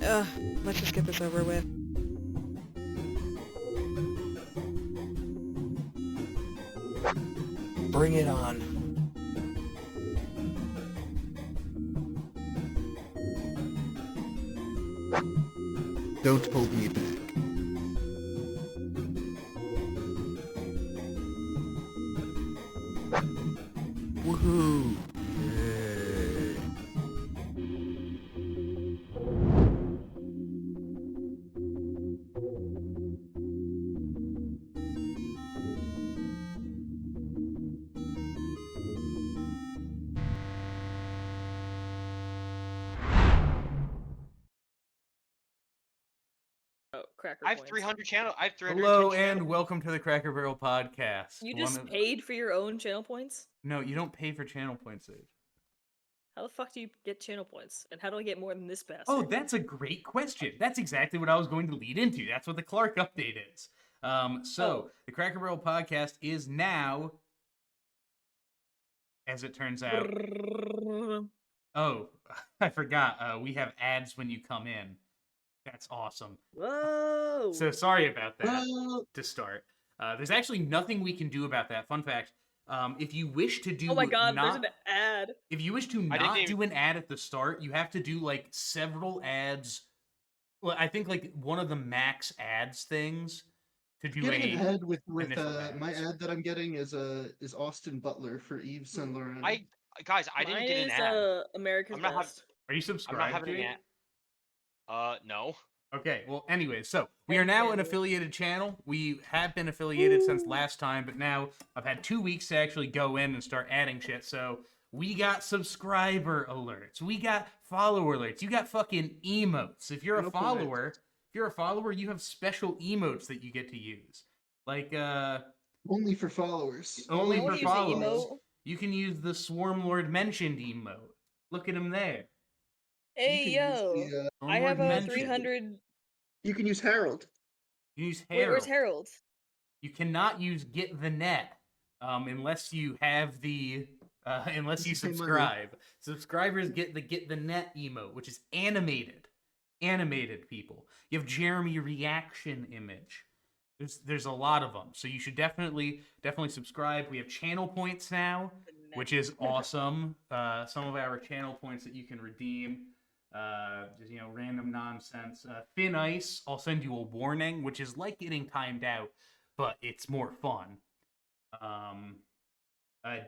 Ugh, let's just get this over with. Bring it on. Don't hold me back. Woohoo! Yay. Oh, cracker I have points. 300 channel. I have 300. Hello and welcome to the Cracker Barrel podcast. You just paid for your own channel points? No, you don't pay for channel points, Sage. How the fuck do you get channel points? And how do I get more than this bastard? Oh, that's a great question. That's exactly what I was going to lead into. That's what the Clark update is. The Cracker Barrel podcast is now, as it turns out. Oh, I forgot. We have ads when you come in. That's awesome. Whoa! So sorry about that Well, to start. There's actually nothing we can do about that. Fun fact. If you wish to do Oh my god, there's not, an ad. if you wish to I didn't not even- do an ad at the start, you have to do like several ads. Well, I think like one of the max ads things to do getting a. ahead with initial my ads. ad that I'm getting is Austin Butler for Yves Saint Laurent. Guys, I didn't Mine get an is ad. America's I'm not having- Best. Are you I'm subscribed? not having Jake? an ad. No. Okay, well, anyways, so we Thank are now you. an affiliated channel. We have been affiliated since last time, but now I've had 2 weeks to actually go in and start adding shit. So we got subscriber alerts, we got follower alerts, you got fucking emotes. If you're a No follower, you have special emotes that you get to use. Like Only for followers. Only I for wanna use the followers. emote. You can use the Swarm Lord mentioned emote. Look at him there. Hey, You can use yo! the, Swarm I Lord have a mentioned. 300... You can use Harold. You use Wait, Harold. where's Harold? You cannot use Get the Net unless you have the unless you Pay money. subscribe. Subscribers get the Net emote, which is animated. Animated people. You have Jeremy reaction image. There's a lot of them, so you should definitely subscribe. We have channel points now, which is awesome. Some of our channel points that you can redeem. Just, random nonsense. Thin Ice, I'll send you a warning, which is like getting timed out, but it's more fun.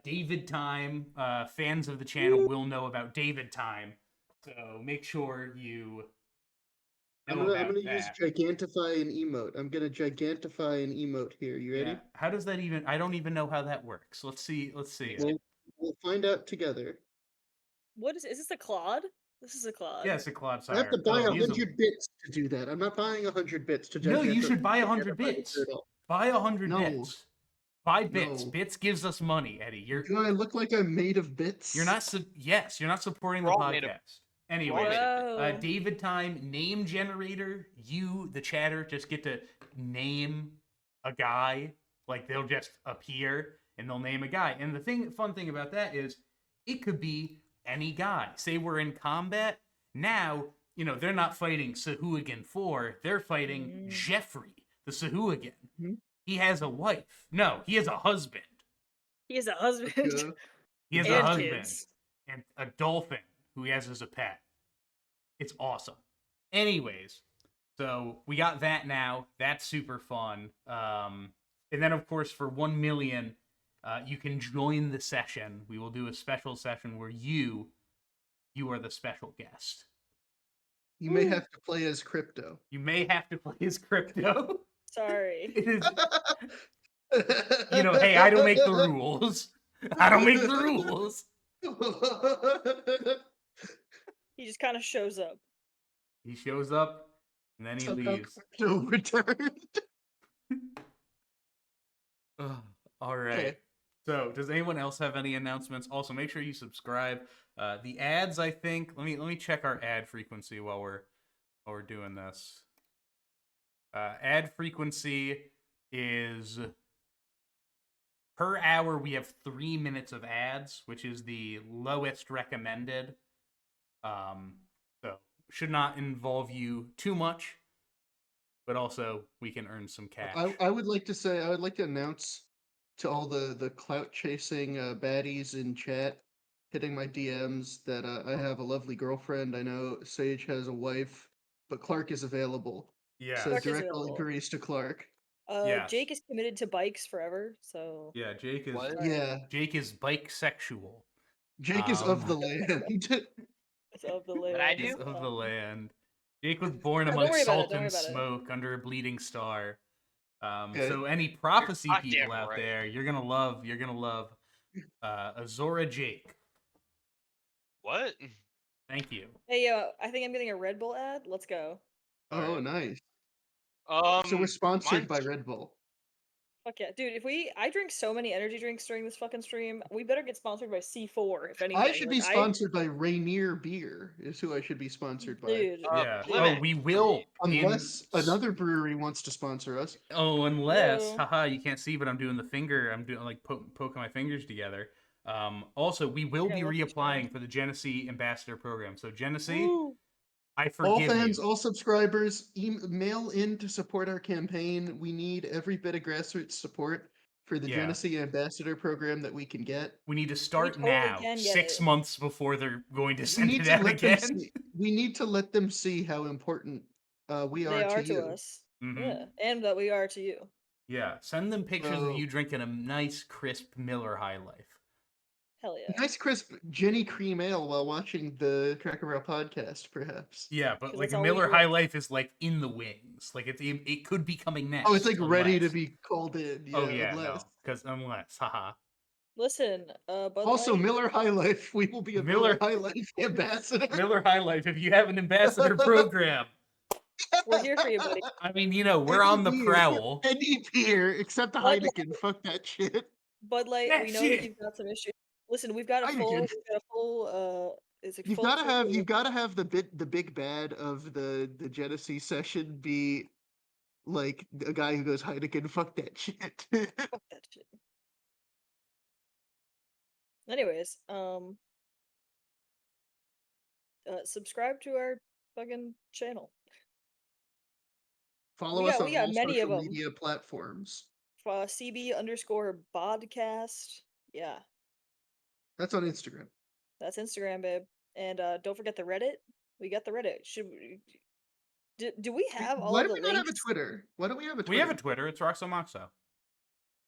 David Time, fans of the channel will know about David Time, so make sure you I'm know gonna about use that. gigantify an emote. I'm gonna gigantify an emote here. You ready? Yeah. How does that even? I don't even know how that works. Let's see. We'll find out together. What is this a Claude? This is a Claude. Yeah, it's a Claude I have Sire. to buy Oh, he is 100 bits to do that. I'm not buying 100 bits to No, you gigantify- should buy 100 gigantify bits. the turtle. Buy 100 No. bits. Buy bits. No. Bits gives us money, Eddie. Do I look like I'm made of bits? You're not. Yes, you're not supporting the We're all made of- podcast. Anyway, made of Whoa. David Time name generator. You, the chatter, just get to name a guy. Like they'll just appear and they'll name a guy. And the fun thing about that is, it could be any guy. Say we're in combat now. They're not fighting Sahuagin 4. They're fighting Jeffrey, the Sahuagin. Mhm. He has a wife. No, he has a husband. He has a husband. Yeah. He has and a husband kids. and a dolphin who he has as a pet. It's awesome. Anyways, so we got that now. That's super fun. And then, of course, for 1 million, you can join the session. We will do a special session where you are the special guest. You may have to play as crypto. You may have to play as crypto. Sorry. It is, hey, I don't make the rules. I don't make the rules. He just kind of shows up. He shows up and then he Somehow leaves. crypto returned. Ugh, all right. Okay. So, does anyone else have any announcements? Also, make sure you subscribe. The ads, I think. Let me check our ad frequency while we're doing this. Ad frequency is per hour. We have 3 minutes of ads, which is the lowest recommended. So should not involve you too much, but also we can earn some cash. I would like to say, I would like to announce to all the clout chasing baddies in chat hitting my DMs that I have a lovely girlfriend. I know Sage has a wife, but Clark is available. Yeah. So Clark is direct all available. inquiries to Clark. Yes. Jake is committed to bikes forever, so Yeah, Jake is What? Yeah, Jake is bike sexual. Jake is of the land. it's of the land. What I Is do? of the land. Jake was born Don't amongst worry about it, salt don't worry and about it. smoke under a bleeding star. Okay. So any prophecy goddamn people out right. there, you're gonna love Azora Jake. What? Thank you. Hey, I think I'm getting a Red Bull ad. Let's go. Oh, Alright. nice. Um, So we're sponsored by mine's- Red Bull. Fuck yeah, dude! I drink so many energy drinks during this fucking stream. We better get sponsored by C4 if anything. I should be Like, sponsored by Rainier Beer, is who I should be sponsored by. dude. Yeah. Plymouth, Oh, we will. Unless another brewery wants to sponsor us. Unless, Hello. haha, you can't see, but I'm doing the finger. I'm doing like poking my fingers together. Also, we will Yeah, be look at reapplying you. for the Genesee Ambassador Program. So Genesee, Woo. I All forgive fans, you. all subscribers, mail in to support our campaign. We need every bit of grassroots support for the Yeah. Genesee Ambassador Program that we can get. We need to start totally now, can get 6 it. months before they're going to We send need it to out let them again. see. We need to let them see how important we They are are to you. us. Mhm. Yeah, and that we are to you. Yeah, send them pictures So- of you drinking a nice, crisp Miller High Life. Hell yeah. Nice crisp Jenny Cream Ale while watching the Cracker Barrel podcast, perhaps. Yeah, but 'Cause like that's a all we Miller do. High Life is like in the wings. Like it could be coming next. Oh, it's like ready to unless- be called in. Yeah, Oh yeah, unless. no, because unless, haha. Listen, Bud Also, Light, Miller High Life. We will be a Miller High Life ambassador. Miller High Life, if you have an ambassador program, we're here for you, buddy. I mean, we're on the Any beer, prowl. Any beer except the Bud Heineken. Fuck that shit. Bud Light, Yeah, we know that shit. you've got some issues. Listen, we've got a Heineken. full, it's a You've full gotta have crew. you've gotta have the big bad of the Genesee session be like a guy who goes Heineken. Fuck that shit. Fuck that shit. Anyways, subscribe to our fucking channel. Follow We us got- on we got all many of social 'em. media platforms. CB_podcast. Yeah, That's on Instagram. that's Instagram, babe. And don't forget the Reddit. We got the Reddit. Should we? Do we have all Why of do the we not have a links? Twitter? Why don't we have a Twitter? We have a Twitter. It's Roxo Moxo.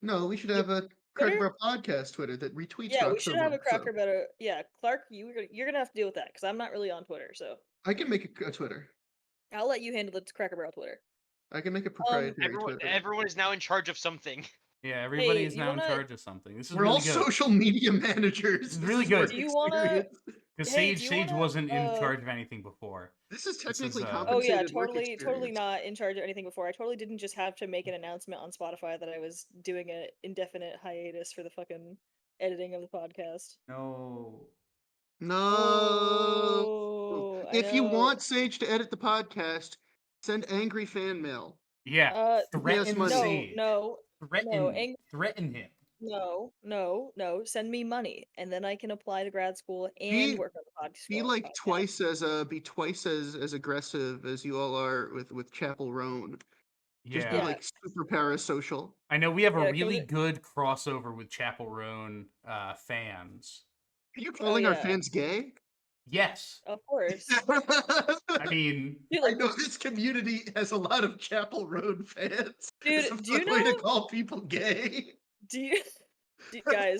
No, we should have a Cracker Barrel podcast Twitter that retweets. Yeah, we Roxo should have a Moxo. Cracker Better. Yeah, Clark, you're gonna have to deal with that because I'm not really on Twitter, so I can make a Twitter. I'll let you handle the Cracker Barrel Twitter. I can make a proprietary everyone, Twitter. everyone is now in charge of something. Yeah, everybody Hey, is you now in wanna- charge of something. This is We're really all good. social media managers. It's This really is good. work Do you wanna- experience. Because Hey, do Sage you Sage wanna, wasn't in charge of anything before. This is This is, technically uh, Oh yeah, compensated work totally experience. not in charge of anything before. I totally didn't just have to make an announcement on Spotify that I was doing an indefinite hiatus for the fucking editing of the podcast. No. No. Oh, I If you know. want Sage to edit the podcast, send angry fan mail. Yeah. Yes, Threaten money. Sage. no, Threaten. Threaten him. no. Send me money, and then I can apply to grad school and Be- work on the podcast. Be like twice as aggressive as you all are with Chapel Roan. Just be Yeah. like super parasocial. I know we have a Yeah, can really we- good crossover with Chapel Roan fans. Are you calling our yeah. fans gay? Yes. Of course. I mean, Dude, I like, know this community has a lot of Chapel Road fans. Dude, It's a do you fun way to know- call people gay. do you, guys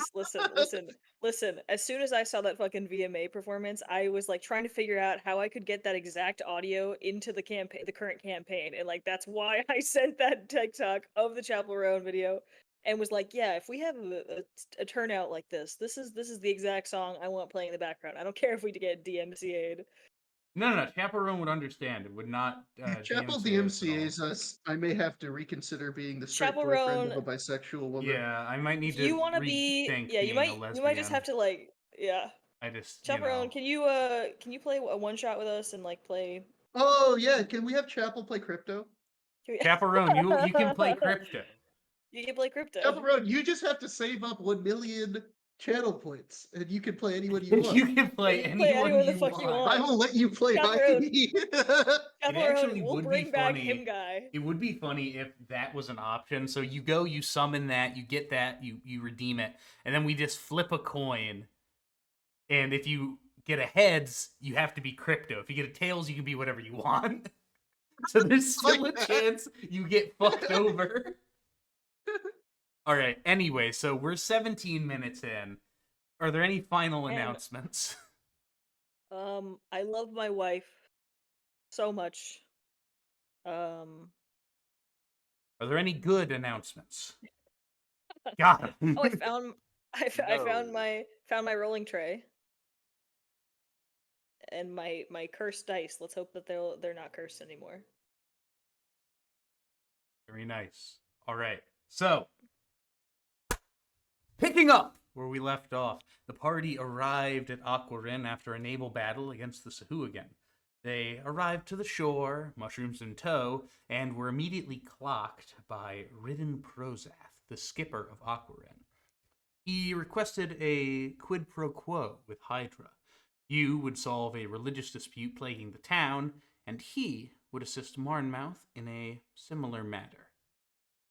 listen? As soon as I saw that fucking VMA performance, I was like trying to figure out how I could get that exact audio into the campaign, the current campaign, and like that's why I sent that TikTok of the Chapel Roan video, and was like, yeah, if we have a turnout like this is the exact song I want playing in the background. I don't care if we get DMCA'd. no. Chapel Roan would understand. It would not. Chapel DMCA us at all. DMCA's us. I may have to reconsider being the straight Chapel boyfriend of a Roan- bisexual woman. Yeah, I might need If to. you want to be, rethink yeah, you being a might just have lesbian. to like, yeah. I just. Chapel Roan, can you play a one shot with us and like play? Oh yeah, can we have Chapel play crypto? Can we- Chapel Roan, you can play crypto. You can play crypto. Chapel Road, you just have to save up 1 million channel points, and you can play anyone you want. You can play You can play anyone anyone the you fuck you want. I will let you play Chaperone. Heidi. Chaperone, actually we'll would be bring back funny. him guy. It would be funny if that was an option. So you go, you summon that, you get that, you redeem it, and then we just flip a coin. And if you get a heads, you have to be crypto. If you get a tails, you can be whatever you want. So there's still Like a that. chance you get fucked over. All right. Anyway, so we're 17 minutes in. Are there any final And- announcements? I love my wife so much. Um, Are there any good announcements? God. oh, I found I found No. my rolling tray and my cursed dice. Let's hope that they're not cursed anymore. Very nice. All right. So, picking up where we left off, the party arrived at Aquarin after a naval battle against the Sahuagin. They arrived to the shore, mushrooms in tow, and were immediately clocked by Ridden Prozath, the skipper of Aquarin. He requested a quid pro quo with Hydra. You would solve a religious dispute plaguing the town, and he would assist Marnmouth in a similar matter.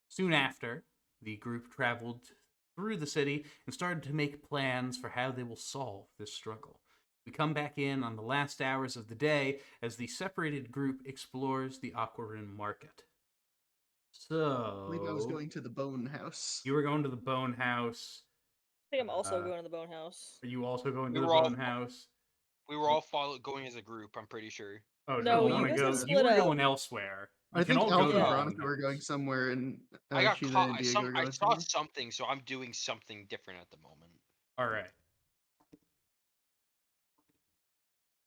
Soon after, the group traveled through the city and started to make plans for how they will solve this struggle. We come back in on the last hours of the day as the separated group explores the Aquarin market. So, I believe I was going to the Bone House. you were going to the Bone House. I think I'm also Uh, going to the Bone House. Are you also going We to the were all- Bone House? We were all going as a group, I'm pretty sure. Oh, No, you you want to guys go? had You split were up. going elsewhere. You I can think all go Alpha to the and Yeah. Bone Veronica were House. going somewhere, and I got Shiva caught. and Diego were I going saw somewhere. something, so I'm doing something different at the moment. All right.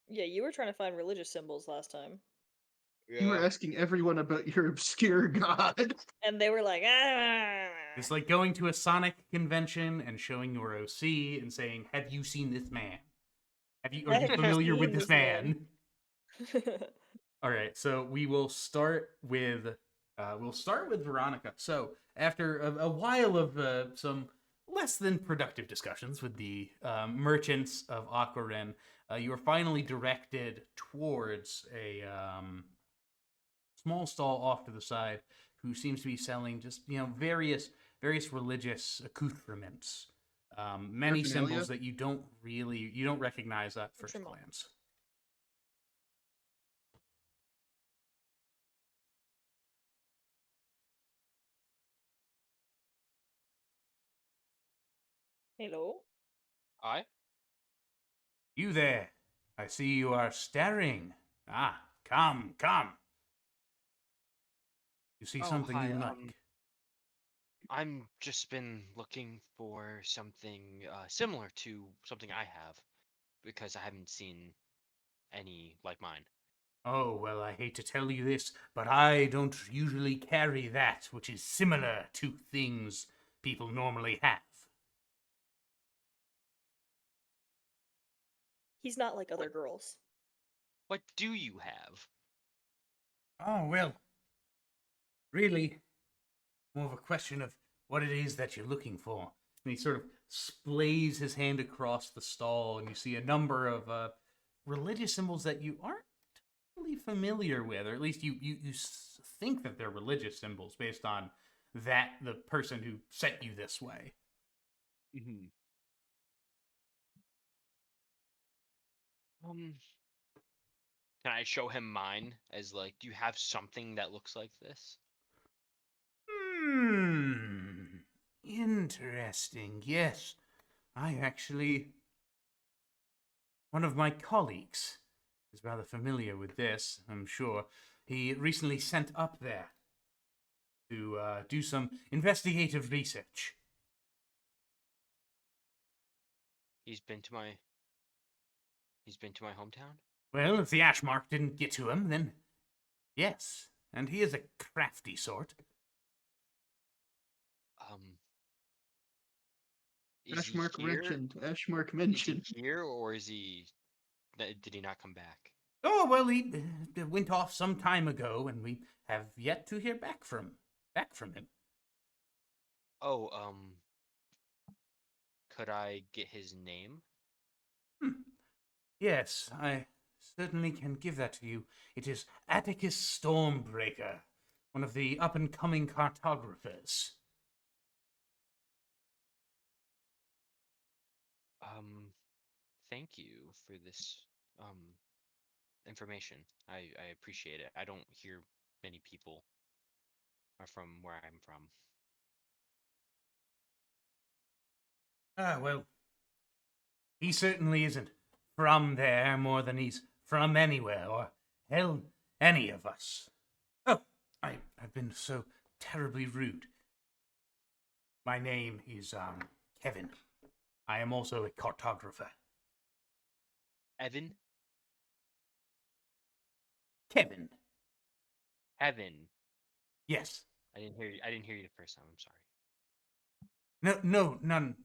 Yeah, you were trying to find religious symbols last time, You were asking everyone about your obscure god. and they were like, ah. It's like going to a Sonic convention and showing your OC and saying, "Have you seen this man? Are you Have you familiar with seen this this man?" man?" All right, so we will start with Veronica. So after a while of some less than productive discussions with the merchants of Aquarin, you are finally directed towards a small stall off to the side who seems to be selling just various religious accoutrements, many Paraphernalia? symbols that you don't recognize at first Accoutrement. glance. Hello. You there? I see you are staring. Ah, come. You see Oh, something hi, you like? I'm just been looking for something similar to something I have, because I haven't seen any like mine. Oh, well, I hate to tell you this, but I don't usually carry that which is similar to things people normally have. He's not like other girls. What do you have? Oh, well, really, more of a question of what it is that you're looking for. And he sort of splays his hand across the stall, and you see a number of religious symbols that you aren't really familiar with, or at least you think that they're religious symbols based on the person who sent you this way. Mm-hmm. Can I show him mine as like, do you have something that looks like this? Interesting. Yes, I actually. One of my colleagues is rather familiar with this, I'm sure. He recently sent up there to do some investigative research. He's been to my hometown? Well, if the ash mark didn't get to him, then yes. And he is a crafty sort. Is he Ashmark here? mentioned. Ashmark Is he mentioned. here, or is he? Did he not come back? Oh, well, he went off some time ago, and we have yet to hear back from him. Oh, could I get his name? Hmm. Yes, I certainly can give that to you. It is Atticus Stormbreaker, one of the up-and-coming cartographers. Thank you for this information. I appreciate it. I don't hear many people are from where I'm from. Ah, well, he certainly isn't from there more than he's from anywhere, or hell, any of us. Oh, I've been so terribly rude. My name is, Kevin. I am also a cartographer. Evan? Kevin. Heaven. Yes. I didn't hear you. I didn't hear you the first time. I'm sorry.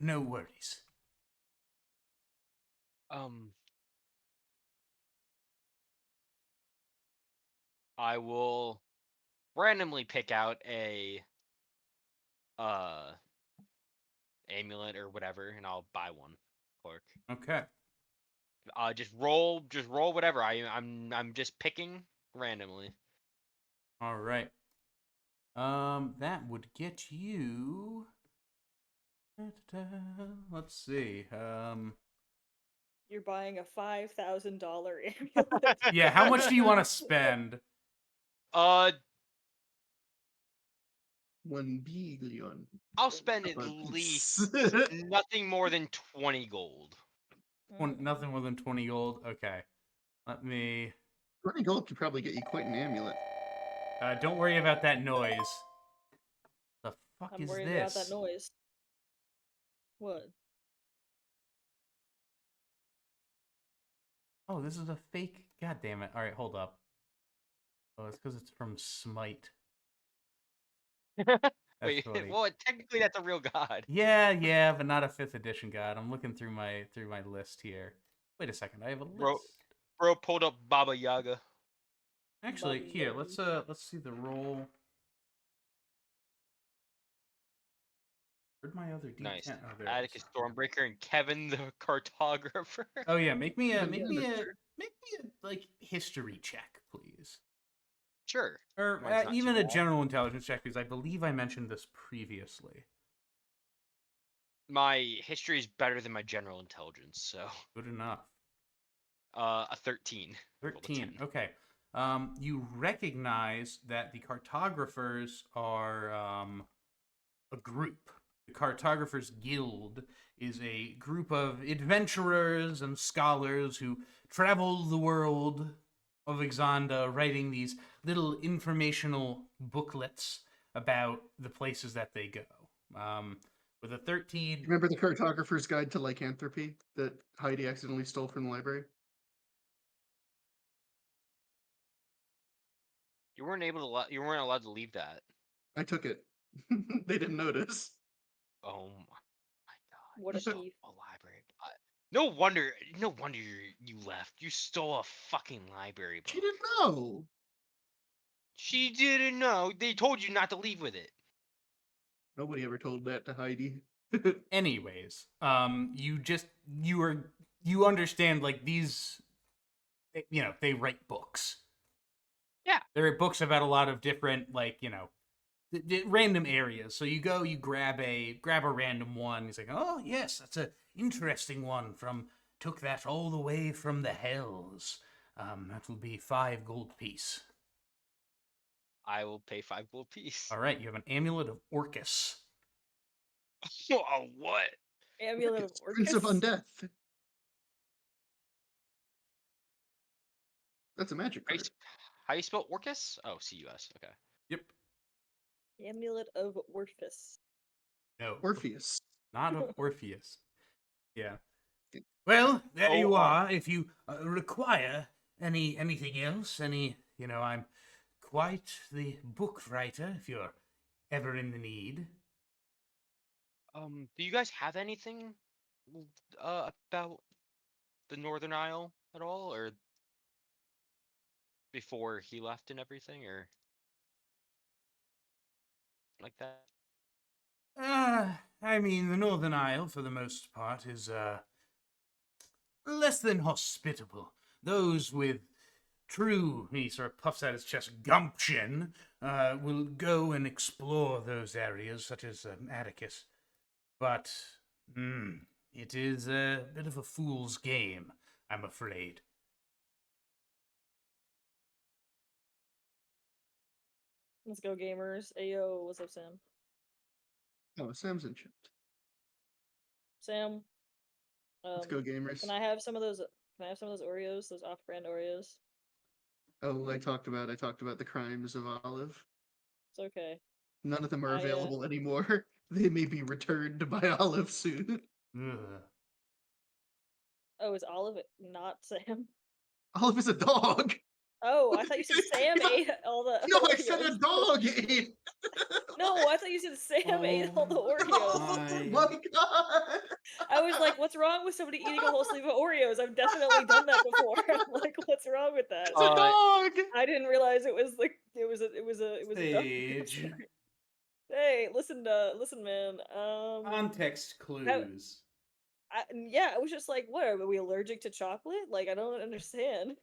No worries. I will randomly pick out a uh amulet or whatever, and I'll buy one. Clark. Okay. Just roll whatever. I'm just picking randomly. All right. That would get you. Let's see. You're buying a $5,000 amulet. Yeah. How much do you want to spend? Uh, 1 billion. I'll spend at One piece. least nothing more than 20 gold. Nothing more than 20 gold. Okay. Let me. 20 gold could probably get you quite an amulet. Don't worry about that noise. The fuck I'm is worried this? about that noise. What? Oh, this is a fake. God damn it. All right, hold up. Oh, it's because it's from Smite. That's Wait, funny. well, technically that's a real god. Yeah, but not a 5th edition god. I'm looking through my list here. Wait a second, I have a list. Bro pulled up Baba Yaga. Actually, Baba here, Yaga. let's see the roll. Where'd my other D10? Nice. Oh, there it is. Atticus Stormbreaker and Kevin the cartographer. Oh yeah, make me a Sure. like history check, please. Sure. Or Mine's not even too a bad. general intelligence check, because I believe I mentioned this previously. My history is better than my general intelligence, so Good enough. a 13. Rolled a 13. 10. Okay. You recognize that the cartographers are a group. The Cartographers Guild is a group of adventurers and scholars who travel the world of Exanda, writing these little informational booklets about the places that they go. With a 13. Remember the Cartographer's Guide to Lycanthropy that Heidi accidentally stole from the library? You weren't allowed to leave that. I took it. They didn't notice. Oh my god. What You a stole thief. a library. No wonder you left. You stole a fucking library She book. didn't know. She didn't know. They told you not to leave with it. Nobody ever told that to Heidi. Anyways, you understand, like, these, they write books. Yeah. They write books about a lot of different, like, random areas. So you go, you grab a random one. He's like, oh yes, that's a interesting one took that all the way from the hells. That will be 5 gold piece. I will pay 5 gold piece. All right, you have an amulet of Orcus. Oh, what? Amulet of Prince of Orcus? Undeath. That's a magic How you, card. s- how you spell Orcus? Oh, C-U-S. Okay. Yep. Amulet of Orpheus. No. Orpheus. Not of Orpheus. Yeah. Well, there you are. If you require anything else, I'm quite the book writer. If you're ever in the need. Do you guys have anything about the Northern Isle at all, or before he left and everything, or like that? I mean, the Northern Isle, for the most part, is less than hospitable. Those with true, he sort of puffs out his chest, gumption, will go and explore those areas, such as Atticus. But it is a bit of a fool's game, I'm afraid. Let's go, gamers. Ayo, what's up, Sam? Oh, Sam's in chat. Sam. Let's go, gamers. Can I have some of those? Can I have some of those Oreos? Those off-brand Oreos. Oh, I talked about the crimes of Olive. It's okay. None of them are I, available anymore. They may be returned by Olive soon. Ugh. Oh, is Olive not Sam? Olive is a dog. Oh, I thought you said Sam No, ate all the No, I Oreos. said a dog ate. No, I thought you said Sam ate all the Oh Oreos. Oh my god. I was like, what's wrong with somebody eating a whole sleeve of Oreos? I've definitely done that before. I'm like, what's wrong with that? It's a dog. I didn't realize it was like it was a dog. Sage. Hey, listen, man. Context clues. Yeah, I was just like, what are we allergic to chocolate? Like, I don't understand.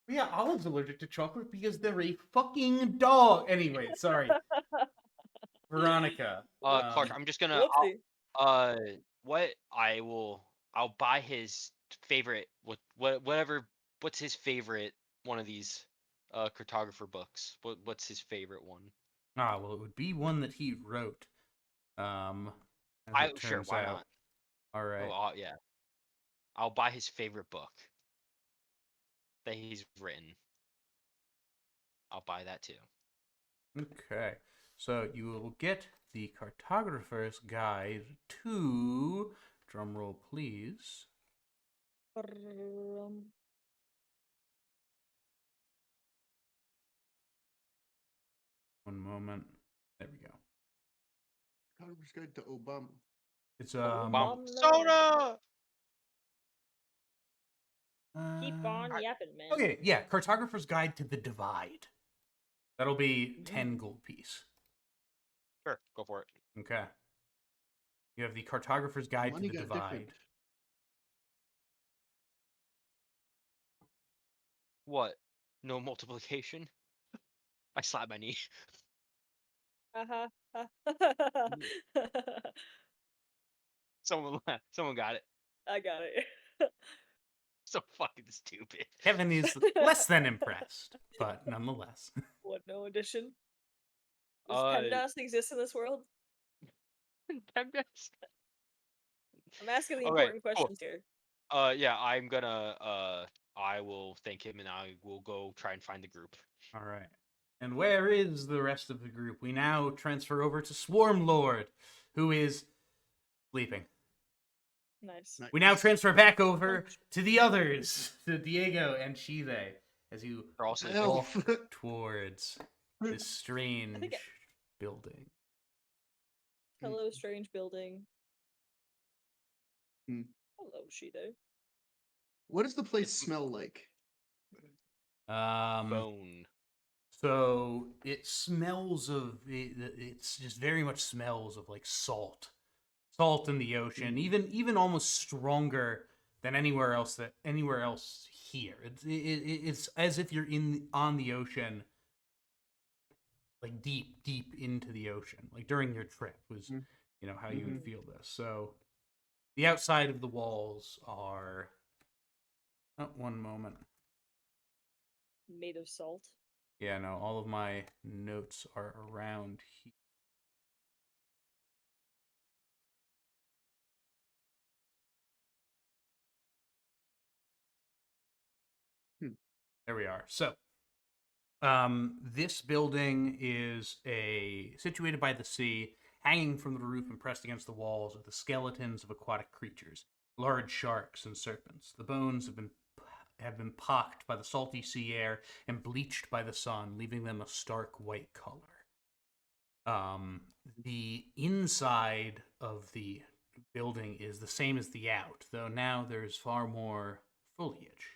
Yeah, Olive's allergic to chocolate because they're a fucking dog. Anyway, sorry. Veronica. Clark, I'm just gonna. Whoopsie. I'll buy his favorite. Whatever. What's his favorite one of these cartographer books? What's his favorite one? Well, it would be one that he wrote. As it Sure, turns why out. not? All right. Oh, yeah. I'll buy his favorite book that he's written. I'll buy that too. Okay. So you will get the Cartographer's Guide to, drumroll please, one moment. There we go. Congress Guide to Obama. It's Soda. Keep on yapping, man. Okay, yeah, Cartographer's Guide to the Divide. That'll be 10 gold piece. Sure, go for it. Okay. You have the Cartographer's Guide Money to the got Divide. different. What? No multiplication? I slapped my knee. Someone got it. I got it. So fucking stupid. Kevin is less than impressed, but nonetheless. What, no addition? Does Uh, PEMDAS exist in this world? PEMDAS? I'm asking the Okay, important cool. questions here. Yeah, I'm gonna I will thank him and I will go try and find the group. All right. And where is the rest of the group? We now transfer over to Swarm Lord, who is sleeping. Nice. We now transfer back over to the others, to Diego and Chile, as you They're also walk towards this strange building. Hello, strange building. Hmm. Hello, Shide. What does the place smell like? bone. So it smells of it's just very much smells of like salt in the ocean, even almost stronger than anywhere else here. It's as if you're on the ocean, like deep into the ocean, like during your trip was how you would feel this. So the outside of the walls are one moment. Made of salt. Yeah, no, all of my notes are around here. There we are. So, this building is situated by the sea, hanging from the roof and pressed against the walls are the skeletons of aquatic creatures, large sharks and serpents. The bones have been pocked by the salty sea air and bleached by the sun, leaving them a stark white color. The inside of the building is the same as the out, though now there's far more foliage.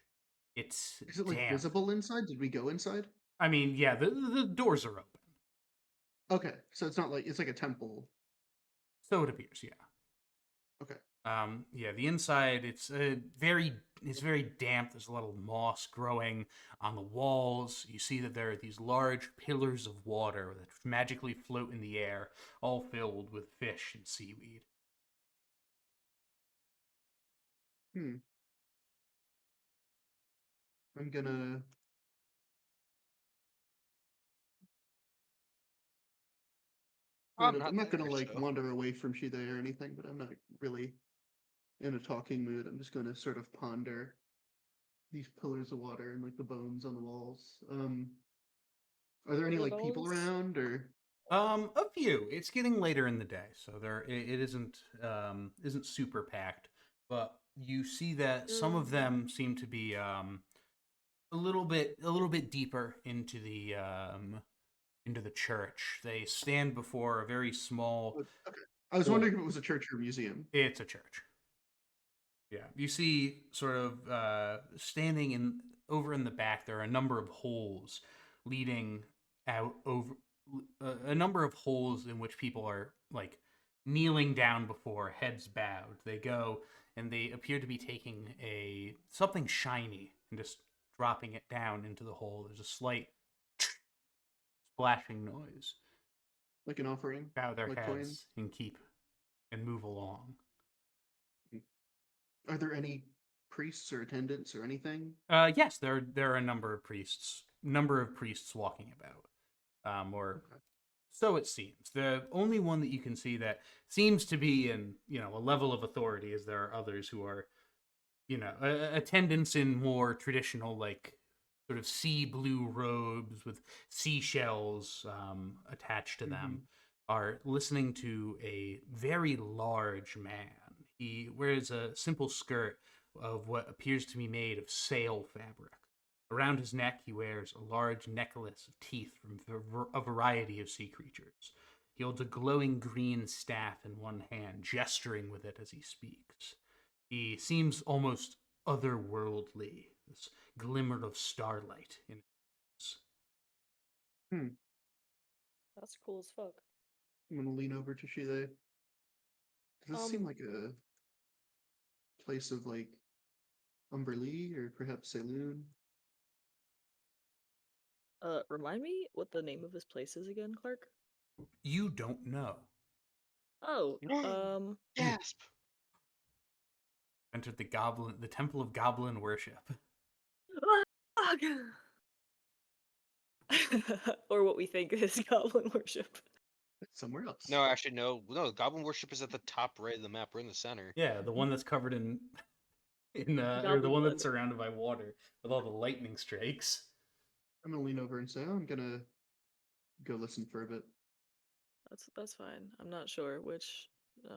Is it like visible inside? Did we go inside? I mean, yeah, the doors are open. Okay, so it's not like it's like a temple. So it appears, yeah. Okay. Yeah, the inside it's very damp. There's a lot of moss growing on the walls. You see that there are these large pillars of water that magically float in the air, all filled with fish and seaweed. Hmm. I'm gonna. I'm I'm not not gonna there, like so wander away from Shide or anything, but I'm not really in a talking mood. I'm just gonna sort of ponder these pillars of water and like the bones on the walls. Are there any The like people bones. around or? A few. It's getting later in the day, so it isn't super packed. But you see that some of them seem to be a little bit deeper into the church. They stand before a very small. Okay. I was hole. wondering if it was a church or a museum. It's a church. Yeah, you see, sort of standing in over in the back. There are a number of holes leading out over a number of holes in which people are like kneeling down before, heads bowed. They go and they appear to be taking a something shiny and just dropping it down into the hole. There's a slight splashing noise. Like an offering, Bow their like coins. heads and keep and move along. Are there any priests or attendants or anything? Yes, there are a number of priests walking about, or Okay. so it seems. The only one that you can see that seems to be in a level of authority is there are others who are attendants in more traditional like sort of sea blue robes with seashells attached to them are listening to a very large man. He wears a simple skirt of what appears to be made of sail fabric. Around his neck, he wears a large necklace of teeth from a variety of sea creatures. He holds a glowing green staff in one hand, gesturing with it as he speaks. He seems almost otherworldly, this glimmer of starlight in his. Hmm. That's cool as fuck. I'm gonna lean over to Shide. Does this seem like a place of like Umberlee or perhaps Saloon? Remind me what the name of this place is again, Clark? You don't know. Oh, gasp. Entered the Temple of Goblin Worship. or what we think is goblin worship. Somewhere else. No, actually, no. No, Goblin Worship is at the top right of the map. We're in the center. Yeah, the one that's covered in or the Goblin one blood. that's surrounded by water with all the lightning strikes. I'm gonna lean over and say, oh, I'm gonna go listen for a bit. That's fine. I'm not sure which. You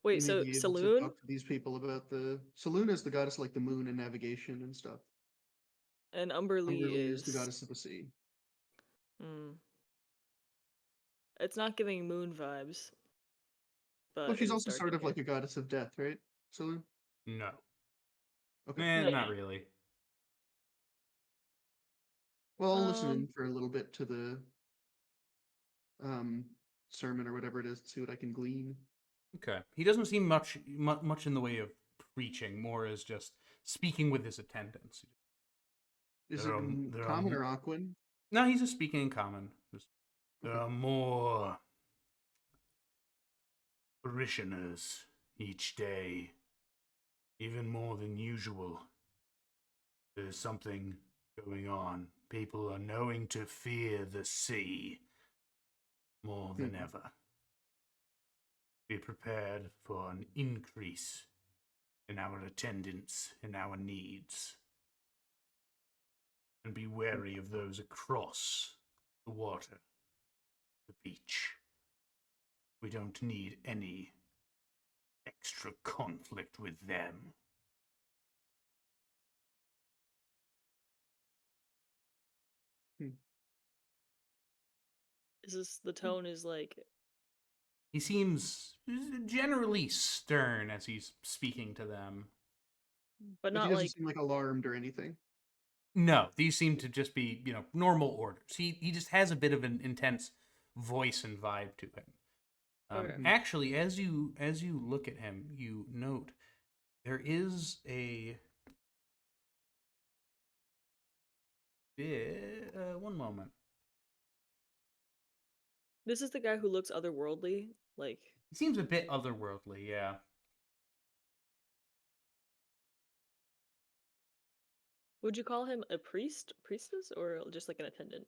Wait, may so be able to Saloon talk to these people about the Saloon is the goddess like the moon and navigation and stuff. and Umberlee Umberlee is the is. goddess of the sea. Hmm. It's not giving moon vibes. But Well, she's it is also dark sort in of here. like a goddess of death, right? Saloon? No. Okay. Eh, No, not yeah. really. Well, I'll listen Um. in for a little bit to the um sermon or whatever it is to see what I can glean. Okay. He doesn't seem much in the way of preaching, more as just speaking with his attendants. Is There it are, in there are common mo- or Aquan? No, he's just speaking in common. There Okay. are more parishioners each day, even more than usual. There's something going on. People are knowing to fear the sea more than ever. Be prepared for an increase in our attendance and our needs. And be wary of those across the water, the beach. We don't need any extra conflict with them. Is this the tone is like. He seems generally stern as he's speaking to them. But But he not doesn't like. seem like alarmed or anything. No, these seem to just be, normal orders. He just has a bit of an intense voice and vibe to him. Okay. Actually, as you look at him, you note there is a bit. One moment. This is the guy who looks otherworldly. Like, He seems a bit otherworldly. Yeah. would you call him a priestess, or just like an attendant?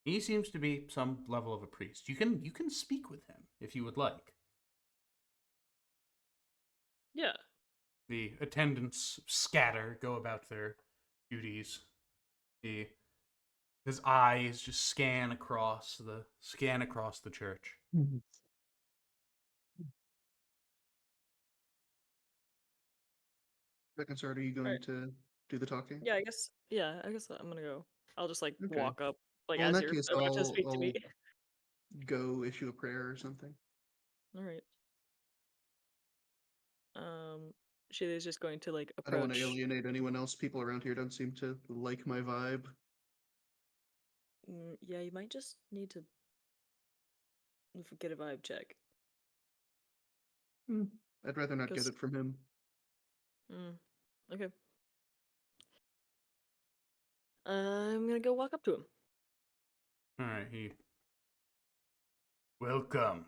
He seems to be some level of a priest. You can speak with him if you would like. Yeah. The attendants scatter, go about their duties. His eyes just scan across the church. Second start, are you All going right. to do the talking? Yeah, I guess. Yeah, I guess I'm gonna go. I'll just like Okay. walk up, like Well, in as that you're case, about to speak to me. I'll go issue a prayer or something. All right. Shayla's just going to like I don't want to approach. alienate anyone else. People around here don't seem to like my vibe. Yeah, you might just need to get a vibe check. Hmm. I'd rather not get 'Cause- it from him. Okay. I'm gonna go walk up to him. All right, Welcome.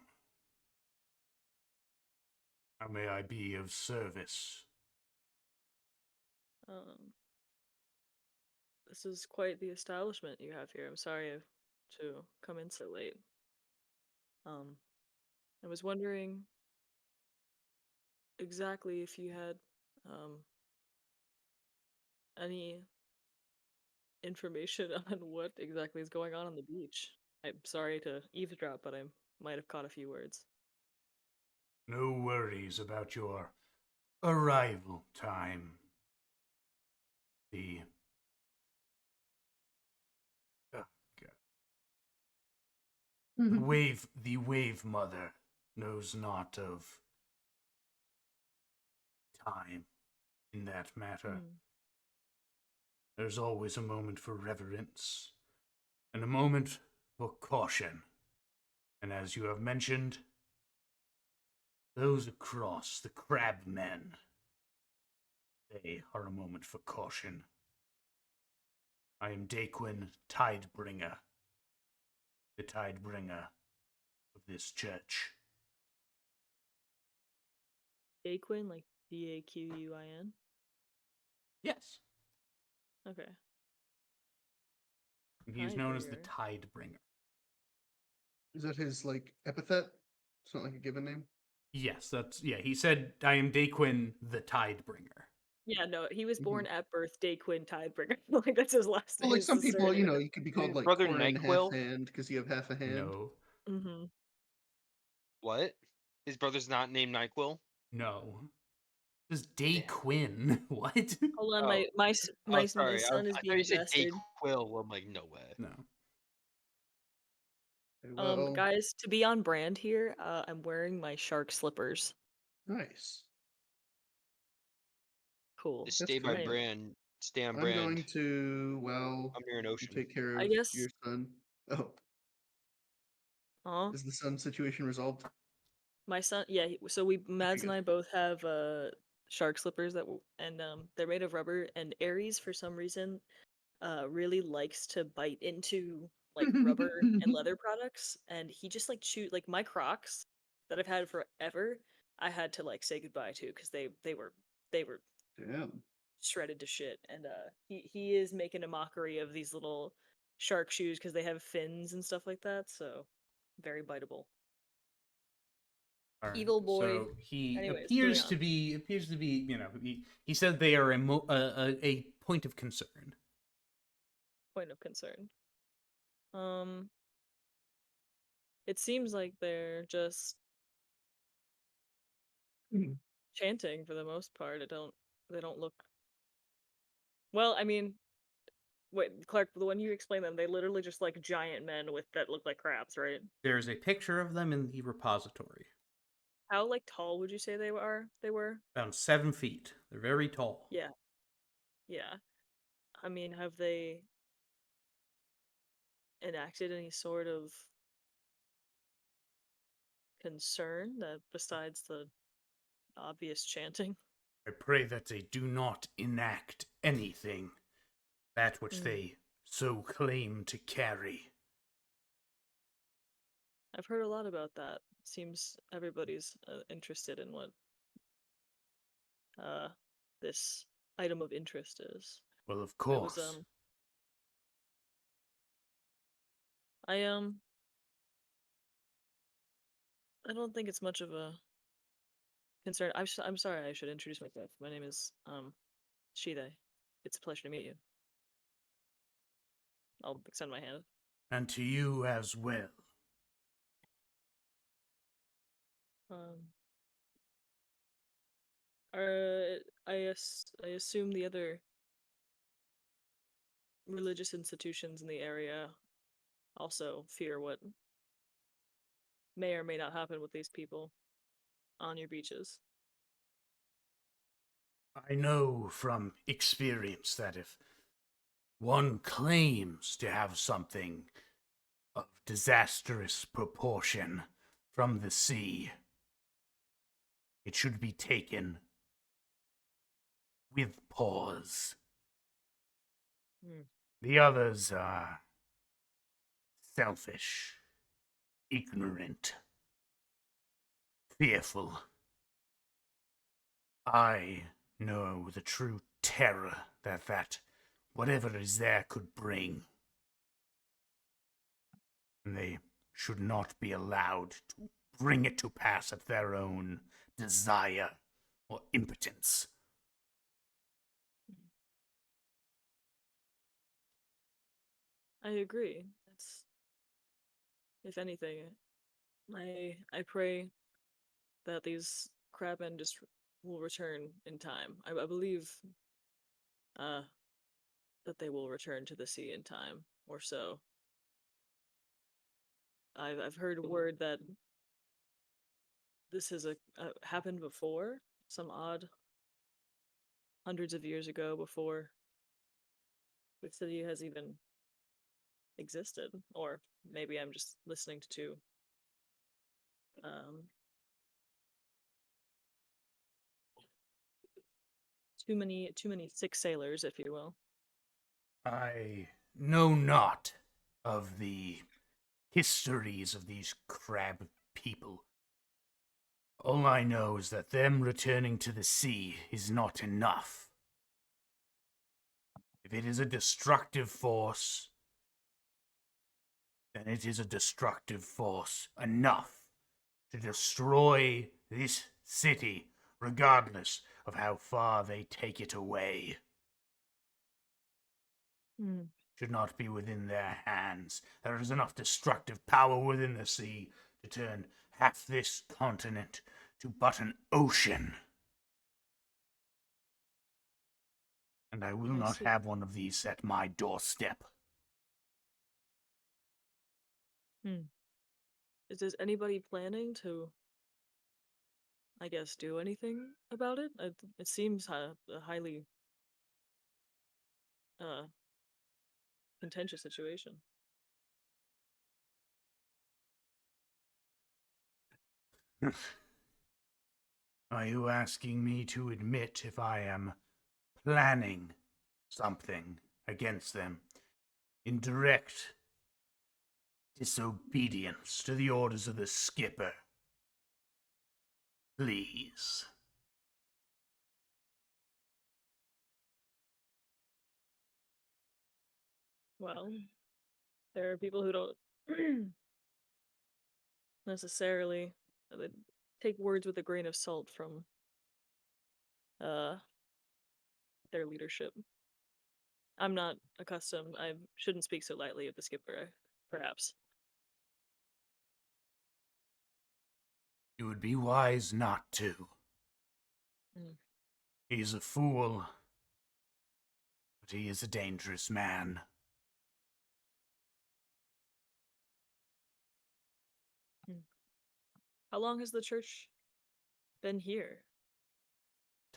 How may I be of service? This is quite the establishment you have here. I'm sorry to come in so late. I was wondering exactly if you had any information on what exactly is going on the beach. I'm sorry to eavesdrop, but I might have caught a few words. No worries about your arrival time. The oh, God. The wave mother knows not of time in that matter. Hmm. There's always a moment for reverence and a moment for caution. And as you have mentioned, those across the crabmen, they are a moment for caution. I am Daquin Tidebringer, the Tidebringer of this church. Daquin, like Daquin? Yes. Okay. He's known as the Tidebringer. Tidebringer. Is that his like epithet? It's not like a given name. Yes, he said I am Daquin the Tidebringer. Yeah, no, he was Mhm. born at birth Daquin Tidebringer. Like that's his last Well, name. like some people, you could be called His like brother Corin Half NyQuil? Hand because you have half a hand. No. Mm-hmm. What? His brother's not named NyQuil? No. This is Damn. Daquin. What? Hold on, Oh. my Oh, sorry. son is I thought being you said bested. DayQuil. I'm like, no way. No. Well, Guys, to be on brand here, I'm wearing my shark slippers. nice. Cool. Just That's stay by cool. Anyway, brand. Stay on I'm brand. going to, well, I'm near an you ocean. take care I of guess. your son. Oh, Aw. is the son situation resolved? My son, yeah. So Mads and good. I both have shark slippers and they're made of rubber. And Aries, for some reason, really likes to bite into like rubber and leather products, and he just like chew like my Crocs that I've had forever. I had to like say goodbye to because they were Damn. shredded to shit, and he is making a mockery of these little shark shoes because they have fins and stuff like that. So very biteable. All right. Evil boy. So he Anyways, moving appears on. to be, he said they are a point of concern. Point of concern. Um, it seems like they're just Mhm. chanting for the most part. They don't look well. I mean, wait, Clark, the one you explained them, they literally just like giant men with that look like crabs, right? There's a picture of them in the repository. How like tall would you say they were? They were? About 7 feet. They're very tall. Yeah, yeah. I mean, have they enacted any sort of concern that besides the obvious chanting? I pray that they do not enact anything, that which Mm. they so claim to carry. I've heard a lot about that. Seems everybody's interested in what uh this item of interest is. Well, of I was course. I I don't think it's much of a concern. I'm sorry, I should introduce myself. My name is Shide. It's a pleasure to meet you. I'll extend my hand. And to you as well. Um I assume the other religious institutions in the area also fear what may or may not happen with these people on your beaches. I know from experience that if one claims to have something of disastrous proportion from the sea, it should be taken with pause. Hmm. The others are selfish, ignorant, fearful. I know the true terror that whatever is there could bring. And they should not be allowed to bring it to pass at their own desire or impotence. I agree. That's, if anything, I pray that these crabmen just will return in time. I believe uh that they will return to the sea in time, or so. I've heard word that this has happened before, some odd hundreds of years ago before the city has even existed, or maybe I'm just listening to um too many sick sailors, if you will. I know not of the histories of these crab people. All I know is that them returning to the sea is not enough. If it is a destructive force, then it is a destructive force enough to destroy this city, regardless of how far they take it away. Hmm. Should not be within their hands. There is enough destructive power within the sea to turn half this continent to but an ocean. And I will I not see. have one of these at my doorstep. Hmm. Is anybody planning to, I guess, do anything about it? It seems a highly uh contentious situation. Are you asking me to admit if I am planning something against them in direct disobedience to the orders of the skipper? Please. Well, there are people who don't necessarily they take words with a grain of salt from uh their leadership. I'm not accustomed. I shouldn't speak so lightly of the skipper, perhaps. You would be wise not to. Mm. He's a fool, but he is a dangerous man. Mm. How long has the church been here?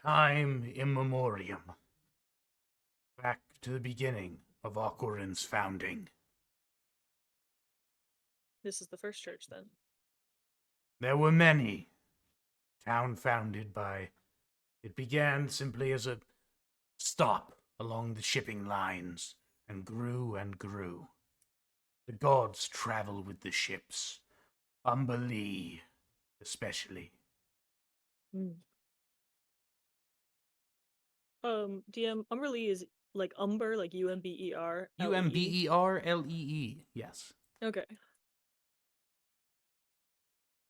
Time immemorium. Back to the beginning of Aquarin's founding. This is the first church, then. There were many. Town founded by... It began simply as a stop along the shipping lines and grew and grew. The gods travel with the ships. Umber Lee, especially. DM Umberlee is like Umber, like Umber. Umberlee, yes. Okay.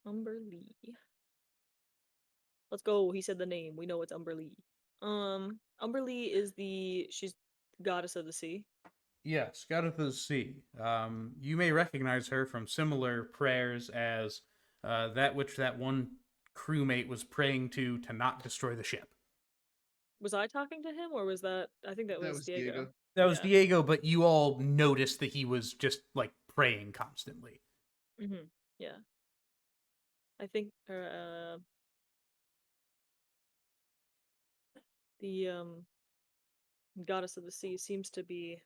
Umberlee. Let's go. He said the name. We know it's Umberlee. Umberlee is she's goddess of the sea. Yes, goddess of the sea. You may recognize her from similar prayers as that which that one crewmate was praying to not destroy the ship. Was I talking to him, or was that? I think that That was was Diego. Diego. That was Yeah. Diego, but you all noticed that he was just like praying constantly. Yeah. I think the goddess of the sea seems to be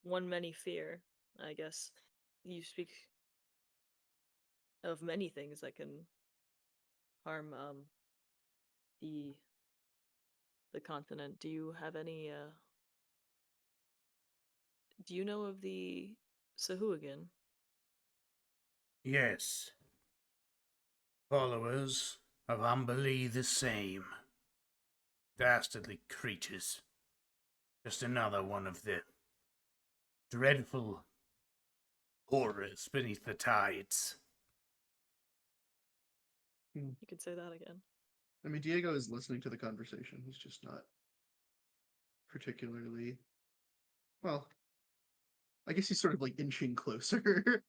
one many fear. I guess you speak of many things that can harm the continent. Do you have any do you know of the Sahuagin? Yes. Followers of Umberlee the same. Dastardly creatures. Just another one of the dreadful horrors beneath the tides. You could say that again. I mean, Diego is listening to the conversation. He's just not particularly. Well, I guess he's sort of like inching closer.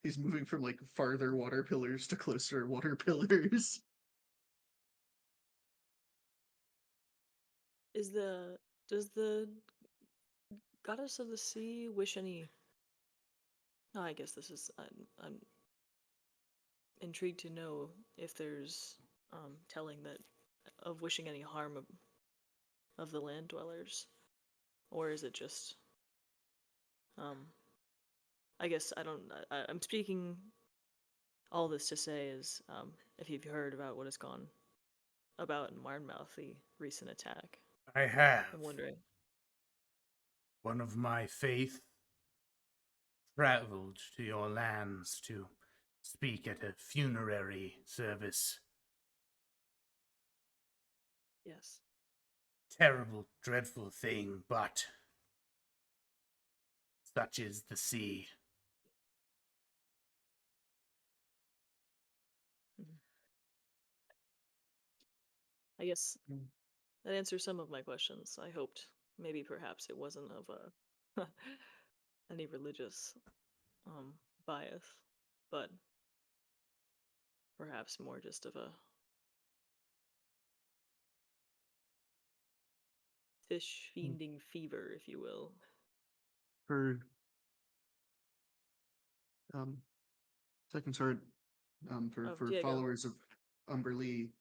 He's moving from like farther water pillars to closer water pillars. Does the goddess of the sea wish any? Oh, I guess this is I'm intrigued to know if there's telling that of wishing any harm of the land dwellers, or is it just I guess I don't. I'm speaking all this to say is if you've heard about what has gone about in Marnmouth, the recent attack. I have. I'm wondering. One of my faith traveled to your lands to speak at a funerary service. Yes. Terrible, dreadful thing, but such is the sea. I guess Mm. that answers some of my questions. I hoped maybe perhaps it wasn't of any religious bias, but perhaps more just of a fish fiending fever, if you will. For second sword, for Diego. followers of Umberlee,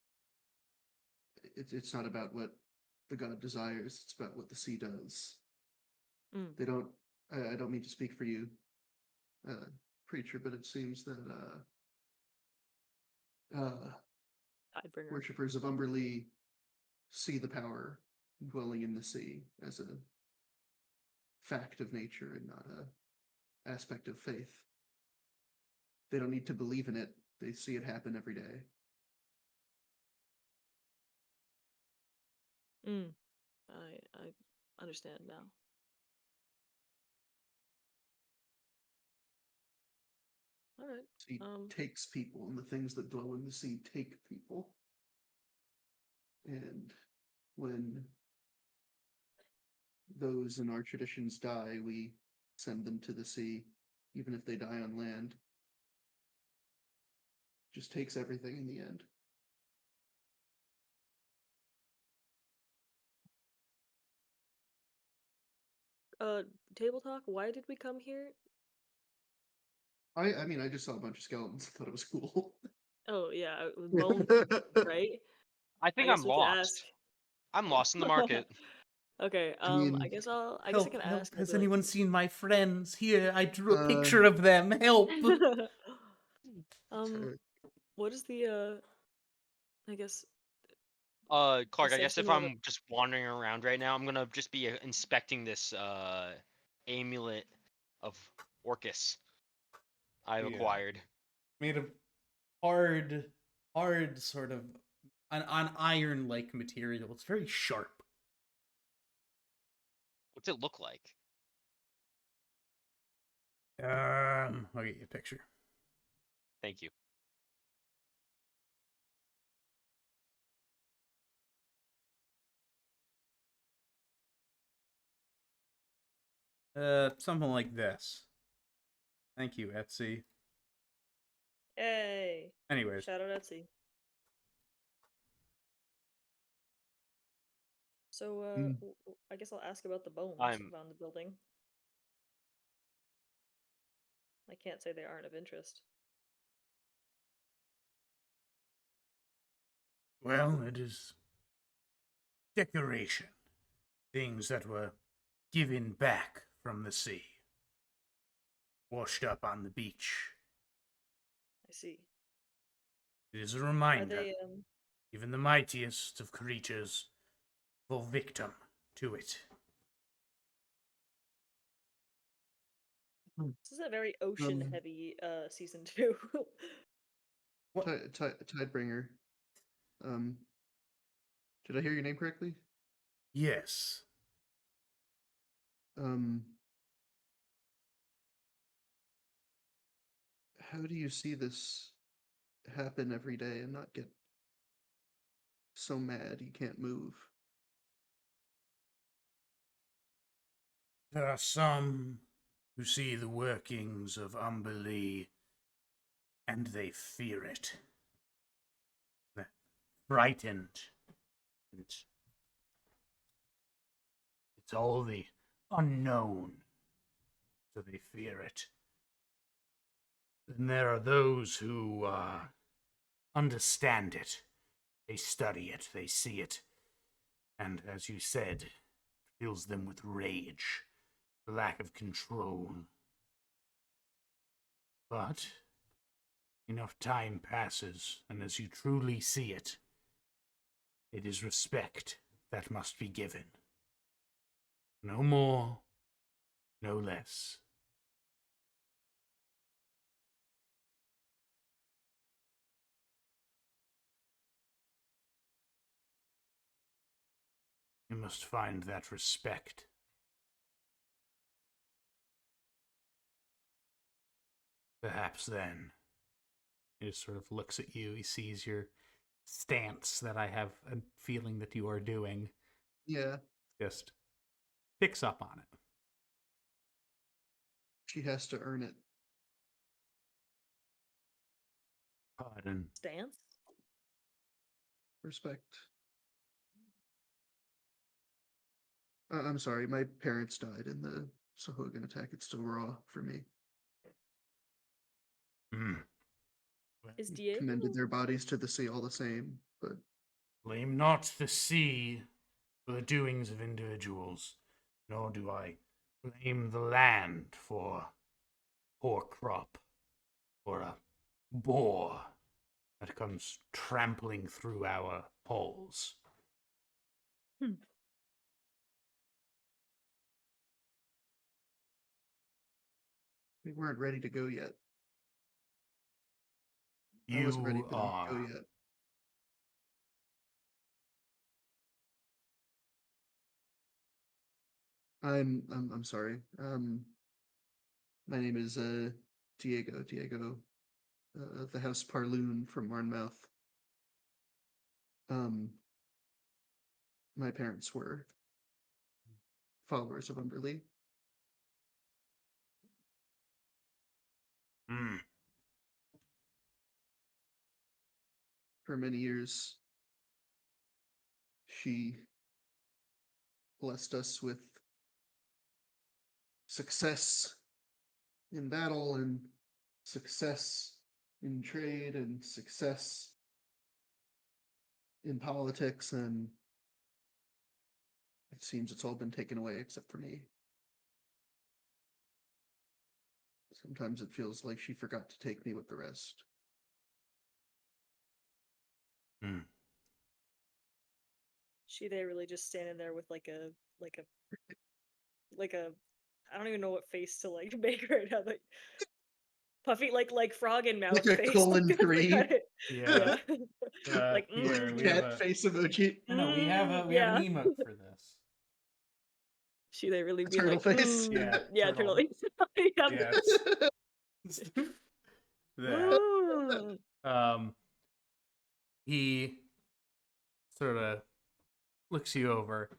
it's not about what the god desires. It's about what the sea does. They don't. I don't mean to speak for you, preacher, but it seems that Tidebringer. worshippers of Umberlee see the power dwelling in the sea as a fact of nature and not a aspect of faith. They don't need to believe in it. They see it happen every day. I understand now. All right. Sea takes people, and the things that dwell in the sea take people. And when those in our traditions die, we send them to the sea, even if they die on land. Just takes everything in the end. Table talk. Why did we come here? I mean, I just saw a bunch of skeletons. I thought it was cool. Oh yeah, bone, right? I think I I'm guess we could ask. lost. I'm lost in the market. Okay, I I mean, guess I Help, can help. ask Has maybe like anyone seen my friends? Here, I drew a uh, picture of them. Help. um uh, what is the I guess Clark, I guess if essentially what I'm just wandering around right now, I'm gonna just be inspecting this amulet of Orcus I've Yeah, acquired. made of hard, hard sort of an iron-like material. It's very sharp. What's it look like? I'll get you a picture. Thank you. Something like this. Thank you, Etsy. Yay. Anyways, Shout out Etsy. So mm, I guess I'll ask about the bones I'm around the building. I can't say they aren't of interest. well, it is decoration. Things that were given back from the sea, washed up on the beach. I see. It is a Are reminder, they even the mightiest of creatures fall victim to it. this is a very ocean um, heavy season 2. What? Tidebringer. Um, did I hear your name correctly? Yes. Um, how do you see this happen every day and not get so mad you can't move? There are some who see the workings of Umberlee and they fear it. They're frightened. And it's all the unknown, so they fear it. Then there are those who understand it. They study it, they see it, and as you said, it fills them with rage, the lack of control. But enough time passes, and as you truly see it, it is respect that must be given. No more, no less. You must find that respect. Perhaps then, he just sort of looks at you. He sees your stance that I have a feeling that you are doing. Yeah, Just picks up on it. she has to earn it. Pardon. Stance? Respect. I'm sorry, my parents died in the Sahuagin attack. It's still raw for me. Hmm. Is Diego? Commended their bodies to the sea all the same, but Blame not the sea for the doings of individuals, nor do I blame the land for poor crop or a boar that comes trampling through our halls. Hmm. we weren't ready to go yet. I wasn't ready You for them to go are. yet. I'm sorry. My name is Diego of the House Parloon from Marnmouth. Um, my parents were followers of Umberlee. Hmm. For many years. She blessed us with success in battle and success in trade and success in politics, and It seems it's all been taken away except for me. Sometimes it feels like she forgot to take me with the rest. Hmm. She they really just standing there with like a like a I don't even know what face to like make right now. Like puffy like frog in mouth Like a face. Like colon that's like how 3. Yeah. yeah. Like Here we have Cat a. face emoji. No, we have an yeah. emote for this. She they really be Turtle like face. Yeah, yeah, turtle. totally. Yep. Yeah. That. Mm. He sort of looks you over.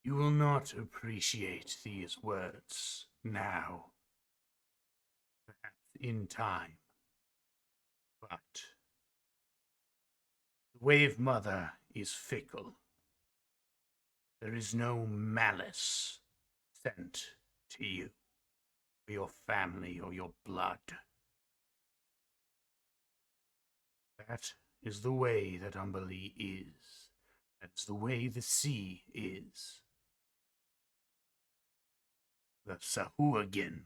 You will not appreciate these words now, perhaps in time, but the Wave Mother is fickle. There is no malice sent to you, or your family, or your blood. That is the way that Umberlee is. That's the way the sea is. The Sahuagin,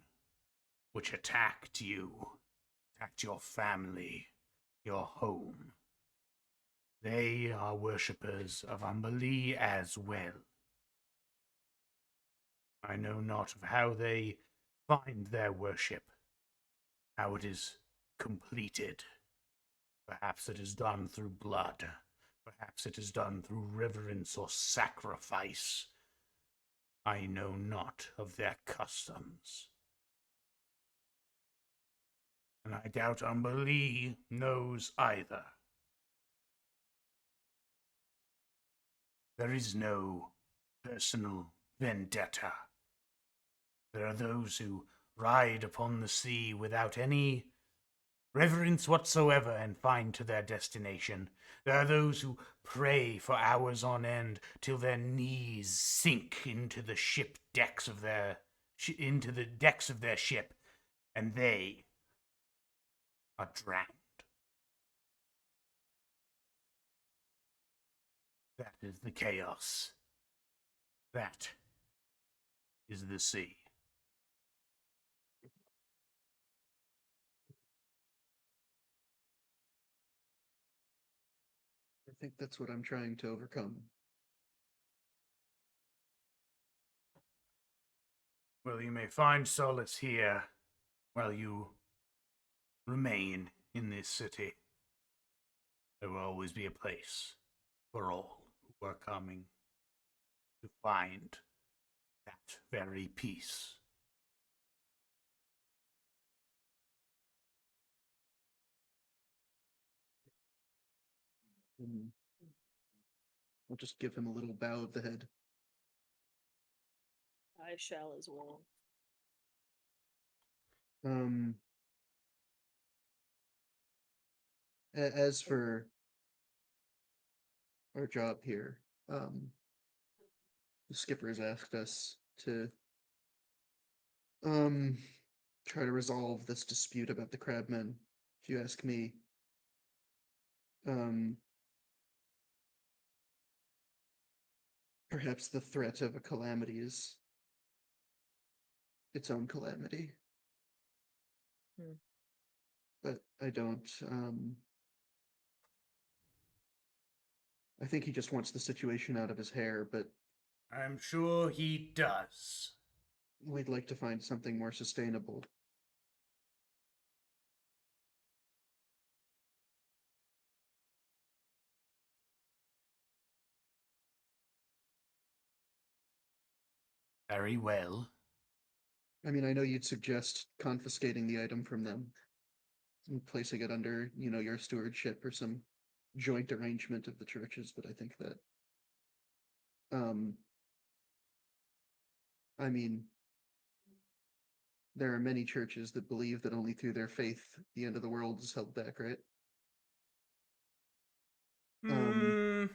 which attacked you, attacked your family, your home. They are worshippers of Umberlee as well. I know not of how they find their worship, how it is completed. Perhaps it is done through blood. Perhaps it is done through reverence or sacrifice. I know not of their customs. And I doubt Umberlee knows either. There is no personal vendetta. There are those who ride upon the sea without any reverence whatsoever and find to their destination. There are those who pray for hours on end till their knees sink into the ship decks of their into the decks of their ship, and they are drowned. That is the chaos. That is the sea. I think that's what I'm trying to overcome. Well, you may find solace here while you remain in this city. There will always be a place for all who are coming to find that very peace. Mm. I'll just give him a little bow of the head. I shall as well. Um, as for our job here, the skipper has asked us to um try to resolve this dispute about the crabmen. If you ask me, um, perhaps the threat of a calamity is its own calamity. Hmm. But I don't. I think he just wants the situation out of his hair, but I'm sure he does. we'd like to find something more sustainable. Very well. I mean, I know you'd suggest confiscating the item from them and placing it under, your stewardship or some joint arrangement of the churches, but I think that, um, I mean, there are many churches that believe that only through their faith the end of the world is held back, right? Um,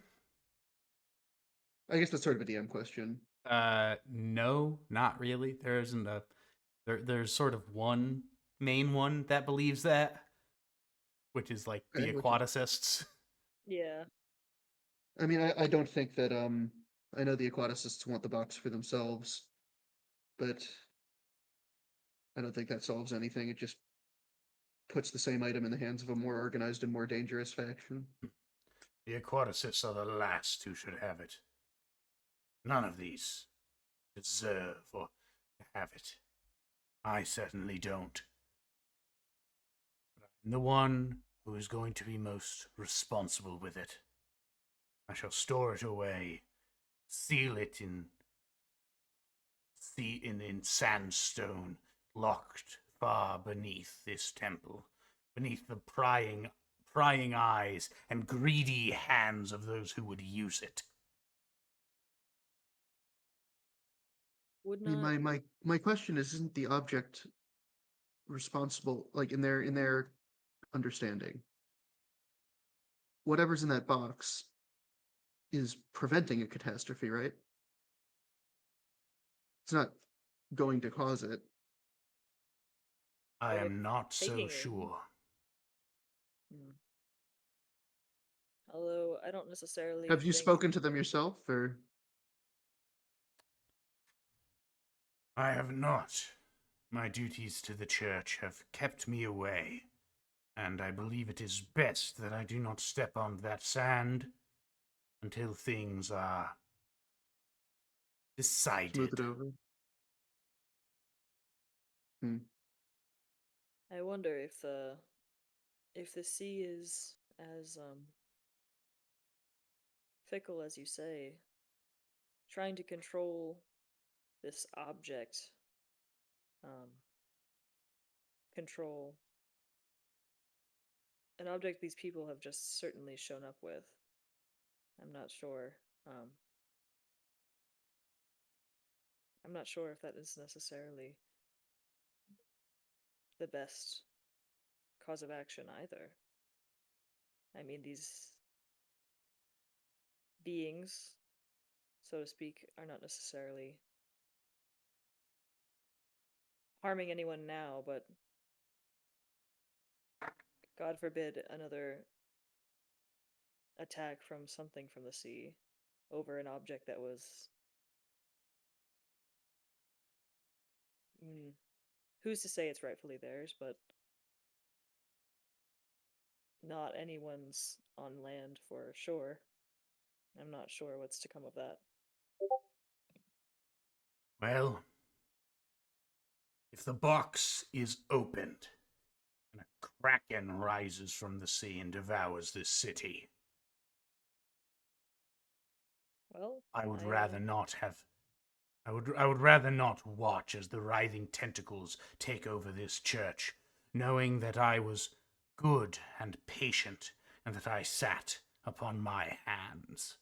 Hmm. I guess that's sort of a DM question. No, not really. There isn't a. There's sort of one main one that believes that, which is like the Okay, which is- aquaticists. Yeah. I mean, I don't think that I know the aquaticists want the box for themselves, but I don't think that solves anything. It just puts the same item in the hands of a more organized and more dangerous faction. The aquaticists are the last who should have it. None of these deserve or have it. I certainly don't. But I'm the one who is going to be most responsible with it. I shall store it away, seal it in sandstone, locked far beneath this temple, beneath the prying eyes and greedy hands of those who would use it. Would I mean, not. my question is, isn't the object responsible, like in their understanding? Whatever's in that box is preventing a catastrophe, right? It's not going to cause it. I But if am not so taking it- sure. Hmm. Although I don't necessarily Have you think spoken to them yourself, or I have not. My duties to the church have kept me away, and I believe it is best that I do not step on that sand until things are smooth decided. it over? Hmm. I wonder if the sea is as fickle as you say, trying to control this object, um, control an object these people have just certainly shown up with. I'm not sure. Um, I'm not sure if that is necessarily the best cause of action either. I mean, these beings, so to speak, are not necessarily harming anyone now, but God forbid another attack from something from the sea over an object that was. Who's to say it's rightfully theirs, but not anyone's on land for sure. I'm not sure what's to come of that. Well, if the box is opened and a kraken rises from the sea and devours this city, Well, I would rather not have. I would rather not watch as the writhing tentacles take over this church, knowing that I was good and patient, and that I sat upon my hands.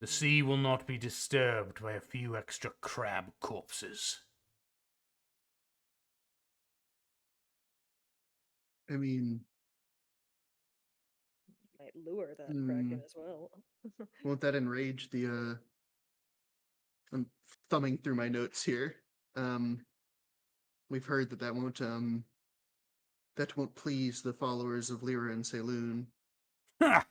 The sea will not be disturbed by a few extra crab corpses. I mean, might lure that hmm, kraken as well. won't that enrage the I'm thumbing through my notes here. Um, we've heard that that won't please the followers of Lyra and Saloon. Ha!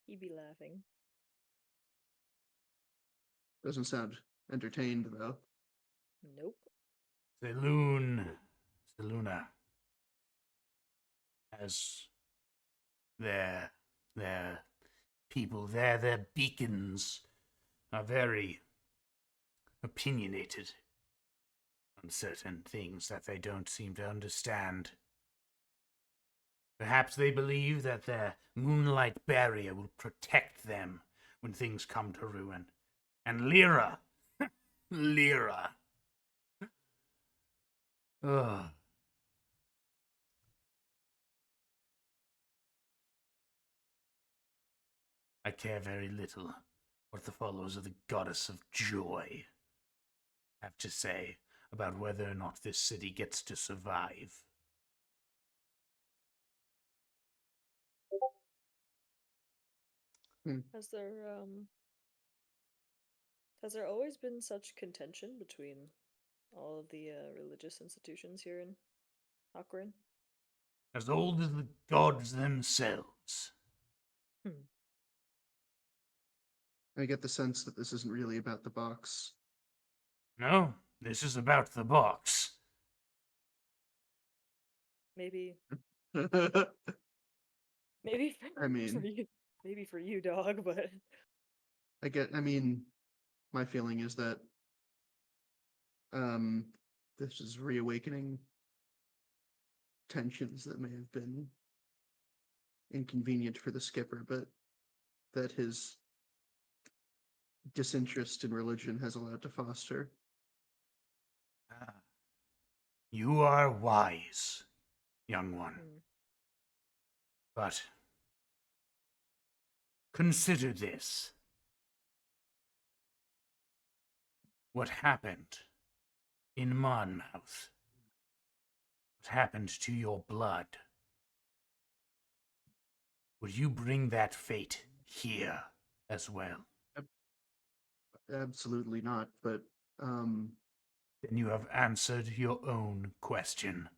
He'd be laughing. Doesn't sound entertained though. Nope. Seluna has their people there, their beacons are very opinionated on certain things that they don't seem to understand. Perhaps they believe that their moonlight barrier will protect them when things come to ruin. And Lyra, Lyra. Ugh. I care very little what the followers of the goddess of joy have to say about whether or not this city gets to survive. Hmm. Has there always been such contention between all of the religious institutions here in Aquarin. As old as the gods themselves. I get the sense that this isn't really about the box. No, this is about the box. Maybe, I maybe for mean, you, maybe for you, dog. But I mean, my feeling is that um, this is reawakening tensions that may have been inconvenient for the skipper, but that his disinterest in religion has allowed to foster. Ah. You are wise, young one. hmm, But consider this. What happened in Monmouth? What happened to your blood? Would you bring that fate here as well? Absolutely not, but Then you have answered your own question.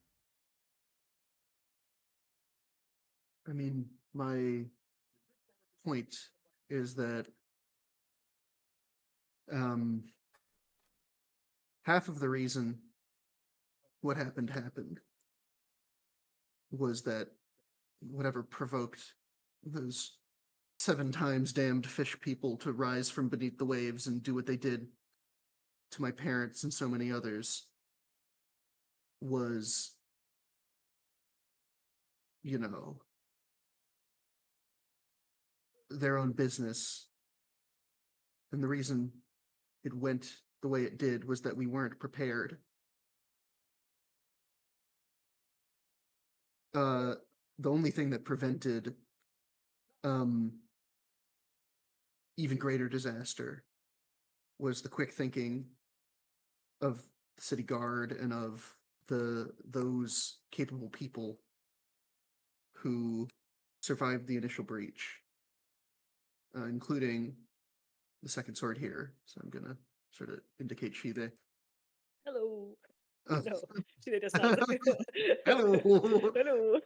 I mean, my point is that um, half of the reason what happened was that whatever provoked those 7 times damned fish people to rise from beneath the waves and do what they did to my parents and so many others was, you know, their own business. And the reason it went the way it did was that we weren't prepared. Uh, the only thing that prevented um, even greater disaster was the quick thinking of the city guard and of those capable people who survived the initial breach, including the second sword here. So I'm gonna sort of indicate Shive. hello. Uh, No, she does not. hello. Hello.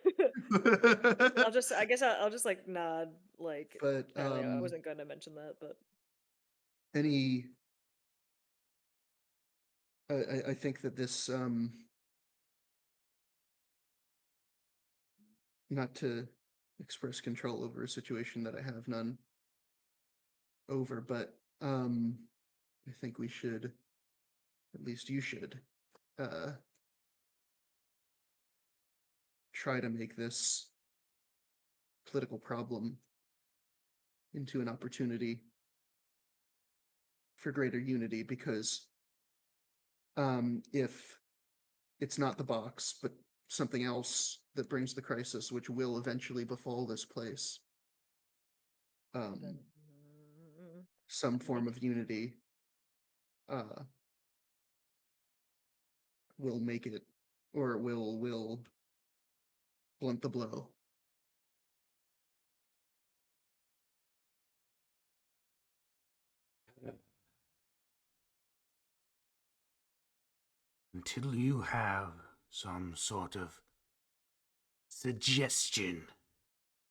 I guess I'll just like nod, like But apparently I wasn't going to mention that, but any, I think that this, not to express control over a situation that I have none over, but I think we should, at least you should, uh, try to make this political problem into an opportunity for greater unity, because if it's not the box, but something else that brings the crisis, which will eventually befall this place, then some form make of unity uh, will make it, or will blunt the blow. Until you have some sort of suggestion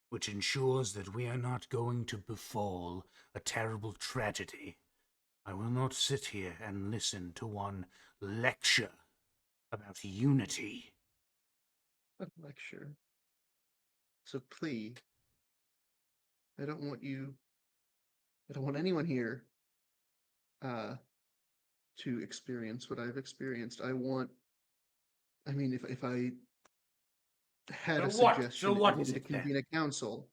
which ensures that we are not going to befall a terrible tragedy, I will not sit here and listen to one lecture about unity. A lecture. So plea. I don't want you. I don't want anyone here uh, to experience what I've experienced. I want. I mean, if I had So a what? suggestion So that we what needed is to it then? convene a council,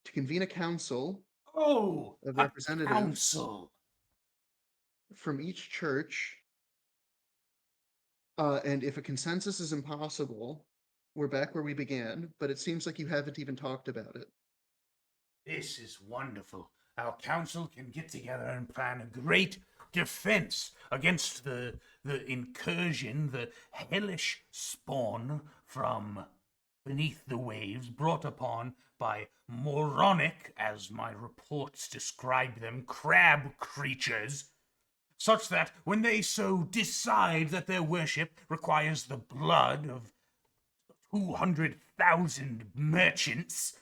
to convene a council Oh, of a representatives council. from each church, and if a consensus is impossible, we're back where we began. But it seems like you haven't even talked about it. This is wonderful. Our council can get together and plan a great defense against the incursion, the hellish spawn from beneath the waves brought upon by moronic, as my reports describe them, crab creatures. such that when they so decide that their worship requires the blood of 200,000 merchants,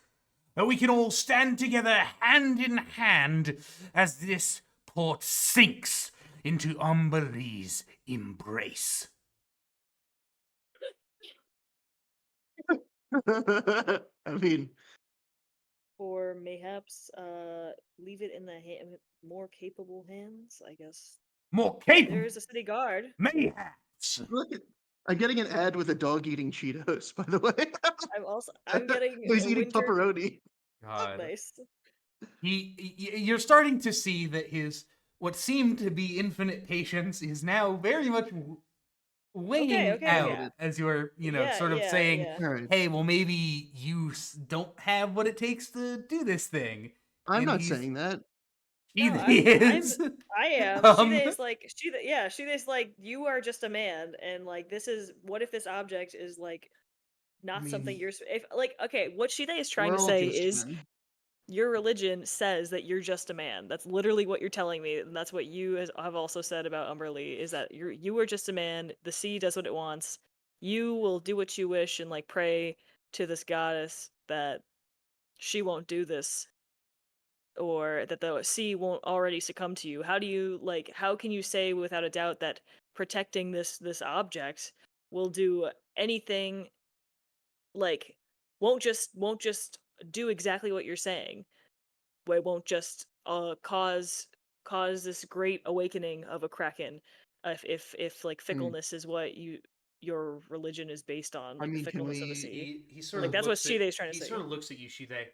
that we can all stand together hand in hand as this port sinks into Umberlee's embrace. I mean, Or mayhaps leave it in the more capable hands, I guess. More capable, There is a city guard. mayhaps. look at. I'm getting an ad with a dog eating Cheetos, by the way. I'm getting He's a eating winter. pepperoni. God. Nice. You're starting to see that his what seemed to be infinite patience is now very much weighing Okay, out yeah. as you're, Yeah, sort of yeah, saying, yeah. All right. hey, well, maybe you don't have what it takes to do this thing. I'm And not he's- saying that. He No, is. I am. Um, Shide's like Shide's like, you are just a man, and like this is what if this object is like not something mean, you're if like okay, what Shide is trying We're to all say just is men. your religion says that you're just a man. That's literally what you're telling me, and that's what you have also said about Umberlee is that you are just a man. The sea does what it wants. You will do what you wish and like pray to this goddess that she won't do this or that the sea won't already succumb to you. How do you like how can you say without a doubt that protecting this object will do anything like won't just do exactly what you're saying? It won't just cause this great awakening of a kraken if like Hmm. fickleness is what your religion is based on, I like the mean, can fickleness of the we? sea. he sort Like of that's what looks at Shide's trying to he say. sort of looks at you, Shide.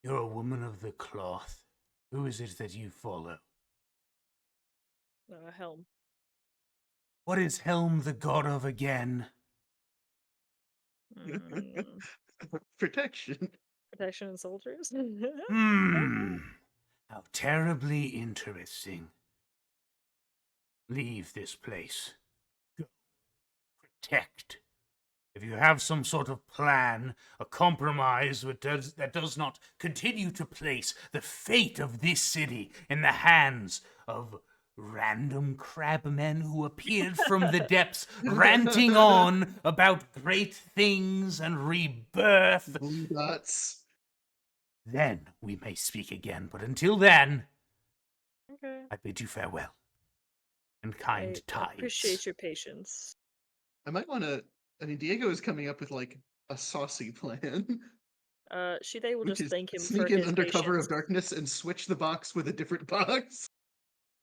You're a woman of the cloth. Who is it that you follow? Helm. What is Helm the god of again? Mm, Protection. protection and soldiers. Hmm. How terribly interesting. Leave this place. Go. Protect. If you have some sort of plan, a compromise that does not continue to place the fate of this city in the hands of random crabmen who appeared from the depths, ranting on about great things and rebirth, Blue dots. then we may speak again. But until then, Okay. I bid you farewell. And kind I tides. appreciate your patience. I might want to. I mean, Diego is coming up with like a saucy plan, Shide will which just is thank him for sneak in his under cover patience. of darkness and switch the box with a different box.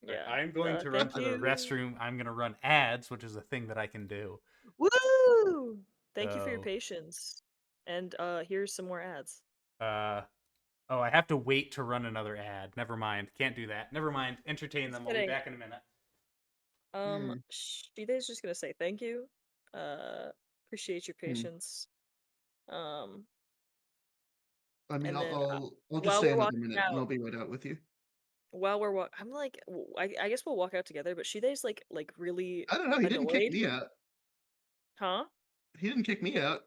Yeah. I'm going to run thank to the you. restroom. I'm going to run ads, which is a thing that I can do. Woo! Thank you for your So- patience. And here's some more ads. Oh, I have to wait to run another ad. Never mind. Can't do that. Never mind. Entertain them. I'll be kidding. back in a minute. Shide's just gonna say thank you. Appreciate your Hmm. patience. I mean, And then, I'll just while stay we're another walking minute and out- I'll be right out with you. while we're I'm like, I guess we'll walk out together. But Shide's like really I don't know. He didn't kick annoyed. me out. Huh? He didn't kick me out.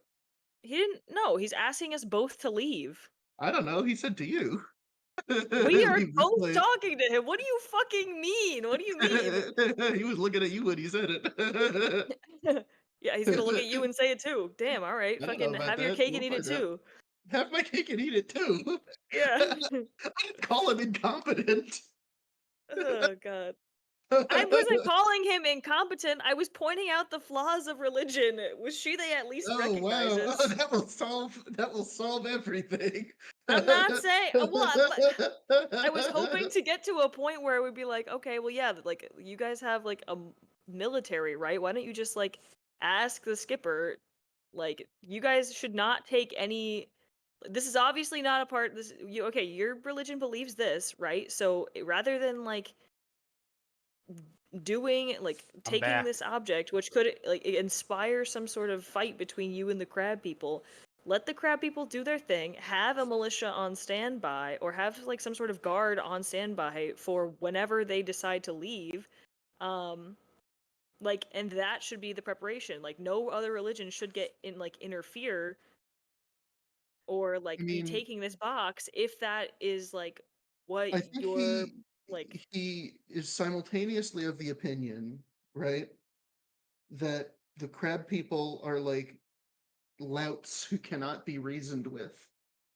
He didn't. No, he's asking us both to leave. I don't know. He said to you. We are Leave this both place. talking to him. What do you fucking mean? What do you mean? He was looking at you when he said it. Yeah, he's gonna look at you and say it too. Damn, all right. I don't know Fucking about have your that. cake We'll and eat it find out. too. Have my cake and eat it too. Yeah. I didn't call him incompetent. Oh god. I wasn't calling him incompetent. I was pointing out the flaws of religion. Was she they at least Oh wow! recognizes? Oh, that will solve everything. I'm not saying I was hoping to get to a point where it would be like, okay, well yeah, like you guys have like a military, right? Why don't you just like ask the skipper like you guys should not take any this is obviously not a part this you okay, your religion believes this, right? So rather than like doing like taking back. this object which could like inspire some sort of fight between you and the crab people, let the crab people do their thing, have a militia on standby or have like some sort of guard on standby for whenever they decide to leave. Like and that should be the preparation. Like no other religion should get in like interfere or like I be mean, taking this box if that is like what I think your Like, he is simultaneously of the opinion, right, that the crab people are like louts who cannot be reasoned with,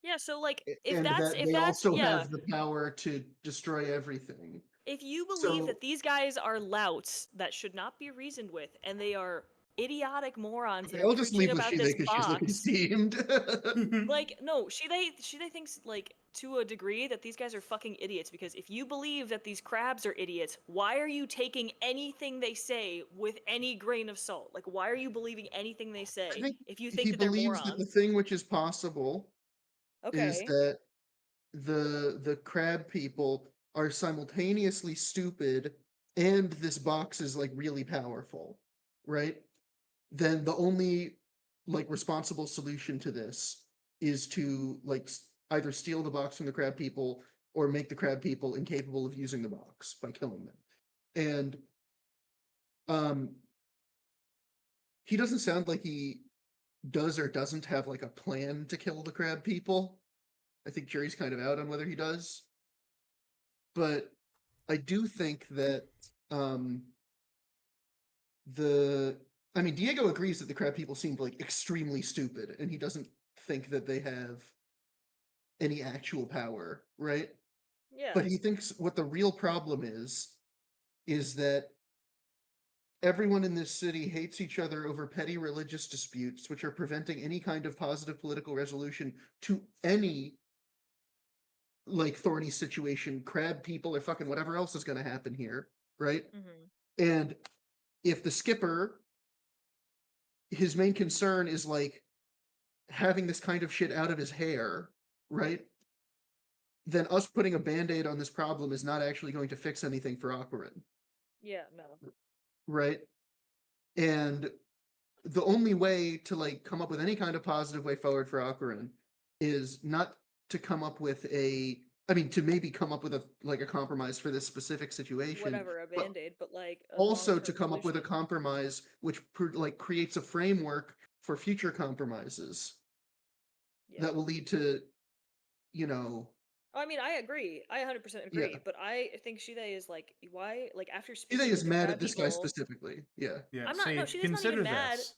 yeah, so like and that if they that's also yeah, have the power to destroy everything. if you believe So that these guys are louts that should not be reasoned with, and they are idiotic morons that okay, are I'll just preaching leave with about Shide this because she's looking box, steamed. like, no, she they thinks like to a degree that these guys are fucking idiots, because if you believe that these crabs are idiots, why are you taking anything they say with any grain of salt? Like, why are you believing anything they I say think if you think he that they're believes that the morons? thing which is possible is Okay. that the crab people are simultaneously stupid and this box is like really powerful, right? Then the only like responsible solution to this is to like either steal the box from the crab people or make the crab people incapable of using the box by killing them. And um he doesn't sound like he does or doesn't have like a plan to kill the crab people. I think jury's kind of out on whether he does. But I do think that um the I mean Diego agrees that the crab people seem like extremely stupid and he doesn't think that they have any actual power, right? Yeah. But he thinks what the real problem is that everyone in this city hates each other over petty religious disputes which are preventing any kind of positive political resolution to any like thorny situation, crab people or fucking whatever else is going to happen here, right? Mm-hmm. And if the skipper, his main concern is like having this kind of shit out of his hair, right? Then us putting a band-aid on this problem is not actually going to fix anything for Aquarin, Yeah, no. right? And the only way to like come up with any kind of positive way forward for Aquarin is not to come up with a I mean to maybe come up with a like a compromise for this specific situation, Whatever, a but band-aid, but like a also long-term to come up with a solution. compromise which like creates a framework for future compromises Yeah. that will lead to, you know, I mean, I agree. I 100% yeah. agree. But I think Shide is like, why? Like, after Shide speaking with is the mad crab at this guy people, specifically. Yeah. Yeah, I'm not. No, Sage, Shide's not even consider mad. this.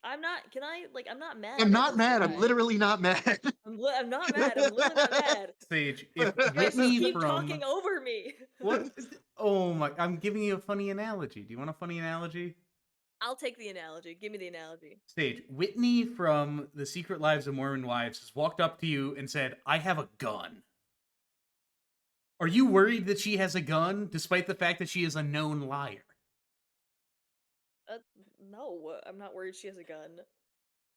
I'm not. Can I? Like, I'm not I'm mad at not this mad. I'm guy. literally not mad. I'm not mad. I'm literally not mad. Sage, if You guys just Whitney keep from talking over me. what? Oh my! I'm giving you a funny analogy. Do you want a funny analogy? I'll take the analogy. Give me the analogy. Sage, Whitney from The Secret Lives of Mormon Wives has walked up to you and said, "I have a gun." Are you worried that she has a gun, despite the fact that she is a known liar? Uh, no, I'm not worried she has a gun.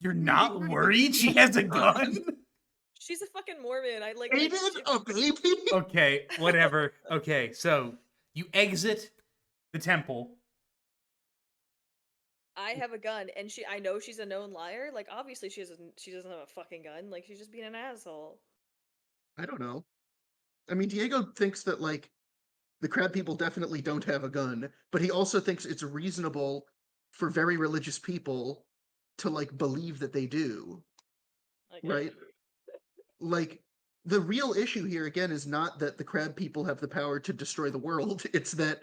You're not worried she has a gun? She's a fucking Mormon. I like. Aiden, a baby? Okay, whatever. Okay, so you exit the temple. I have a gun, and I know she's a known liar. Like, obviously she doesn't have a fucking gun. Like, she's just being an asshole. I don't know. I mean, Diego thinks that like the crab people definitely don't have a gun, but he also thinks it's reasonable for very religious people to like believe that they do, Okay. right? Like the real issue here again is not that the crab people have the power to destroy the world.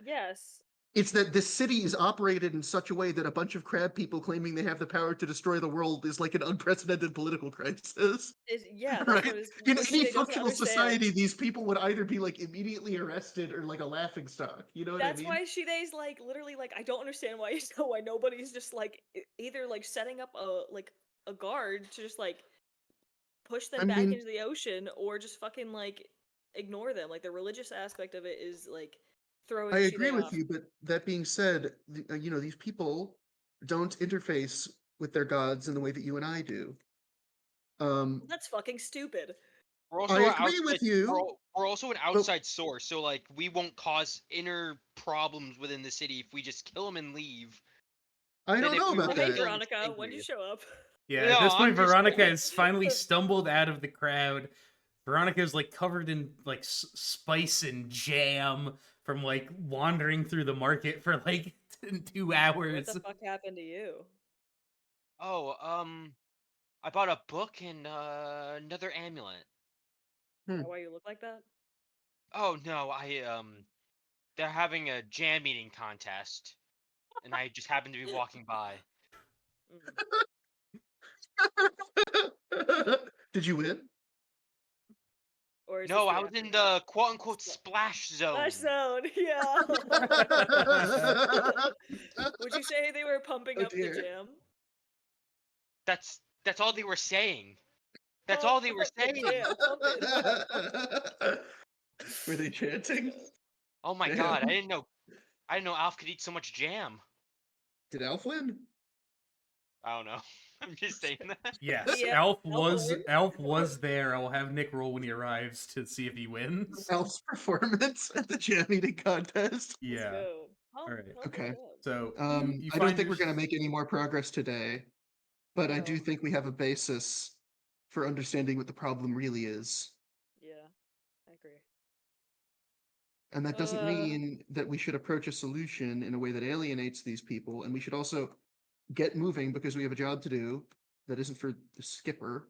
Yes. It's that this city is operated in such a way that a bunch of crab people claiming they have the power to destroy the world is like an unprecedented political crisis. Yeah, that's Right? what is In what any Shide doesn't functional understand. society, these people would either be like immediately arrested or like a laughing stock. You know what I That's mean? why Shide's like literally like, I don't understand why why nobody's just like either like setting up a guard to just like push I them back mean, into the ocean, or just fucking like ignore them. Like, the religious aspect of it is like I throwing agree Shide with off. you, but that being said, you know, these people don't interface with their gods in the way that you and I do. Um, That's fucking stupid. We're I also an agree outside. with you, We're also an but outside source, so like we won't cause inner problems within the city if we just kill them and leave. I Than don't if know we about Oh, were hey that. still Veronica, when did you angry. show up? Yeah, at No, this point, I'm just Veronica saying. has finally stumbled out of the crowd. Veronica's like covered in like spice and jam from like wandering through the market for like 2 What hours. the fuck happened to you? Oh, I bought a book and another amulet. Is Hmm. that why you look like that? Oh no, they're having a jam eating contest, and I just happened to be walking by. Mm. Did you win? Or is No, this I the was in aftermath? the quote unquote Spl- splash zone. Splash zone, yeah. Would you say they were pumping Oh up the dear. jam? That's all they were saying. That's Pump all they were up the saying. jam, pump it. Were they chanting? Oh my god, Damn. I didn't know Alf could eat so much jam. Did Alf win? I don't know. I'm just saying that. Yes, Yeah, Elf was there. I will have Nick roll when he arrives to see if he wins. Alf's performance at the jam eating contest. Let's Yeah. go. Pump, All right. pump Okay. it up. So you I don't find think we're your- gonna make any more progress today, but I do No. think we have a basis for understanding what the problem really is. Yeah, I agree. And that doesn't Uh, mean that we should approach a solution in a way that alienates these people. And we should also get moving because we have a job to do that isn't for the skipper.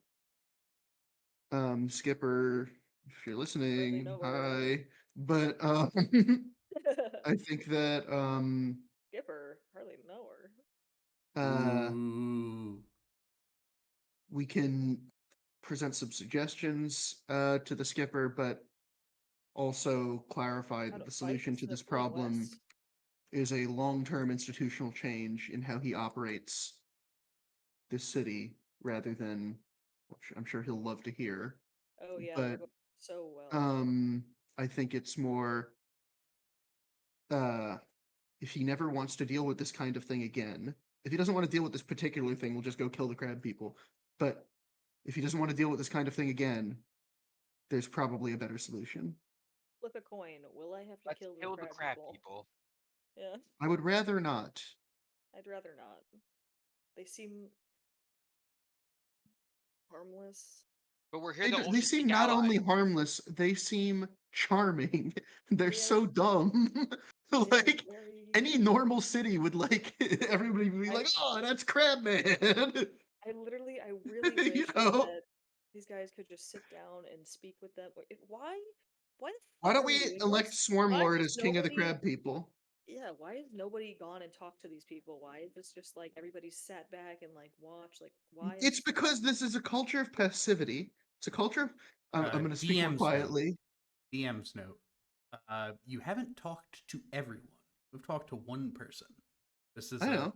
Skipper, if you're listening, know her. hi. But I think that Skipper, hardly know her. Ooh. we can present some suggestions to the skipper, but also clarify How that to the fight solution to the this Fleet problem West. is a long-term institutional change in how he operates this city rather than, which I'm sure he'll love to hear, Oh yeah, but so well. I think it's more if he never wants to deal with this kind of thing again, if he doesn't want to deal with this particular thing, we'll just go kill the crab people. But if he doesn't want to deal with this kind of thing again, there's probably a better solution. Flip a coin. Will I have to Let's kill kill the crab people? people. Yeah, I would rather not. I'd rather not. They seem harmless. But we're here to They only seem seek not allies. only harmless, they seem charming. They're Yeah. so dumb. They are Like very. any normal city would like everybody would be I- like, "Oh, that's Crabman." I really You wish know? that these guys could just sit down and speak with them. Why? Why the Why fuck don't are we we doing elect this? Why Swarmlord has as king of the nobody? crab people? Yeah, why has nobody gone and talked to these people? Why is this just like everybody sat back and like watched? Like, why? It's because this is a culture of passivity. It's a culture of I'm going to speak more DM's quietly. DM's note. You haven't talked to everyone. We've talked to one person. This is I know.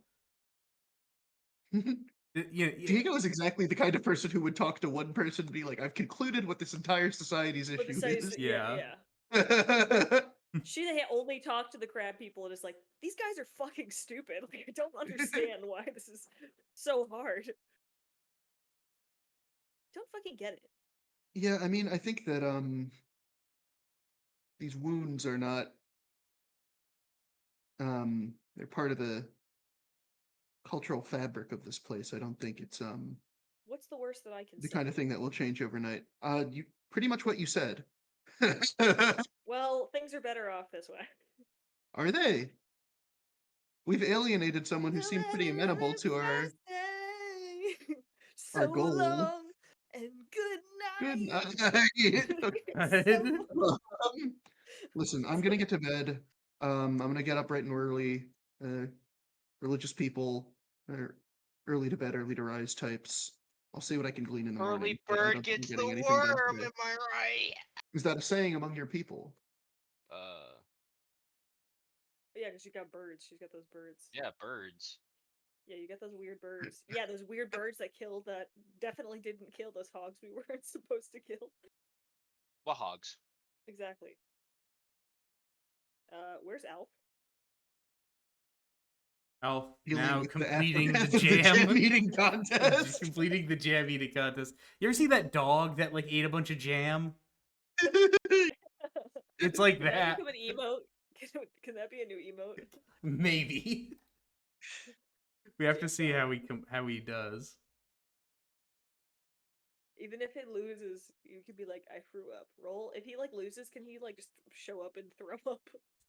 Yeah, Diego is exactly the kind of person who would talk to one person and be like, "I've concluded what this entire society's But issue besides, is." yeah. Yeah. She only talked to the crab people and is like, these guys are fucking stupid. Like, I don't understand why this is so hard. Don't fucking get it. Yeah, I mean, I think that these wounds are not they're part of the cultural fabric of this place. I don't think it's What's the worst that I can the say? kind of thing that will change overnight. You pretty much what you said. Well, things are better off this way. Are they? We've alienated someone who seemed pretty amenable to our so goal. long and good Good night. night. Listen, I'm gonna get to bed. I'm gonna get up bright and early. Religious people are early to bed, early to rise types. I'll see what I can glean in the morning. Early But I bird don't think I'm gets the getting anything done worm. today. Am I right? Is that a saying among your people? Yeah, because you got birds. She's got those birds. Yeah, birds. Yeah, you got those weird birds. Yeah, those weird birds that killed that definitely didn't kill those hogs we weren't supposed to kill. What hogs? Exactly. Where's Alf? Alf Dealing now with completing the aftermath of jam. eating contest. Completing the jam eating contest. You ever see that dog that like ate a bunch of jam? It's like Can that that. become an emote? Can that be a new emote? Maybe. We have to see how he does. Even if it loses, you could be like, I threw up. Roll. If he like loses, can he like just show up and throw up?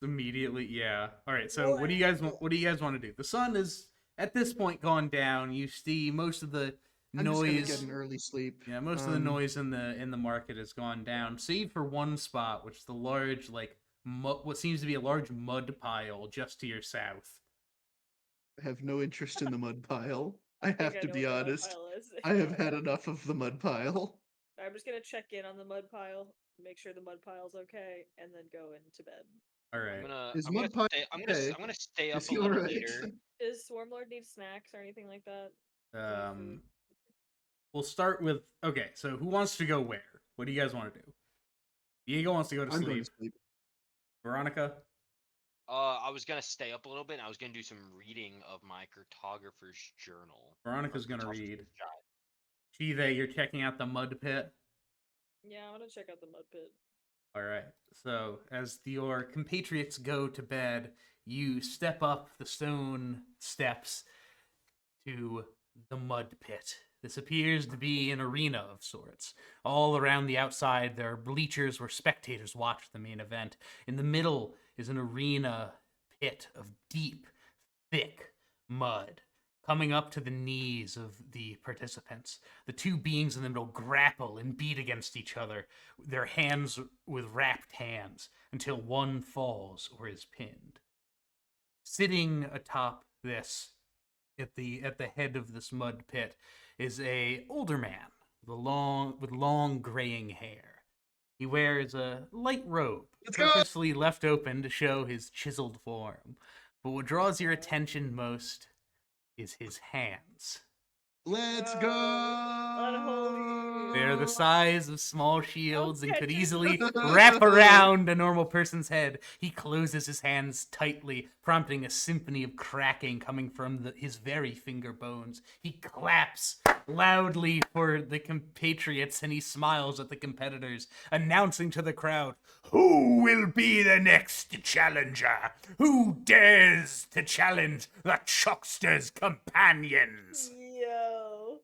Immediately, yeah. All right. So what do you guys want to do? The sun is at this point gone down. You see most of the I'm just gonna noise. get an early sleep. Yeah, most of the noise in the market has gone down, save for one spot, which is the large, like, what seems to be a large mud pile just to your south. I have no interest in the mud pile. I think have I to know be what the mud honest. pile is. I have had enough of the mud pile. I'm just gonna check in on the mud pile, make sure the mud pile's okay, and then go into bed. All I'm right. gonna Is I'm gonna mud pile stay okay? I'm gonna stay Is up a he little alright? later. Does Swarmlord need snacks or anything like that? Any food? We'll start with okay. So who wants to go where? What do you guys want to do? Diego wants to go to I'm going sleep. to sleep. Veronica. I was gonna stay up a little bit and I was gonna do some reading of my cartographer's journal. Veronica's or gonna cartographer's read. guide. Chive, you're checking out the mud pit. Yeah, I'm gonna check out the mud pit. All right. So, as your compatriots go to bed, you step up the stone steps to the mud pit. This appears to be an arena of sorts. All around the outside, there are bleachers where spectators watch the main event. In the middle is an arena pit of deep, thick mud, coming up to the knees of the participants. The two beings in the middle grapple and beat against each other, their hands with wrapped hands, until one falls or is pinned. Sitting atop this, at the head of this mud pit, is a older man with long graying hair. He wears a light robe, Let's go! purposely left open to show his chiseled form. But what draws your attention most is his hands. Let's Oh, go! unholy. They're the size of small shields and could catch easily yourself. wrap around a normal person's head. He closes his hands tightly, prompting a symphony of cracking coming from his very finger bones. He claps loudly for the compatriots and he smiles at the competitors, announcing to the crowd, "Who will be the next challenger? Who dares to challenge the Chuckster's companions?" Yo.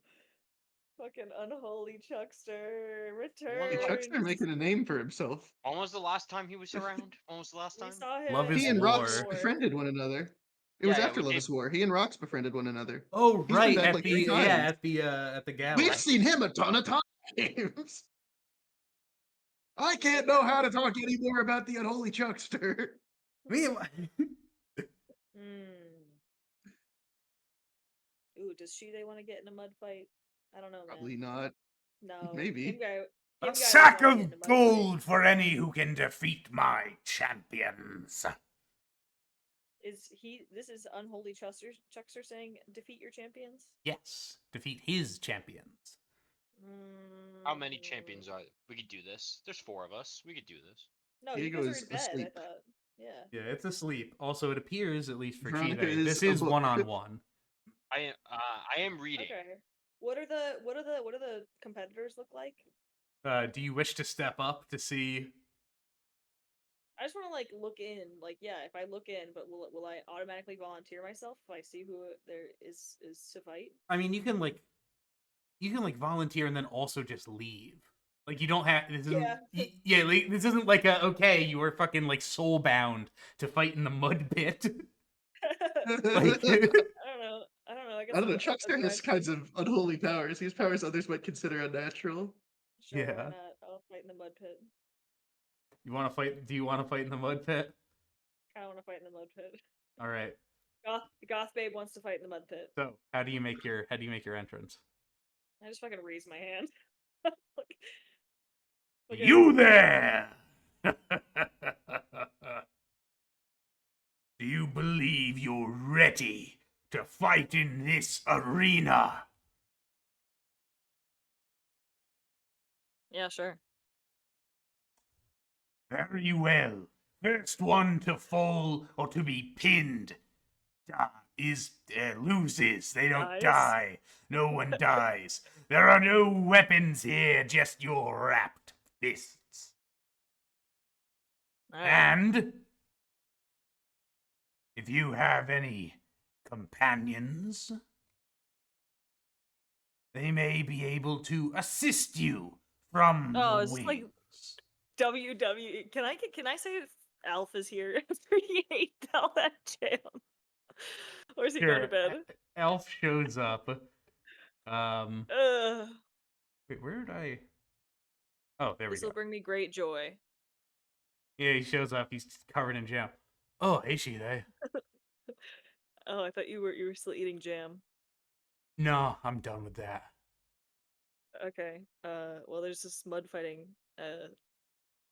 Fucking unholy Chuckster. Return. Hey, Chuckster making a name for himself. When was the last time he was around? When was the last We time? saw him. Love in is He and war. Rox War. befriended one another. It Yeah, was yeah, after we Love did. is War. He and Rox befriended one another. Oh, He's been right, back at like the 3 times. at the gala. We've seen him a ton of times. I can't know how to talk anymore about the unholy Chuckster. Ooh, does they want to get in a mud fight? I don't know, man. Probably not. No. Maybe. Him guy A doesn't sack wanna get of in a mud gold for any who can defeat my champions. fight. This is unholy Chuckster saying defeat your champions? Yes, defeat his champions. How many champions are there? We could do this. There's 4 of us. We could do this. No, Diego you guys is are in bed, asleep. I thought. Yeah. Yeah, it's asleep. Also, it appears, at least for Veronica Chive, is this a is book. one-on-one. I am reading. Okay. What do the competitors look like? Do you wish to step up to see? I just want to like look in, like yeah. If I look in, but will I automatically volunteer myself if I see who there is to fight? I mean, you can volunteer and then also just leave. Like you don't have. This isn't, Yeah. like, this isn't like a okay. You were fucking like soul bound to fight in the mud pit. Like, I don't know. I guess I don't know. I'll Chuckster has kinds of unholy powers. He has powers others might consider unnatural. Sure, Yeah. why not? I'll fight in the mud pit. you want to fight? Do you want to fight in the mud pit? I want to fight in the mud pit. All right. Goth babe wants to fight in the mud pit. So, how do you make your entrance? I just fucking raise my hand. Look at You there! Do you believe you're ready to fight in this arena? Yeah, sure. Very well. First one to fall or to be pinned loses. They don't Dies. die. No one dies. There are no weapons here, just your wrapped fists. All right. And if you have any companions, they may be able to assist you from Oh, the it's wings. like WW. Can I say if Alf is here after he ate all that jam? Or is he going to bed? Elf shows up. Ugh. Wait, where did I? Oh, there we This will go. bring me great joy. Yeah, he shows up. He's covered in jam. Oh, hey, she there. Oh, I thought you were still eating jam. No, I'm done with that. Okay. Well, there's this mud fighting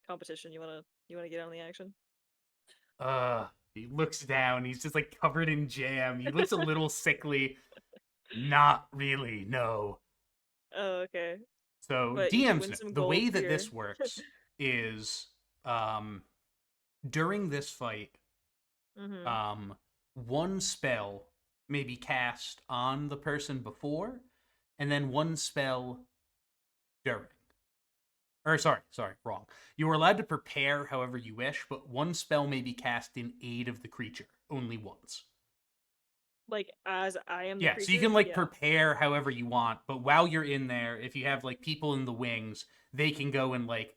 competition. You wanna get on the action? He looks down. He's just like covered in jam. He looks a little sickly. Not really, no. Oh, okay. So But you could DMs win know. some The gold way for that your. this works is during this fight, Mm-hmm. one spell may be cast on the person before, and then one spell during. Or sorry, wrong. You are allowed to prepare however you wish, but one spell may be cast in aid of the creature only once. Like as I am the Yeah, so you creature. can like Yeah. prepare however you want, but while you're in there, if you have like people in the wings, they can go and like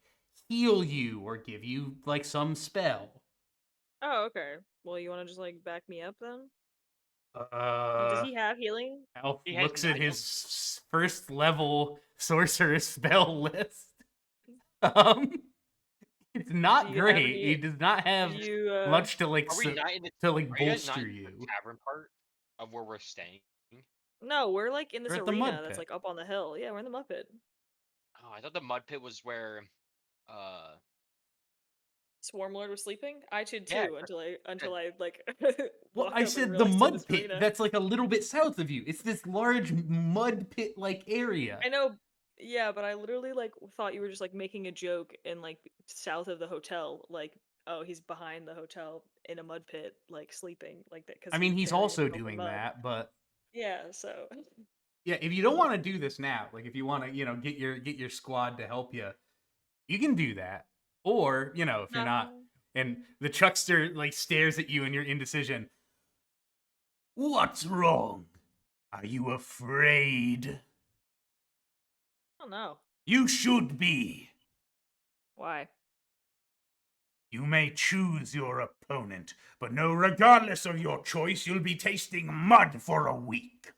heal you or give you like some spell. Oh, okay. Well, you wanna just like back me up then? Does Uh, he have healing? Elf He has looks at 9 of his first level sorcerer spell list. Um, it's Do not you have great. any? He does not Do have you much to like Are we not in the are you guys not bolster in the you. tavern part of where we're staying? No, we're like in We're this at the arena mud that's pit. like up on the hill. Yeah, we're in the mud pit. Oh, I thought the mud pit was where uh Swarmlord was sleeping. I did yeah, too that- until I like Well, walked I up and said the realized in this mud pit. arena. That's like a little bit south of you. It's this large mud pit like area. I know. Yeah, but I literally like thought you were just like making a joke in like south of the hotel, like, oh, he's behind the hotel in a mud pit, like sleeping, like that, because I he's mean, he's buried in also the open doing mud. that, but Yeah, so yeah, if you don't want to do this now, like if you want to, get your squad to help you, you can do that. Or, if you're not, no, and the Chuckster like stares at you in your indecision. What's wrong? Are you afraid? oh no, You should be. why? You may choose your opponent, but know regardless of your choice, you'll be tasting mud for a week.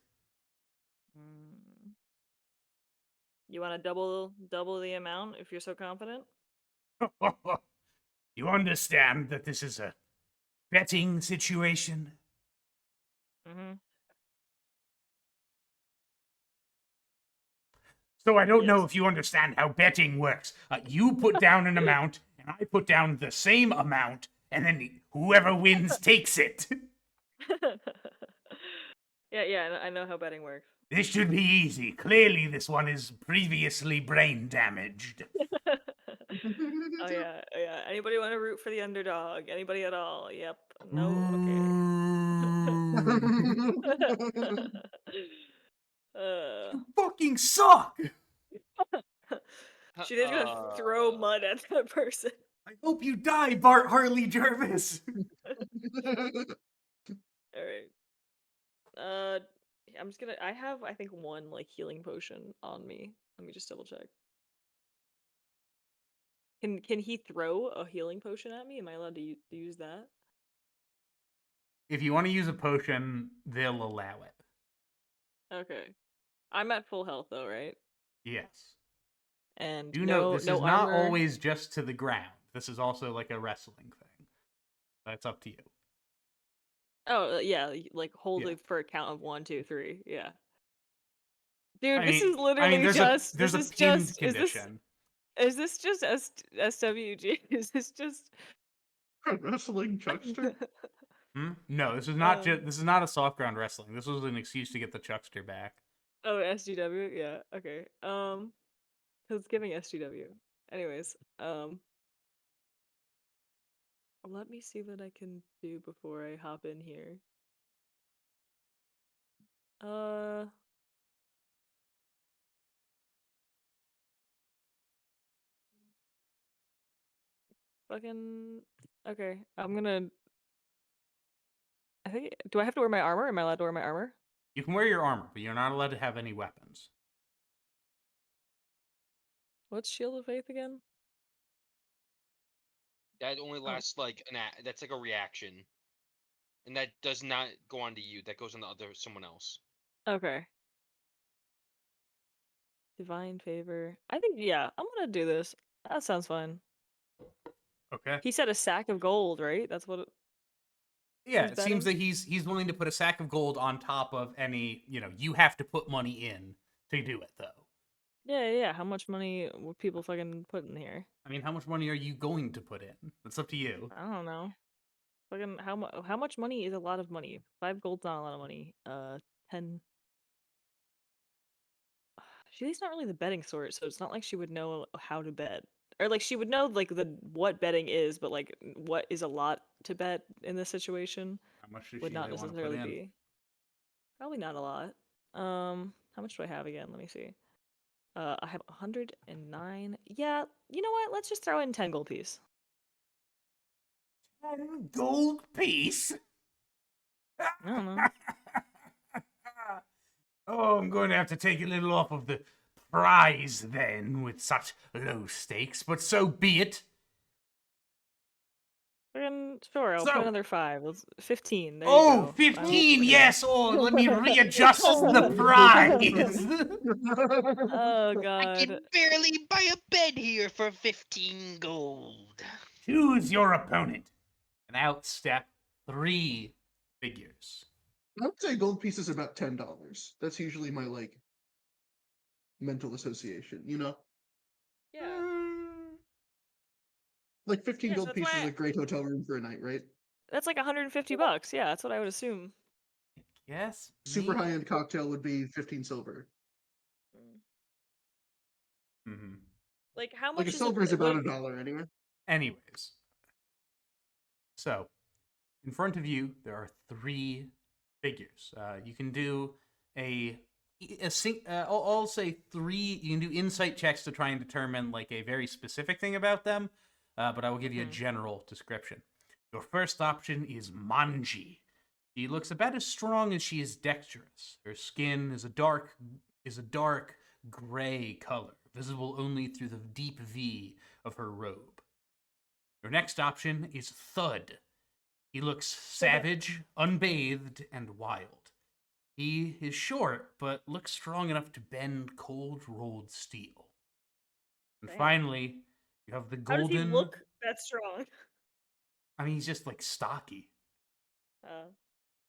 Mm. You want to double the amount if you're so confident? You understand that this is a betting situation? Mm-hmm. So I don't know Yes. if you understand how betting works. You put down an amount, and I put down the same amount, and then whoever wins takes it. Yeah, I know how betting works. This should be easy. Clearly, this one is previously brain damaged. Oh yeah, yeah. Anybody want to root for the underdog? Anybody at all? Yep. No. Okay. uh, You fucking suck! she just gonna throw mud at that person. I hope you die, Bart Harley Jervis. All right. I'm just gonna. I have, I think, one like healing potion on me. Let me just double check. Can he throw a healing potion at me? Am I allowed to use that? If you want to use a potion, they'll allow it. Okay. I'm at full health though, right? Yes. And Do note this no is not armor. always just to the ground. This is also like a wrestling thing. That's up to you. Oh yeah, like hold Yeah. it for a count of 1, 2, 3. Yeah. Dude, I this is mean, literally there's just. there's This a is pinned just. condition. Is this just SWG? Is this just? Wrestling Chuckster? No, this is not Um, this is not a soft ground wrestling. This was an excuse to get the Chuckster back. oh, SGW. Yeah. Okay. Cause it's giving SGW. Anyways, let me see what I can do before I hop in here. Uh. Fucking. Okay. I'm gonna. I think. Do I have to wear my armor? Am I allowed to wear my armor? You can wear your armor, but you're not allowed to have any weapons. What's Shield of Faith again? that only lasts like that's like a reaction. And that does not go on to you. That goes on to someone else. Okay. Divine favor. I think yeah, I'm gonna do this. That sounds fun. Okay. He said a sack of gold, right? That's what Yeah, he's it seems betting. that he's willing to put a sack of gold on top of any, you have to put money in to do it though. Yeah. How much money would people fucking put in here? I mean, how much money are you going to put in? That's up to you. I don't know. Fucking how much money is a lot of money? 5 gold's not a lot of money. 10. She's not really the betting sort, so it's not like she would know how to bet. Or like she would know like the what betting is, but like what is a lot to bet in this situation How much does would she not really want to put necessarily in? be. Probably not a lot. How much do I have again? Let me see. I have 109. Yeah, you know what? Let's just throw in 10 gold piece. 10 gold piece. I don't know. Oh, I'm going to have to take a little off of the prize then with such low stakes, but so be it. Fucking sure, I'll put So, another 5. Let's 15. There you oh, go. 15, yes. Oh, let me readjust the prize. Oh I god. can barely buy a bed here for 15 gold. Choose your opponent. And out step 3 figures. I would say gold piece is about $10. That's usually my like mental association. Yeah. Like 15 Yeah, so gold that's pieces is why a great hotel room for a night, right? that's like 150 bucks. Yeah, that's what I would assume. Yes, Super maybe. high end cocktail would be 15 silver. Mm. Mm-hmm. Like how Like a much is it silver is about what $1 anyway. Anyways, so in front of you there are 3 figures. You can do I'll say 3. You can do insight checks to try and determine like a very specific thing about them, but I will give you a Mhm. general description. Your first option is Manji. She looks about as strong as she is dexterous. Her skin is a dark gray color, visible only through the deep V of her robe. Your next option is Thud. He looks savage, unbathed, and wild. He is short, but looks strong enough to bend cold rolled steel. And Damn. finally, you have the How does he golden. look that strong? I mean, he's just like stocky. Uh,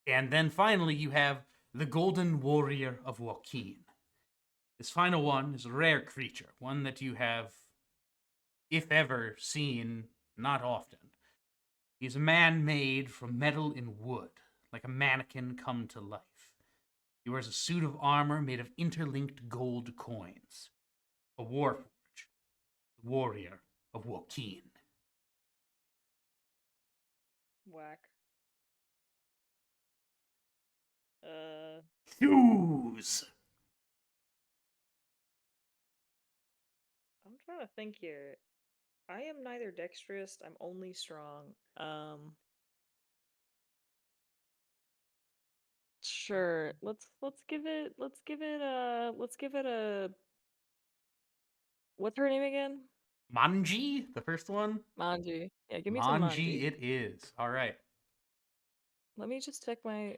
And then finally, you have the Golden Warrior of Joaquin. This final one is a rare creature, one that you have, if ever, seen not often. He's a man made from metal and wood, like a mannequin come to life. He wears a suit of armor made of interlinked gold coins. A warforge, the warrior of Joaquin. whack. Uh, Choose! I'm trying to think here. I am neither dexterous, I'm only strong. Sure. Let's give it a what's her name again? Manji, the first one? Manji. Yeah, give me some Manji Manji. it is. All right. Let me just check my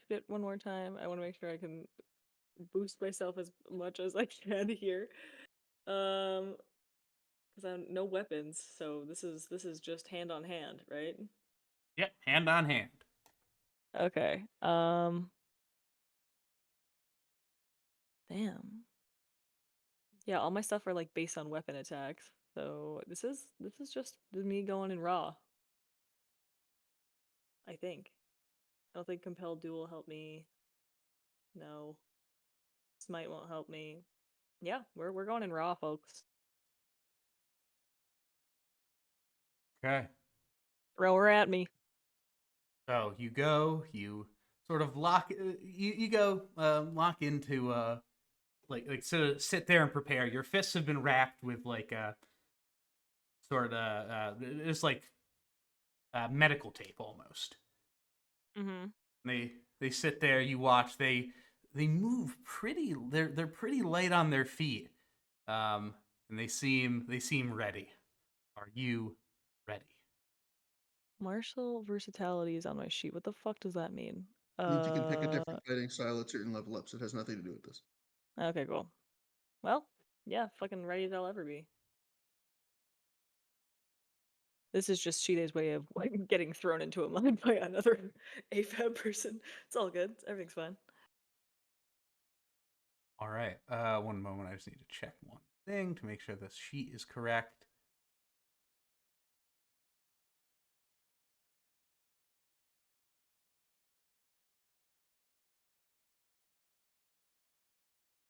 shit one more time. I want to make sure I can boost myself as much as I can here. Um, because I have no weapons, so this is just hand on hand, right? Yep, hand on hand. Okay. Damn. Yeah, all my stuff are like based on weapon attacks. So this is just me going in raw, I think. I don't think compelled duel will help me. No. Smite won't help me. Yeah, we're going in raw, folks. Okay. Throw her at me. So you sort of lock into like sort of sit there and prepare. Your fists have been wrapped with like sort of it's like medical tape almost. Mm-hmm. They sit there. You watch. They move pretty. They're pretty light on their feet, and they seem ready. Are you ready? Martial versatility is on my sheet. What the fuck does that mean? Means you can pick a different fighting style at certain level ups. It has nothing to do with this. Okay, cool. Well, yeah, fucking ready as I'll ever be. This is just Shide's way of like getting thrown into a mine by another AFAB person. It's all good. Everything's fine. All right. One moment. I just need to check one thing to make sure this sheet is correct.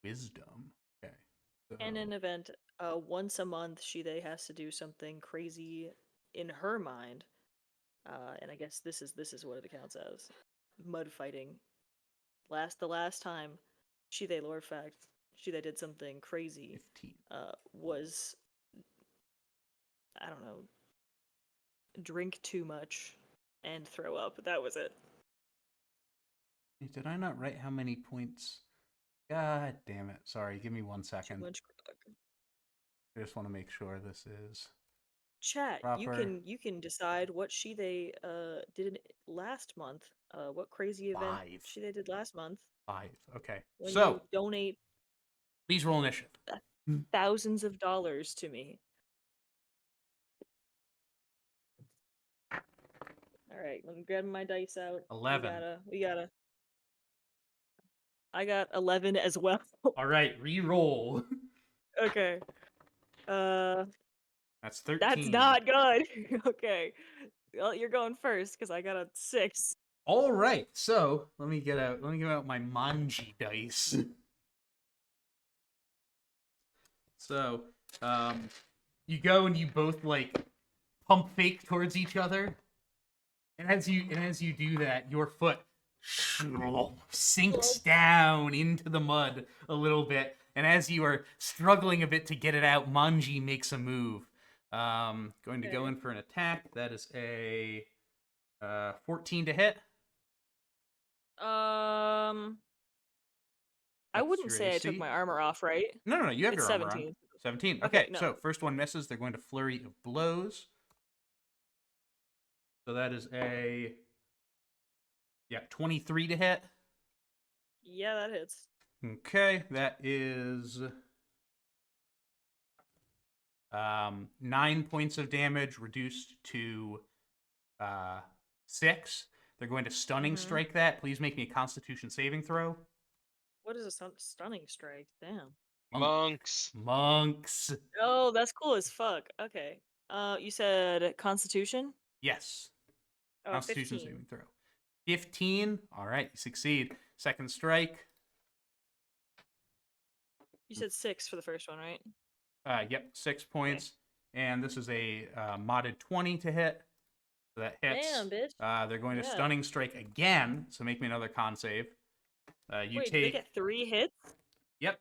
Wisdom. Okay. So, In an event, once a month, Shide has to do something crazy in her mind, and I guess this is what it counts as mud fighting. The last time Shide lore fact Shide did something crazy 15. was, I don't know, drink too much and throw up. That was it. Did I not write how many points? God damn it. Sorry. Give me 1 Too second. much grog. I just want to make sure this is Chat, proper. you can decide what Shide did last month. What crazy event 5. Shide did last month 5. Okay. when So, you donate please roll initiative. thousands of dollars to me. All right, let me grab my dice out. 11. We gotta. I got 11 as well. All right. Re-roll. Okay. That's 13. That's not good. Okay. Well, you're going first because I got a 6. All right. So, let me get out my manji dice. So, you go and you both like pump fake towards each other, and as you do that, your foot sinks down into the mud a little bit, and as you are struggling a bit to get it out, Manji makes a move. Going to go Okay. in for an attack. That is a 14 to hit. I That's wouldn't your say I took AC. my armor off, right? No, you have It's your armor on. 17. 17. Okay, Okay, no. so first one misses. They're going to flurry of blows. So that is a 23 to hit. Yeah, that hits. Okay, that is 9 points of damage reduced to 6. They're going to stunning Mhm. strike that. Please make me a Constitution saving throw. What is a stunning strike? Damn. Monks. Monks. Oh, that's cool as fuck. Okay. You said Constitution? Yes. Oh, Constitution 15. saving throw. 15. All right, you succeed. Second strike. You said 6 for the first one, right? Yep, 6 points. And this is a modded 20 to hit. So that hits. Damn, bitch. They're going to Yeah. stunning strike again. So make me another con save. You Wait, take. do they get 3 hits? Yep.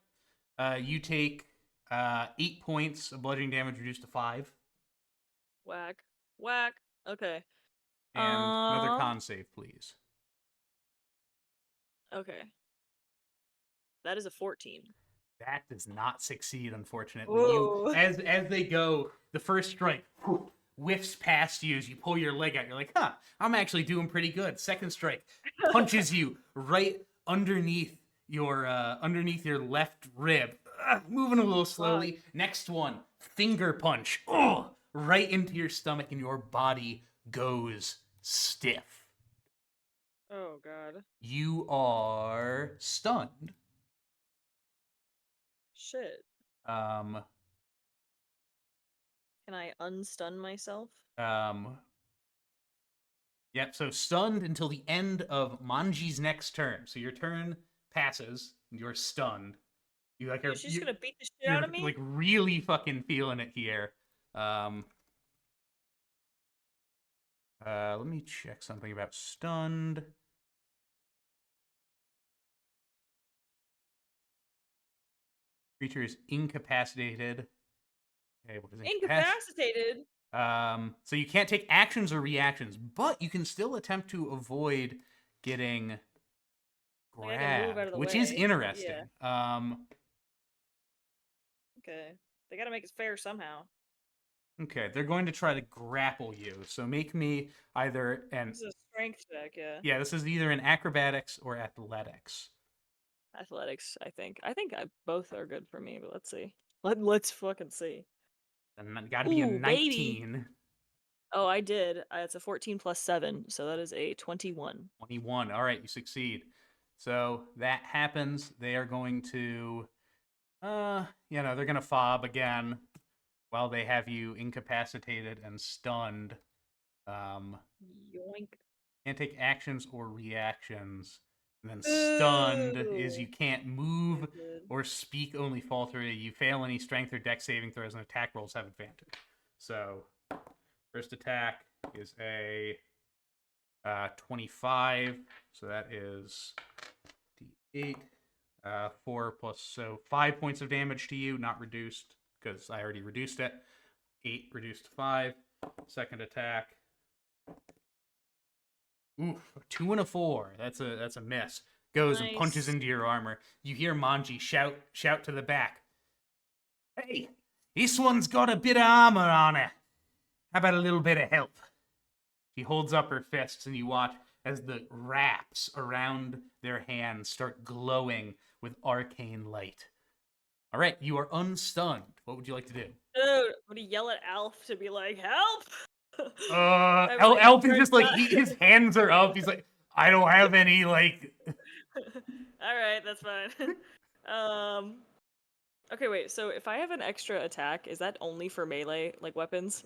You take 8 points of bludgeoning damage reduced to 5. Whack. Whack. Okay. And another con save, please. Okay. That is a 14. That does not succeed, unfortunately. Whoa. As they go, the first strike whiffs past you as you pull your leg out. You're like, I'm actually doing pretty good. Second strike punches you right underneath your left rib. Moving a little slowly. Next one, finger punch. Right into your stomach, and your body goes stiff. Oh, God. You are stunned. Shit. Can I unstun myself? Yep, so stunned until the end of Manji's next turn. So your turn passes, and you're stunned. You like are She's gonna beat the shit you're out of me? like really fucking feeling it here. Let me check something about stunned. Creature is incapacitated. Okay, what is Incapacitated? So you can't take actions or reactions, but you can still attempt to avoid getting Like, I can move out of grabbed, the which is way. interesting. Okay. They gotta make it fair somehow. Okay, they're going to try to grapple you. So make me either an This is a strength check, yeah. yeah, this is either an acrobatics or athletics. Athletics, I think. Both are good for me, but let's see. Let's fucking see. And got to be a Ooh, baby. 19. Oh, I did. It's a 14 plus 7, so that is a 21. 21. All right, you succeed. So that happens. They are going to, they're going to fob again while they have you incapacitated and stunned. Yoink. Can't take actions or reactions. And then stunned is you Ooh. can't move Good. or speak, only falter. You fail any strength or dex saving throws, and attack rolls have advantage. So, first attack is a 25. So that is d8. 4 plus, so 5 points of damage to you, not reduced, because I already reduced it. 8 reduced to 5. Second attack. Oof, a 2 and a 4. That's a miss. Goes and punches Nice. into your armor. You hear Manji shout to the back. Hey, this one's got a bit of armor on it. How about a little bit of help? She holds up her fists, and you watch as the wraps around their hands start glowing with arcane light. All right, you are unstunned. What would you like to do? Dude, would he yell at Alf to be like, help? Elf is just like his hands are up. He's like, I don't have any like. All right, that's fine. Okay, wait. So if I have an extra attack, is that only for melee like weapons?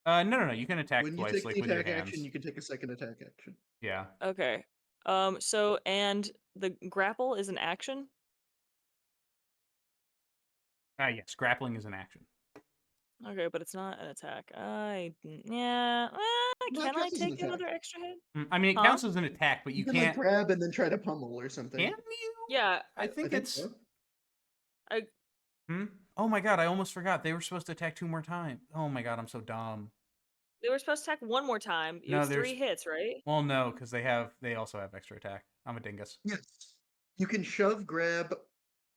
No. You can attack When you twice, take like the with your attack hands. action, you can take a second attack action. Yeah. Okay. So and the grapple is an action. Yes. Grappling is an action. Okay, but it's not an attack. No, it Can I counts as an take attack. another extra hit? I mean, it Huh? counts as an attack, but you can like can't. grab and then try to pummel or something. Can you? Yeah, I think it's. so. Oh my god! I almost forgot. They were supposed to attack 2 more times. Oh my god! I'm so dumb. they were supposed to attack one more time. No, It's there's 3 hits, right? Well, no, because they also have extra attack. I'm a dingus. Yes. You can shove, grab,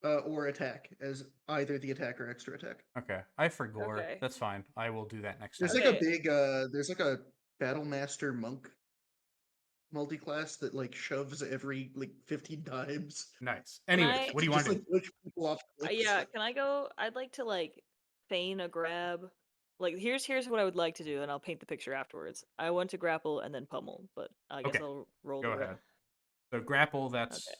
or attack as either the attack or extra attack. Okay, I forgot. Okay. That's fine. I will do that next There's time. like a big there's like a battle master monk multi-class that like shoves every like 15 times. Nice. Anyways, what do you want Just to do? like push people off cliffs. Yeah, can I go? I'd like to like feign a grab. Like here's what I would like to do, and I'll paint the picture afterwards. I want to grapple and then pummel, but I guess Okay, I'll roll go the ahead. So grapple. That's Okay.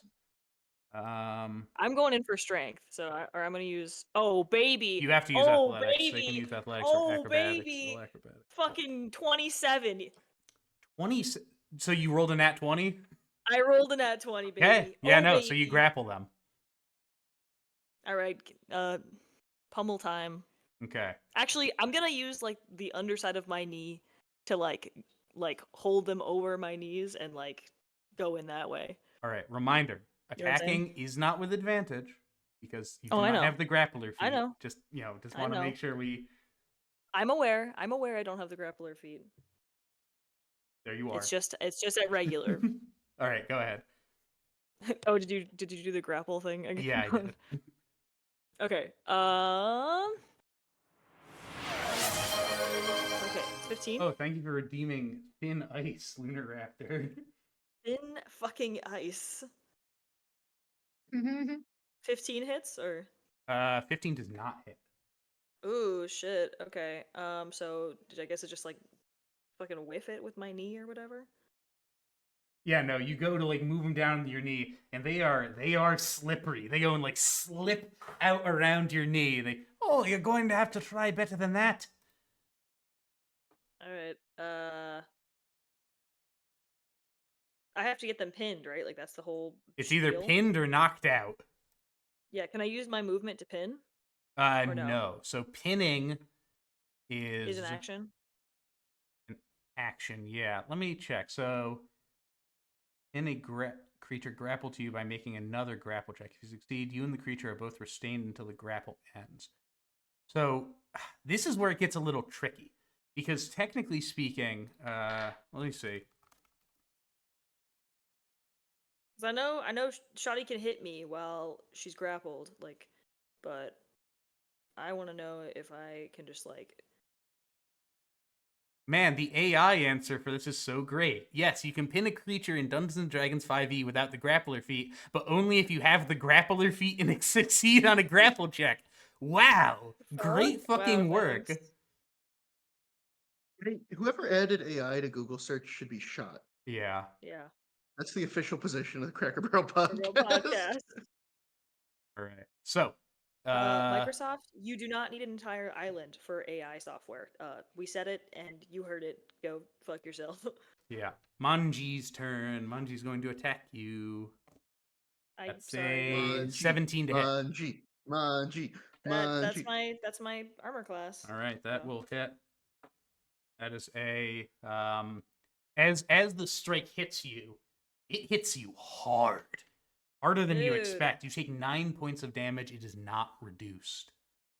I'm going in for strength, so I'm gonna use. Oh baby. You have to use Oh athletics. baby. They can use athletics or Oh acrobatics. baby. Or acrobatics. Fucking 27. 20. So you rolled a nat 20. I rolled a nat 20, baby. Okay. Yeah. Oh, No. baby. So you grapple them. All right. Pummel time. Okay. Actually, I'm gonna use like the underside of my knee to like hold them over my knees and like go in that way. All right. Reminder: You know what I'm saying? attacking is not with advantage because you do I not know. have the grappler feat. I know. Just I want to know. make sure we. I'm aware. I don't have the grappler feat. There you are. It's just at regular. All right. Go ahead. Oh, did you do the grapple thing again? Yeah, I did. Okay. Okay, it's 15. Oh, thank you for redeeming Thin Ice Lunar Raptor. Thin fucking ice. 15 hits or? 15 does not hit. Ooh, shit. Okay. So I guess it just like fucking whiff it with my knee or whatever. Yeah, no, you go to like move them down to your knee, and they are slippery. They go and like slip out around your knee. You're going to have to try better than that. All right. I have to get them pinned, right? Like that's the whole. It's either spiel? pinned or knocked out. Yeah. Can I use my movement to pin? No. no? So pinning Is an action. An action, yeah. Let me check. So, in a creature grapple to you by making another grapple check. If you succeed, you and the creature are both restrained until the grapple ends. So, this is where it gets a little tricky. Because technically speaking, let me see. Because I know Shotty can hit me while she's grappled, like, but I want to know if I can just like Man, the AI answer for this is so great. Yes, you can pin a creature in Dungeons and Dragons 5e without the grappler feat, but only if you have the grappler feat and succeed on a grapple check. Wow, great Wow, fucking work. thanks. Hey, whoever added AI to Google search should be shot. Yeah. Yeah. That's the official position of the Cracker Barrel A real podcast. podcast. All right. So, Microsoft, you do not need an entire island for AI software. We said it, and you heard it. Go fuck yourself. yeah, Manji's turn. Manji's going to attack you. I'm That's sorry. a Manji, 17 to hit. Manji. That's my armor class. All right, that So, will hit. That is a as the strike hits you, it hits you hard. Harder than you Dude. expect. You take 9 points of damage. It is not reduced.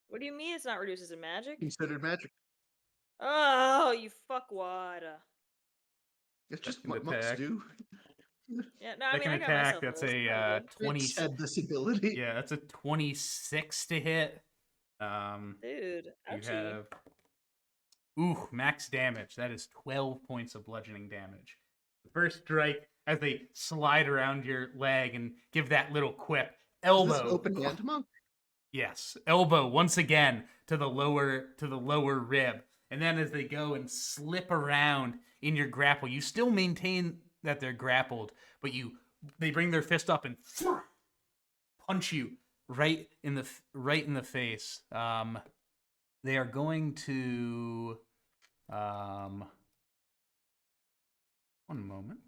What do you mean it's not reduced? Is it magic? Considered magic. Oh, you fuckwad. It's just Second what monks attack. do. Yeah, no, I mean Second I got attack, myself. that's rules, a probably good. 20. It's had this ability. Yeah, that's a 26 to hit. Dude, You ouchie. have max damage. That is 12 points of bludgeoning damage. The first strike, as they slide around your leg and give that little quip, Is elbow. this open hand monk? Yes, elbow once again to the lower rib, and then as they go and slip around in your grapple, you still maintain that they're grappled, but they bring their fist up and punch you right in the face. They are going to one moment.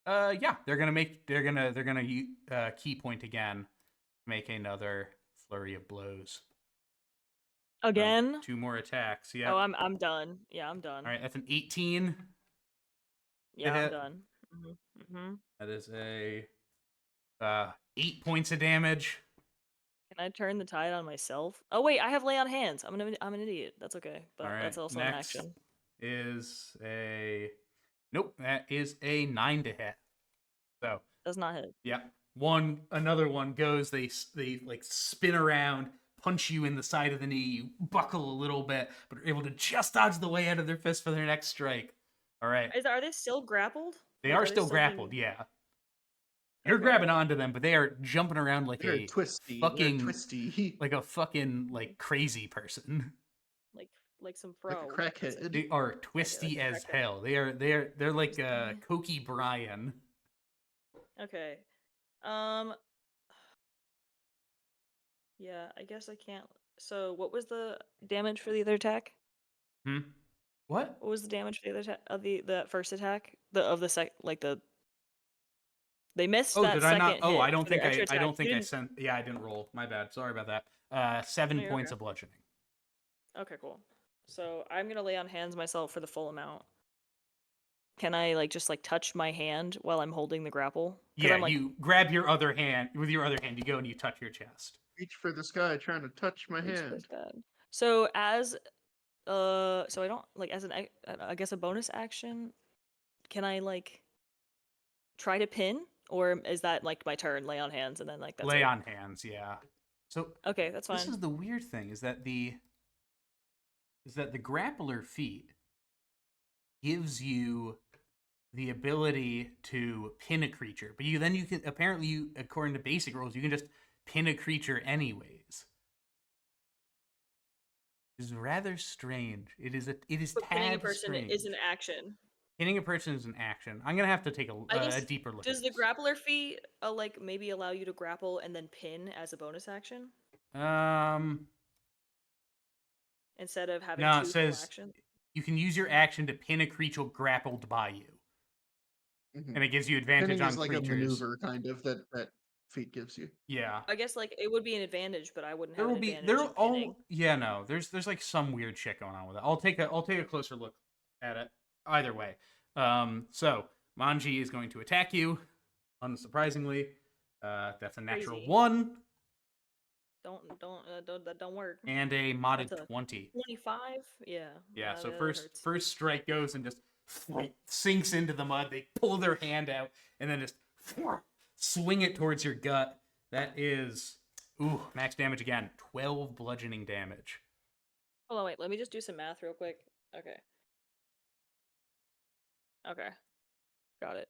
Yeah, they're gonna key point again, make another flurry of blows. Again? 2 more attacks. Yeah. Oh, I'm done. Yeah, I'm done. All right, that's an 18. Yeah, hit. I'm done. Mm-hmm. That is a 8 points of damage. Can I turn the tide on myself? Oh wait, I have lay on hands. I'm an idiot. That's okay, but All right, that's also an next action. is a nope. That is a 9 to hit. So Does not hit. yeah, another one goes. They like spin around, punch you in the side of the knee. You buckle a little bit, but are able to just dodge the way out of their fist for their next strike. All right, Are they still grappled? they Like, are they still being- grappled. Yeah, you're Okay. grabbing onto them, but they are jumping around like They're a twisty. fucking They're twisty. like a fucking like crazy person. Like some Like pro. a crackhead. They are twisty like a as crackhead. hell. They're like Koki Brian. Okay. Yeah, I guess I can't. So, what was the damage for the other attack? What? What was the damage for the other attack of the first attack? The they missed Oh, that did I not? second Oh, hit I don't for their think extra I don't attack. think You I didn't- sent. Yeah, I didn't roll. My bad. Sorry about that. 7 No, you're points okay. of bludgeoning. Okay, cool. So I'm gonna lay on hands myself for the full amount. Can I just touch my hand while I'm holding the grapple? 'Cause Yeah, I'm, you grab your other hand with your other hand. You go and you touch your chest. Reach for the sky, trying to touch my reach for hand. that. So as so I don't as I guess a bonus action. Can I try to pin, or is that my turn? Lay on hands and then that's Lay it? on hands. Yeah. So Okay, that's fine. this is the weird thing is that the grappler feat gives you the ability to pin a creature, but you can apparently according to basic rules you can just pin a creature anyways. It's rather strange. It is But tad pinning a person strange. is an action. Pinning a person is an action. I'm gonna have to take I a guess, deeper look. Does at the this. grappler feat maybe allow you to grapple and then pin as a bonus action instead of having No, two it full says actions? you can use your action to pin a creature grappled by you, Mhm. and it gives you advantage Pinning on is like creatures. a maneuver kind of that feat gives you. Yeah. I guess it would be an advantage, but I wouldn't There have will an be advantage in pinning. no. There's some weird shit going on with it. I'll take a closer look at it. Either way, so Manji is going to attack you. Unsurprisingly, that's a natural Crazy. 1 That don't work. and a modded That's a 20. 25? Yeah. Yeah. So that hurts. first strike goes and just sinks into the mud. They pull their hand out and then just swing it towards your gut. That is, ooh, max damage again. 12 bludgeoning damage. Hold on, wait. Let me just do some math real quick. Okay. Okay. Got it.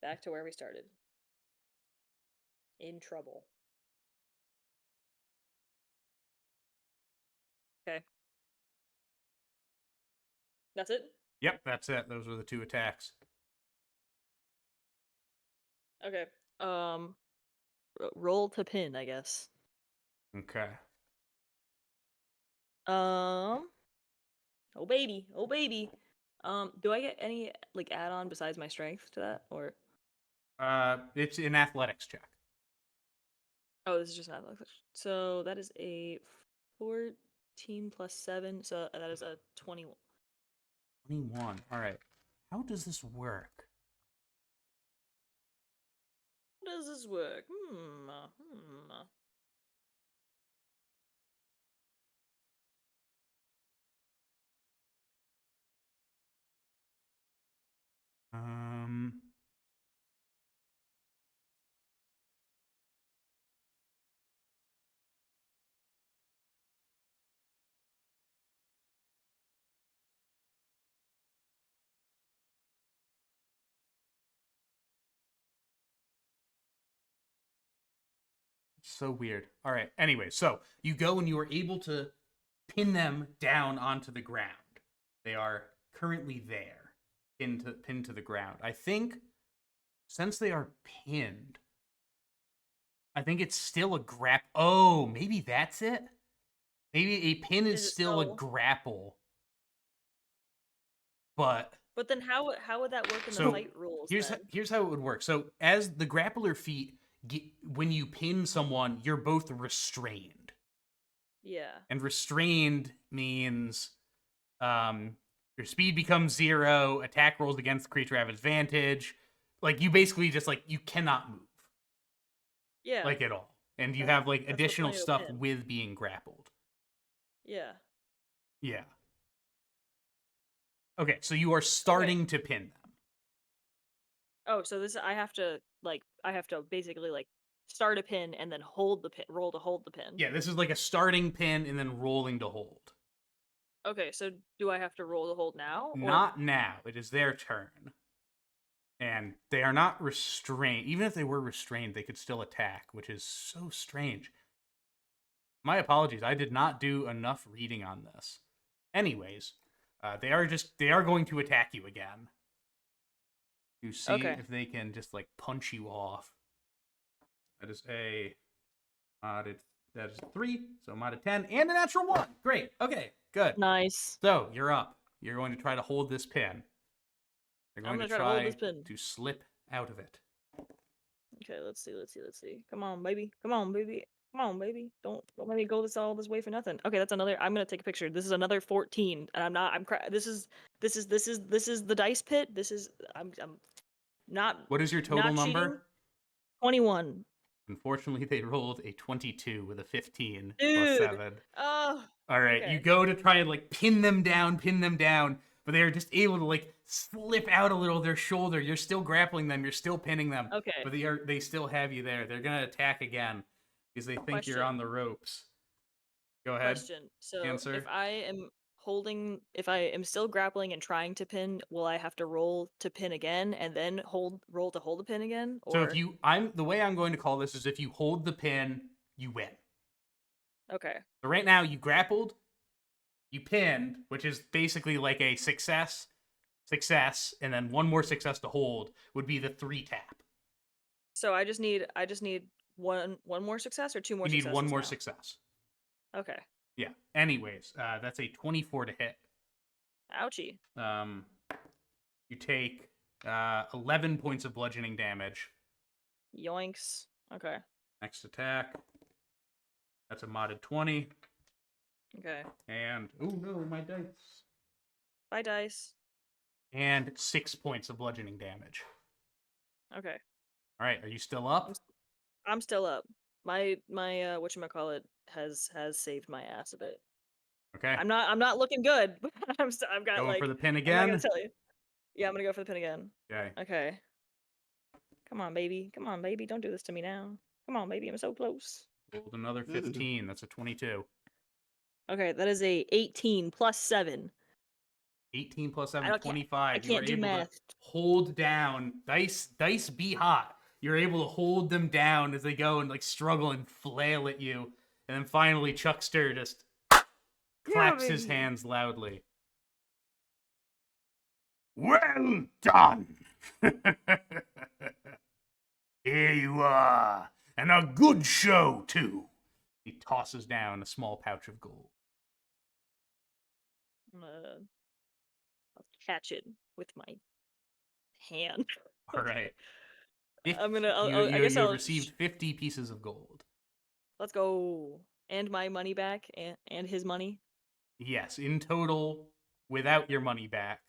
Back to where we started. In trouble. Okay. That's it? Yep, that's it. Those were the 2 attacks. Okay. Roll to pin, I guess. Okay. Oh baby. Oh baby. Do I get any like add-on besides my strength to that? Or It's an athletics check. oh, this is just an athletics. So that is a 14 plus 7, so that is a 21. 21. All right. How does this work? How does this work? Um, so weird. All right. Anyway, so you go and you are able to pin them down onto the ground. They are currently there, pinned to the ground. I think since they are pinned, I think it's still a grap. Oh, maybe that's it. Maybe a pin is Is it still a so? grapple, but But then how would that work in the so fight rules here's then? here's how it would work. So as the grappler feet, when you pin someone, you're both restrained, Yeah. and restrained means your speed becomes 0. Attack rolls against the creature have advantage. Like you basically just like you cannot move Yeah. like at all, and you That- have like that's the additional point of a stuff pin. with being grappled. Yeah. Yeah. Okay, so you are starting to pin them. Oh, so this I have to basically like start a pin and then hold the pin, roll to hold the pin. Yeah, this is like a starting pin and then rolling to hold. Okay, so do I have to roll to hold now? Or Not now. It is their turn. And they are not restrained. Even if they were restrained, they could still attack, which is so strange. My apologies. I did not do enough reading on this. Anyways, they are going to attack you again. To see Okay. if they can just like punch you off. That is a modded. That is 3, so modded 10 and a natural 1. Great. Okay, good. Nice. So you're up. You're going to try to hold this pin. You're I'm going to gonna try to hold try this pin. to slip out of it. Okay, let's see. Come on, baby. Come on, baby. Come on, baby. Don't let me go all this way for nothing. Okay, that's another. I'm gonna take a picture. This is another 14, and I'm not. This is the dice pit. I'm not What is your total not number? cheating. 21. Unfortunately, they rolled a 22 with a 15 plus Dude. 7. Oh. All right, Okay. you go to try and like pin them down, but they are just able to like slip out a little of their shoulder. You're still grappling them, you're still pinning them, Okay. but they still have you there. They're gonna attack again because they think you're Question. on the ropes. Go ahead. Question. So Answer. if I am still grappling and trying to pin, will I have to roll to pin again and then roll to hold the pin again? Or So if the way I'm going to call this is if you hold the pin, you win. okay. So right now you grappled, you pinned, which is basically like a success, and then one more success to hold would be the 3 tap. So I just need one more success or 2 more You need successes one more now? success. Okay. Yeah. Anyways, that's a 24 to hit. Ouchie. You take 11 points of bludgeoning damage. Yoinks. Okay. Next attack. That's a modded 20. Okay. And oh no, my dice. Bye, dice. And 6 points of bludgeoning damage. Okay. All right, are you still up? I'm still up. My whatchamacallit has saved my ass a bit. Okay. I'm not looking good. I've got Going like for the pin I'm not again. gonna tell you. Yeah, I'm gonna go for the pin again. Okay. Okay. Come on, baby. Come on, baby. Don't do this to me now. Come on, baby. I'm so close. Rolled another Ugh. 15. That's a 22. Okay, that is a 18 plus 7. 18 plus I 7, don't can't 25. You were can't do able to math. hold down. Dice be hot. You're able to hold them down as they go and like struggle and flail at you. And then finally Chuckster just claps his baby. hands loudly. Well done! Here you are. And a good show, too. He tosses down a small pouch of gold. I'll catch it with my hand. All right. I'm gonna. I You guess you I'll. received 50 pieces of gold. Let's go. And my money back, and his money. Yes, in total, without your money back.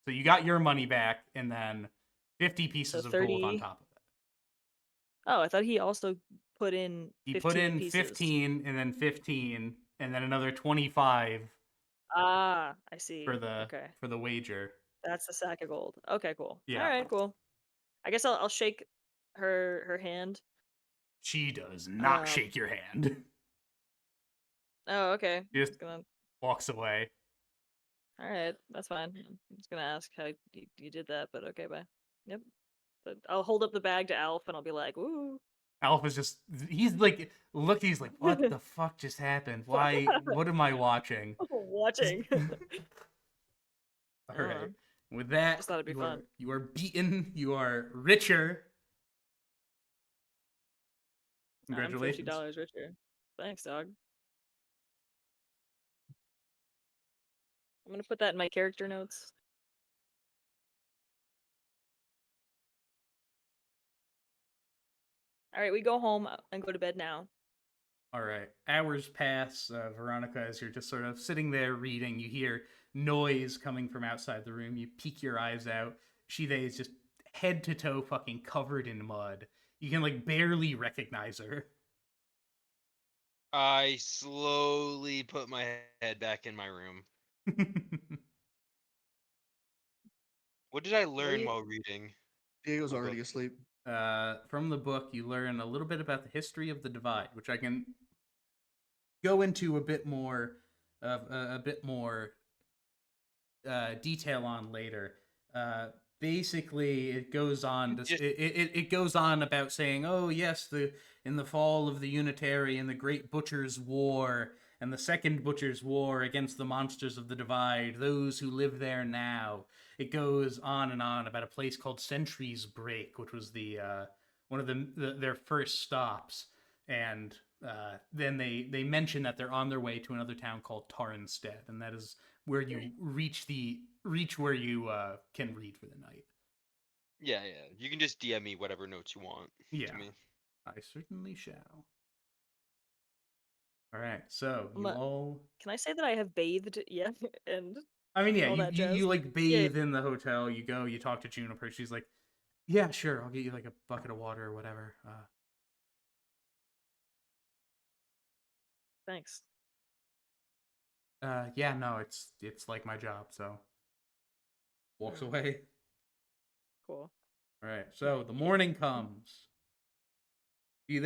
So you got your money back, and then 50 pieces of gold on 30. top of it. Oh, I thought he also put in He 15 put in pieces. 15, and then 15, and then another 25 Ah, I see. for the Okay, wager. that's the sack of gold. Okay, cool. Yeah. All right, cool. I guess I'll shake her hand. She does not Um, shake your hand. Oh, okay. She just Just gonna. walks away. All right, that's fine. I'm just gonna ask how you did that, but okay, bye. Yep. But I'll hold up the bag to Alf, and I'll be like, "Ooh." Alf is just, he's like, look, he's like, what the fuck just happened? Why, what am I watching? Watching. All right. With that, Just thought it'd be fun. you are beaten. You are richer. Congratulations. I'm $50 richer. Thanks, dog. I'm gonna put that in my character notes. All right, we go home and go to bed now. All right. Hours pass. Veronica, as you're just sort of sitting there reading, you hear noise coming from outside the room. You peek your eyes out. Shide is just head to toe fucking covered in mud. You can like barely recognize her. I slowly put my head back in my room. What did I learn you- while reading? Diego's My already book. asleep. From the book, you learn a little bit about the history of the Divide, which I can go into a bit more detail on later. Basically, it goes on to, it goes on about saying, oh yes, in the fall of the Unitary and the Great Butcher's War and the Second Butcher's War against the monsters of the Divide, those who live there now. It goes on and on about a place called Sentry's Break, which was the one of their first stops, and then they mention that they're on their way to another town called Tarnstead, and that is where you reach where you can read for the night. Yeah. You can just DM me whatever notes you want. Yeah, To me. I certainly shall. All right, so you But- all. Can I say that I have bathed? Yeah, and I mean, yeah, all that jazz? you like bathe in the hotel. You go, you talk to Juniper. She's like, yeah, sure, I'll get you like a bucket of water or whatever. Thanks. Yeah, no, it's like my job, so walks Hmm. away. Cool. All right, so the morning comes. You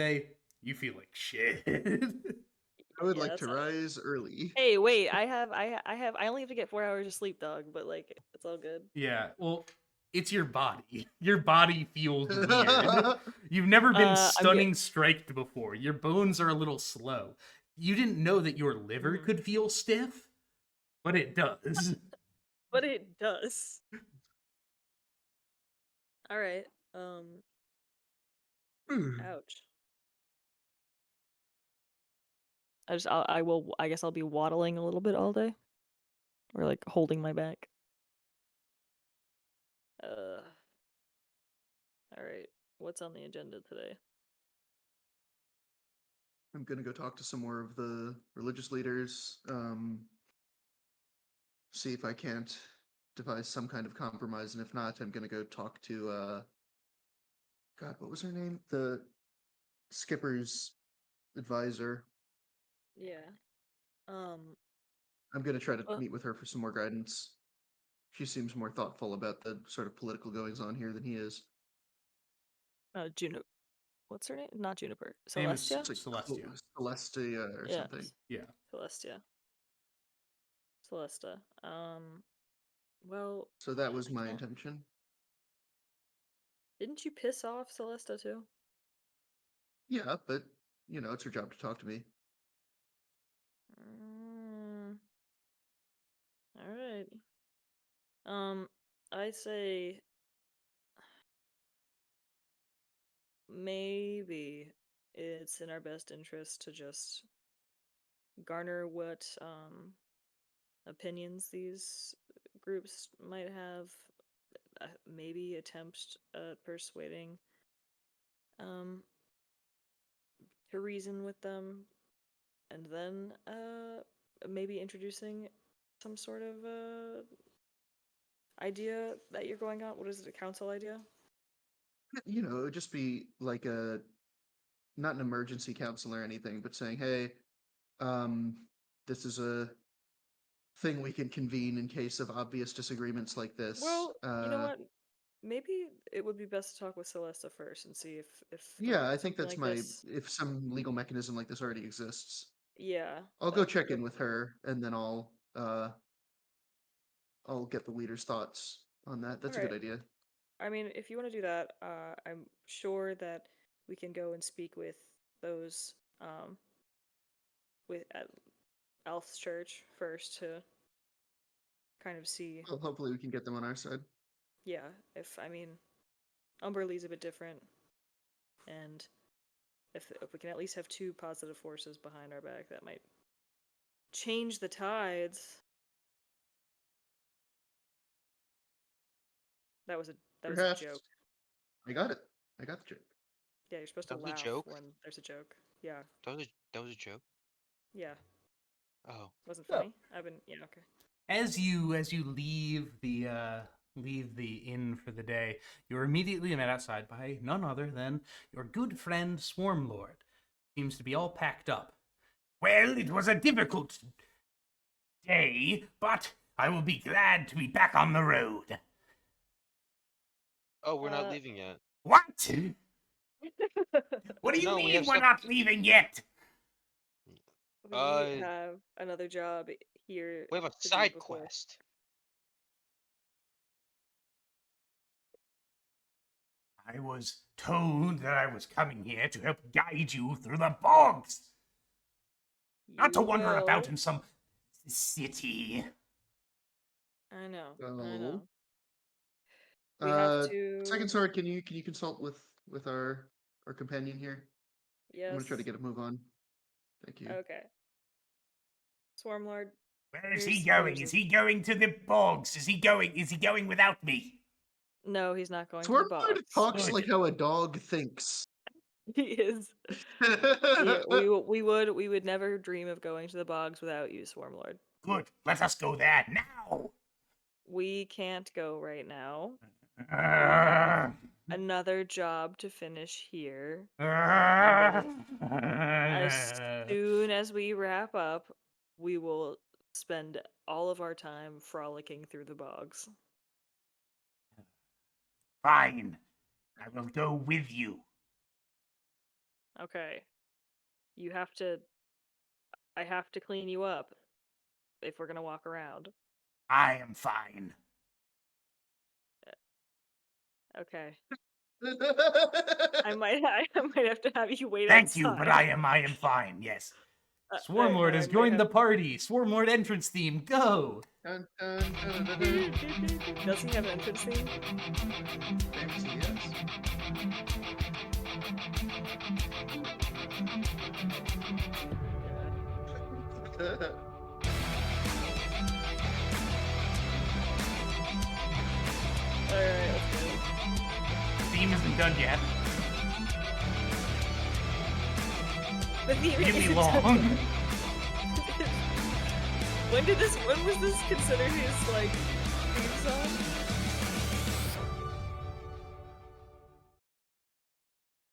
feel like shit. I would Yeah, like to that's rise early. Hey, wait! I only have to get 4 hours of sleep, dog. But like, it's all good. Yeah, well, it's your body. Your body feels weird. You've never been stunning striked before. Your bones are a little slow. You didn't know that your liver Mhm. could feel stiff, but it does. But it does. All right. Ouch. I guess I'll be waddling a little bit all day, or like holding my back. All right. What's on the agenda today? I'm gonna go talk to some more of the religious leaders. See if I can't devise some kind of compromise, and if not, I'm gonna go talk to God, what was her name? The skipper's advisor. Yeah. Um. I'm gonna try to Uh, meet with her for some more guidance. She seems more thoughtful about the sort of political goings on here than he is. Juno. What's her name? Not Juniper. Name is Celestia. It's like Celestia. Celestia or Yeah. something. Yeah. Celestia. Celesta. Well, So that was I my can't- intention. Didn't you piss off Celesta too? Yeah, but it's her job to talk to me. All right. I say maybe it's in our best interest to just garner what opinions these groups might have, maybe attempt at persuading to reason with them, and then maybe introducing some sort of idea that you're going on. What is it, a council idea? It would just be like not an emergency council or anything, but saying, hey, this is a thing we can convene in case of obvious disagreements like this. Well, you know what? Maybe it would be best to talk with Celesta first and see if Yeah, I think something that's like this. if some legal mechanism like this already exists. Yeah, I'll go check in with her and then I'll get the leader's thoughts on that. That's a good Alright. idea. I mean, if you want to do that, I'm sure that we can go and speak with those with at Alf's church first to kind of see. Well, hopefully we can get them on our side. Yeah, if I mean, Umberlee's a bit different, and if we can at least have two positive forces behind our back, that might change the tides. That was a Perhaps. joke. I got it. I got the joke. Yeah, you're supposed to That was a laugh joke? when there's a joke. Yeah, That was a joke. yeah. Oh. Wasn't Yeah. funny. Yeah, okay. As you leave the inn for the day, you're immediately met outside by none other than your good friend Swarmlord. Seems to be all packed up. Well, it was a difficult day, but I will be glad to be back on the road. Oh, we're not Uh, leaving yet. What? What do you No, we mean have we're stuff not leaving yet? We Uh, have another job here. We have a to do side before- quest. I was told that I was coming here to help guide you through the bogs, not to You wander about will- in some city. I know. I Oh. know. We have to. Second Sword, can you consult with our companion here? Yes. I'm gonna try to get a move on. Thank you. Okay. Swarmlord. Where is Here's- he going? here's Is a- he going to the bogs? Is he going without me? No, he's not going to the Swarmlord box. talks Good. like how a dog thinks. He is. We would never dream of going to the bogs without you, Swarmlord. Good. Let us go there now. We can't go right now. Uh, Another job to finish here. uh, As soon as we wrap up, we will spend all of our time frolicking through the bogs. Fine. I will go with you. Okay. I have to clean you up if we're gonna walk around. I am fine. Okay. I might have to have you wait Thank outside. you, but I am fine. Yes. Swarmlord has I might joined the have- party. Swarmlord entrance theme. Go. Dun, dun, dun, dun, dun. Does he have an entrance theme? Fancy, yes. Alright, let's go. Theme isn't done yet. The theme Really isn't long. done. When was this considered his, like, theme song?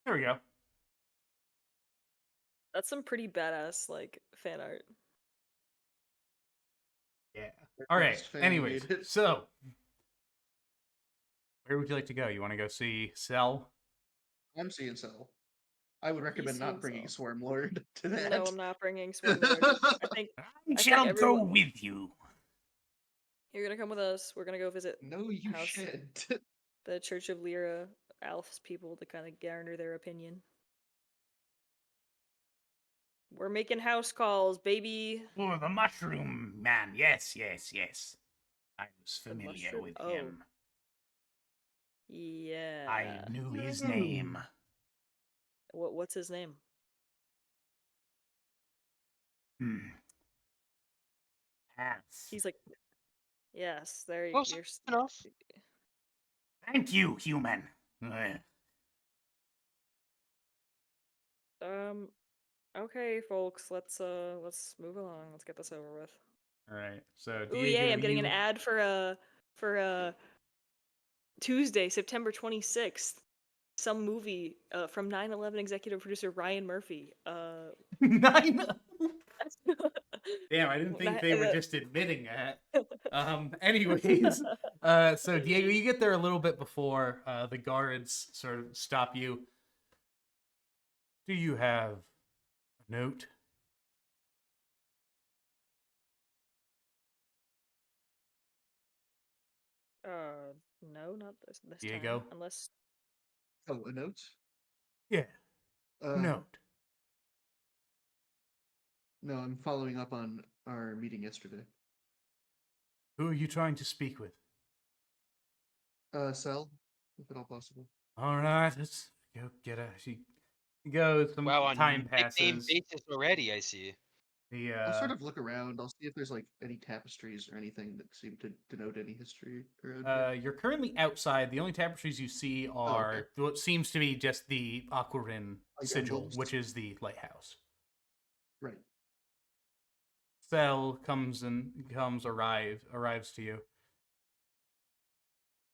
There we go. That's some pretty badass, like, fan art. Yeah. All right. Best fan Anyways, made it. so where would you like to go? You want to go see Cell? I'm seeing Cell. I would recommend seeing not bringing Cell. Swarmlord to that. No, I'm not bringing Swarmlord. I think I I think shall go everyone. with you. You're gonna come with us. We're gonna go visit No, you House shan't. the Church of Lyra, Alf's people to kind of garner their opinion. We're making house calls, baby. Oh, the mushroom man. Yes, yes, yes. I was The familiar mushroom. with Oh, him. I yeah. knew his name. What's his name? Hmm. Yes. He's like, yes. There, Close you're. enough. Thank you, human. Okay, folks. Let's move along. Let's get this over with. All right. So Ooh, Diego, yay! I'm getting you... an ad for Tuesday, September 26th. Some movie from 9/11 executive producer Ryan Murphy. 9. Damn, I didn't think Ni- they were uh, just admitting that. Anyways, so Diego, you get there a little bit before the guards sort of stop you. Do you have a note? no, not this Diego? time. Unless Oh, a note? Yeah, Uh, note. no, I'm following up on our meeting yesterday. Who are you trying to speak with? Cell, if at all possible. All right, let's go get her. She goes. Some Wow, on time nickname passes. basis already, I see. The I'll sort of look around. I'll see if there's like any tapestries or anything that seem to denote any history around here. you're currently outside. The only tapestries you see Oh, okay. are what seems to be just the Aquarin Like sigil, emblems? which is the lighthouse. Right. Cell arrives to you.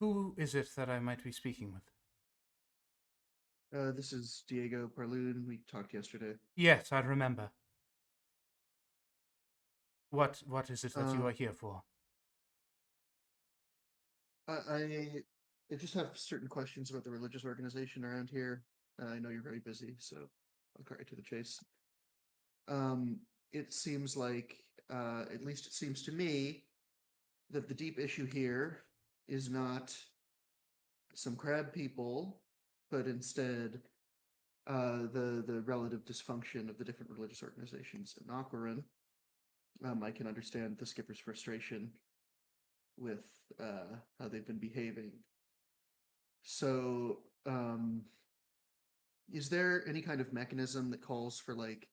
Who is it that I might be speaking with? This is Diego Parloon. We talked yesterday. Yes, I remember. What is it that you Um, are here for? I just have certain questions about the religious organization around here. I know you're very busy, so I'll cut right to the chase. It seems like, at least it seems to me, that the deep issue here is not some crab people, but instead the relative dysfunction of the different religious organizations in Aquarin. I can understand the skipper's frustration with how they've been behaving. So, is there any kind of mechanism that calls for like,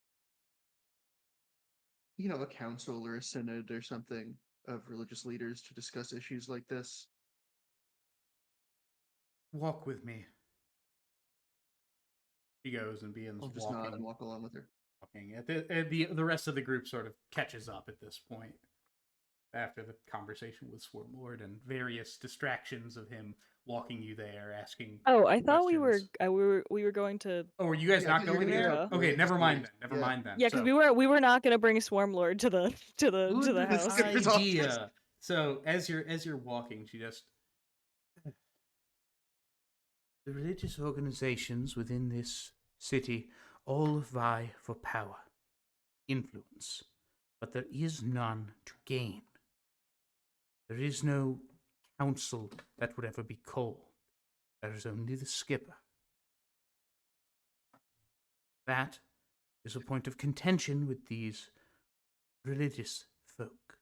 a council or a synod or something of religious leaders to discuss issues like this? Walk with me. He goes and begins I'll just nod and walking. walk along with her. The rest of the group sort of catches up at this point after the conversation with Swarmlord and various distractions of him walking you there, asking. Oh, I thought we were questions. we were going to. Oh, are you guys Yeah, not 'cause you're going gonna there? go. Okay, Right, never mind sorry. then. Never Yeah. mind then. Yeah, because So, we were not gonna bring Swarmlord to the good house. Skipper's office. idea. So as you're walking, she just the religious organizations within this city all vie for power, influence, but there is none to gain. There is no council that would ever be called. There is only the skipper. That is a point of contention with these religious folk.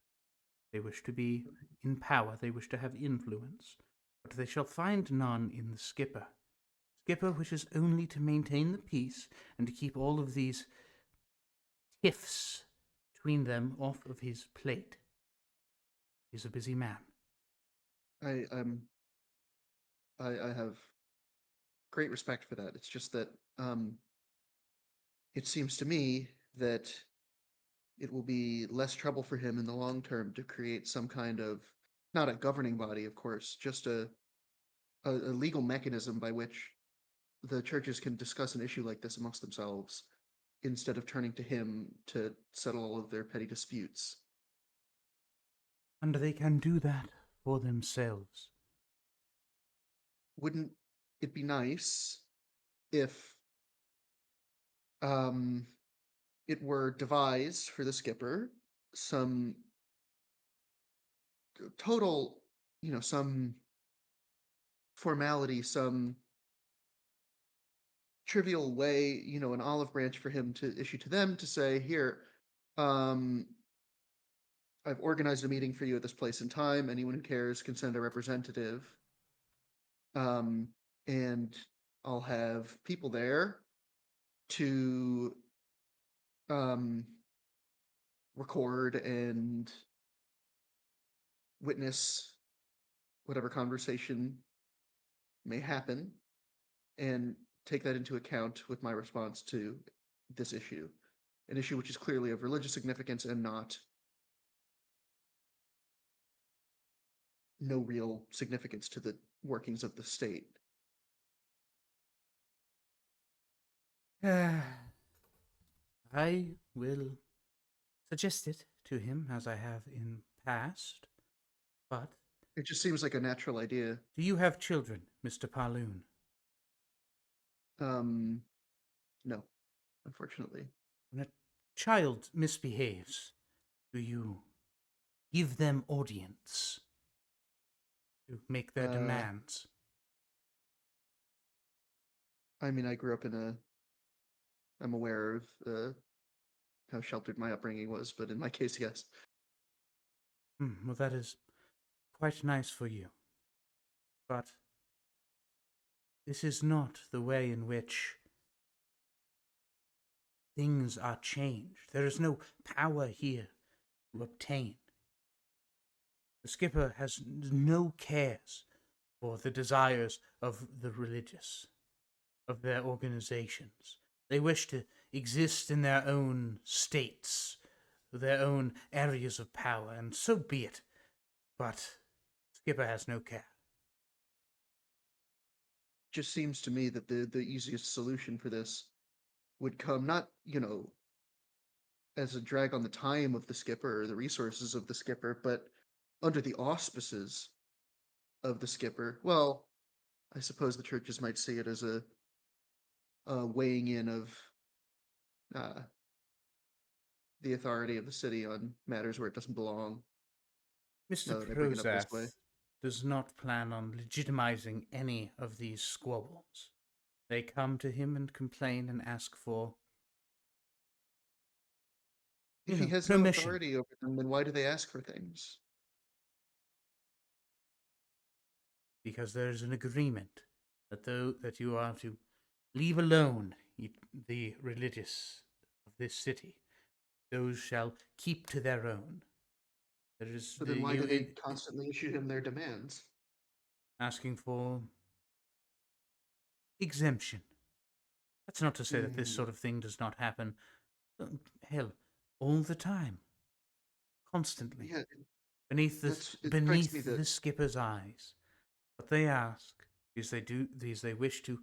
They wish to be in power, they wish to have influence, but they shall find none in the skipper. Skipper wishes only to maintain the peace and to keep all of these tiffs between them off of his plate. He's a busy man. I I have great respect for that. It's just that it seems to me that it will be less trouble for him in the long term to create some kind of, not a governing body, of course, just a legal mechanism by which the churches can discuss an issue like this amongst themselves instead of turning to him to settle all of their petty disputes. And they can do that for themselves. Wouldn't it be nice if it were devised for the skipper some total, some formality, some trivial way, an olive branch for him to issue to them to say, here, um, I've organized a meeting for you at this place and time. Anyone who cares can send a representative. Um, and I'll have people there to um, record and witness whatever conversation may happen and take that into account with my response to this issue, an issue which is clearly of religious significance and not no real significance to the workings of the state. I will suggest it to him as I have in past, but It just seems like a natural idea. do you have children, Mr. Parloon? No, unfortunately. When a child misbehaves, do you give them audience to make their Uh, demands? I mean, I grew up in I'm aware of how sheltered my upbringing was, but in my case, yes. Well, that is quite nice for you. But this is not the way in which things are changed. There is no power here to obtain. The skipper has no cares for the desires of the religious, of their organizations. They wish to exist in their own states, their own areas of power, and so be it. But Skipper has no care. Just seems to me that the easiest solution for this would come not, as a drag on the time of the skipper or the resources of the skipper, but under the auspices of the skipper. Well, I suppose the churches might see it as a weighing in of uh, the authority of the city on matters where it doesn't belong. Mr. Now that I bring it up this way. Prozath does not plan on legitimizing any of these squabbles. They come to him and complain and ask for If he has no permission. authority over them, then why do they ask for things? Because there is an agreement that you are to leave alone the religious of this city. Those shall keep to their own. There is So then why do they constantly issue him their demands? asking for exemption. That's not to say that this sort of thing does not happen. Hell, all the time, constantly, Yeah, beneath it strikes me the that skipper's eyes. What they ask is they wish to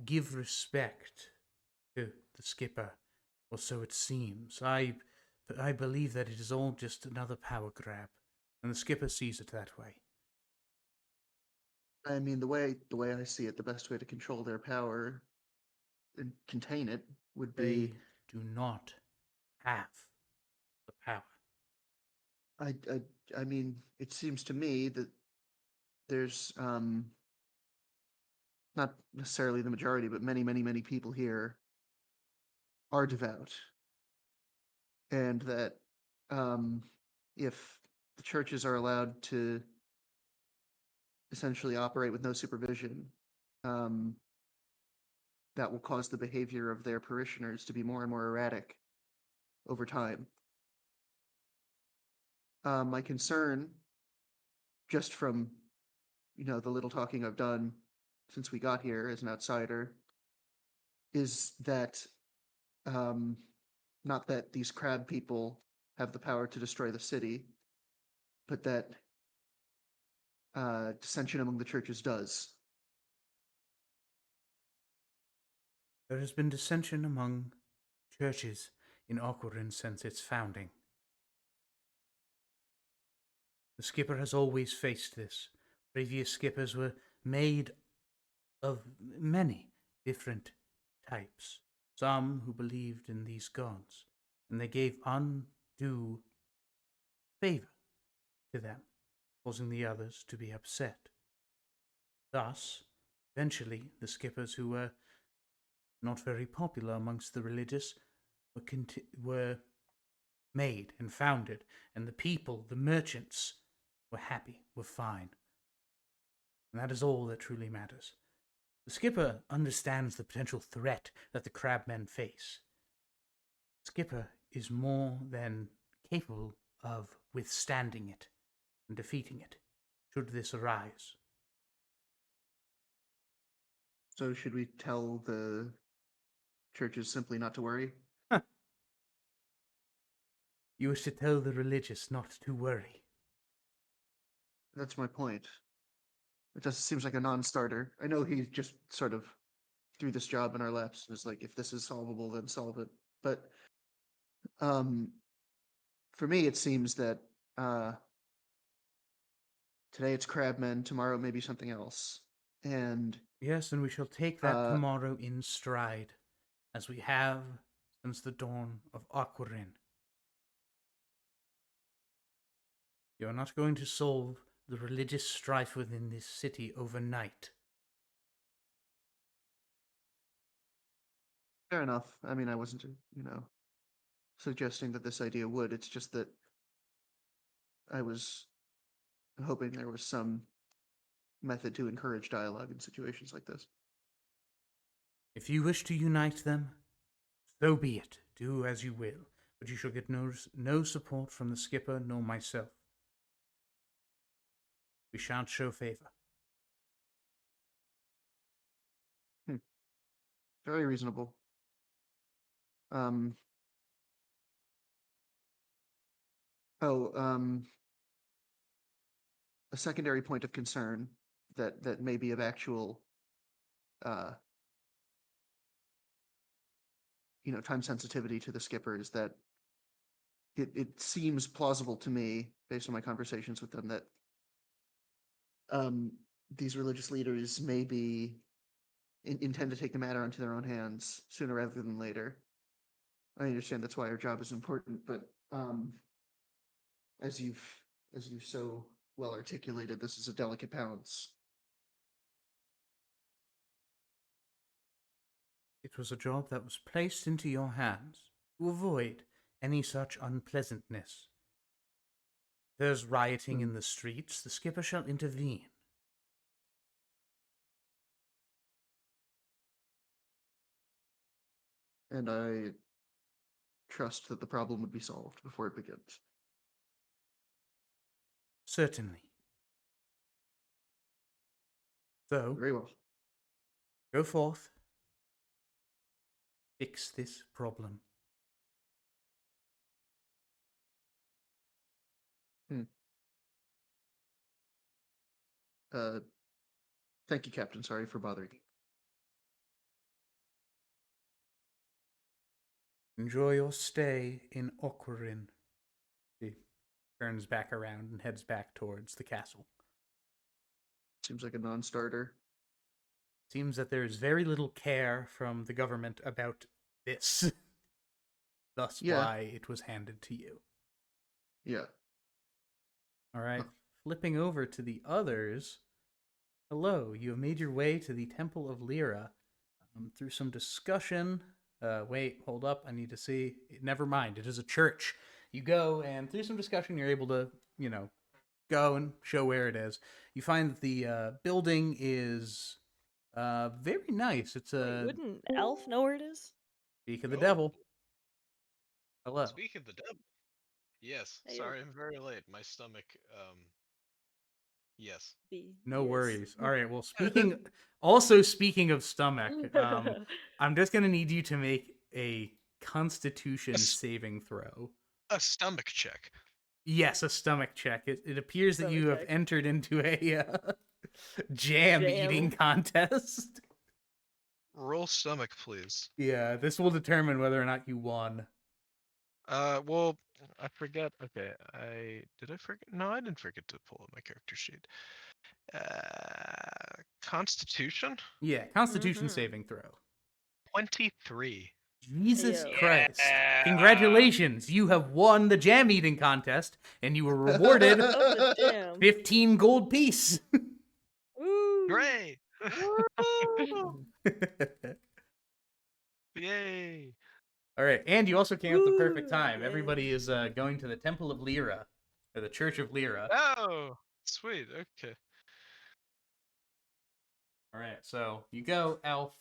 give respect to the skipper, or so it seems. I believe that it is all just another power grab, and the skipper sees it that way. I mean, the way I see it, the best way to control their power and contain it would They be. do not have the power. I mean, it seems to me that there's not necessarily the majority, but many people here are devout, and that if the churches are allowed to essentially operate with no supervision, um, that will cause the behavior of their parishioners to be more and more erratic over time. My concern, just from the little talking I've done since we got here as an outsider, is that not that these crab people have the power to destroy the city, but that dissension among the churches does. There has been dissension among churches in Ocarin since its founding. The skipper has always faced this. Previous skippers were made of many different types. Some who believed in these gods, and they gave undue favor to them, causing the others to be upset. Thus, eventually, the skippers who were not very popular amongst the religious were made and founded, and the people, the merchants, were happy, were fine. And that is all that truly matters. The skipper understands the potential threat that the crabmen face. Skipper is more than capable of withstanding it and defeating it, should this arise. So should we tell the churches simply not to worry? You wish to tell the religious not to worry. That's my point. It just seems like a non-starter. I know he just sort of threw this job in our laps and was like, if this is solvable, then solve it. But for me, it seems that today it's crabmen, tomorrow maybe something else. And Yes, and we shall take that Uh, tomorrow in stride, as we have since the dawn of Aquarin. You are not going to solve the religious strife within this city overnight. fair enough. I mean, I wasn't, suggesting that this idea would. It's just that I was hoping there was some method to encourage dialogue in situations like this. If you wish to unite them, so be it. Do as you will, but you shall get no support from the skipper nor myself. We shan't show favor. Very reasonable. Um. A secondary point of concern that may be of actual, uh, time sensitivity to the skipper is that it seems plausible to me, based on my conversations with them, that these religious leaders may be intend to take the matter into their own hands sooner rather than later. I understand that's why our job is important, but as you've so well articulated, this is a delicate balance. It was a job that was placed into your hands to avoid any such unpleasantness. If there's rioting in the streets, the skipper shall intervene. And I trust that the problem would be solved before it begins. Certainly. So, Very well. go forth. Fix this problem. Uh, Thank you, Captain. Sorry for bothering you. Enjoy your stay in Okwarin. He turns back around and heads back towards the castle. Seems like a non-starter. Seems that there is very little care from the government about this. Thus Yeah. why it was handed to you. Yeah. All right. Flipping over to the others. Hello, you have made your way to the Temple of Lyra through some discussion. Wait, hold up. I need to see. Never mind. It is a church. You go, and through some discussion, you're able to, go and show where it is. You find that the building is very nice. It's Wait, a wouldn't Elf know where it is? Speak of the Oh. devil. Hello. Speak of the devil. Yes. Hey, Sorry, I'm very late. My stomach. Yes. No Yes. worries. All right. Well, speaking of stomach, I'm just gonna need you to make a Constitution Yes. saving throw. A stomach check. Yes, a stomach check. It appears that Stomach you have check. entered into a jam eating contest. Roll stomach, please. Yeah, this will determine whether or not you won. Well, I forget. Okay, did I forget? No, I didn't forget to pull up my character sheet. Constitution Yeah, Constitution Mhm. saving throw. 23. Jesus Yo. Christ. Yeah. Congratulations, you have won the jam eating contest, and you were rewarded Of the jam. 15 gold piece. Woo! Hooray! Woo! Yay! All right, and you also came at the perfect Woo! time. Yay. Everybody is going to the Temple of Lyra, or the Church of Lyra. Oh, sweet. Okay. All right, so you go. Elf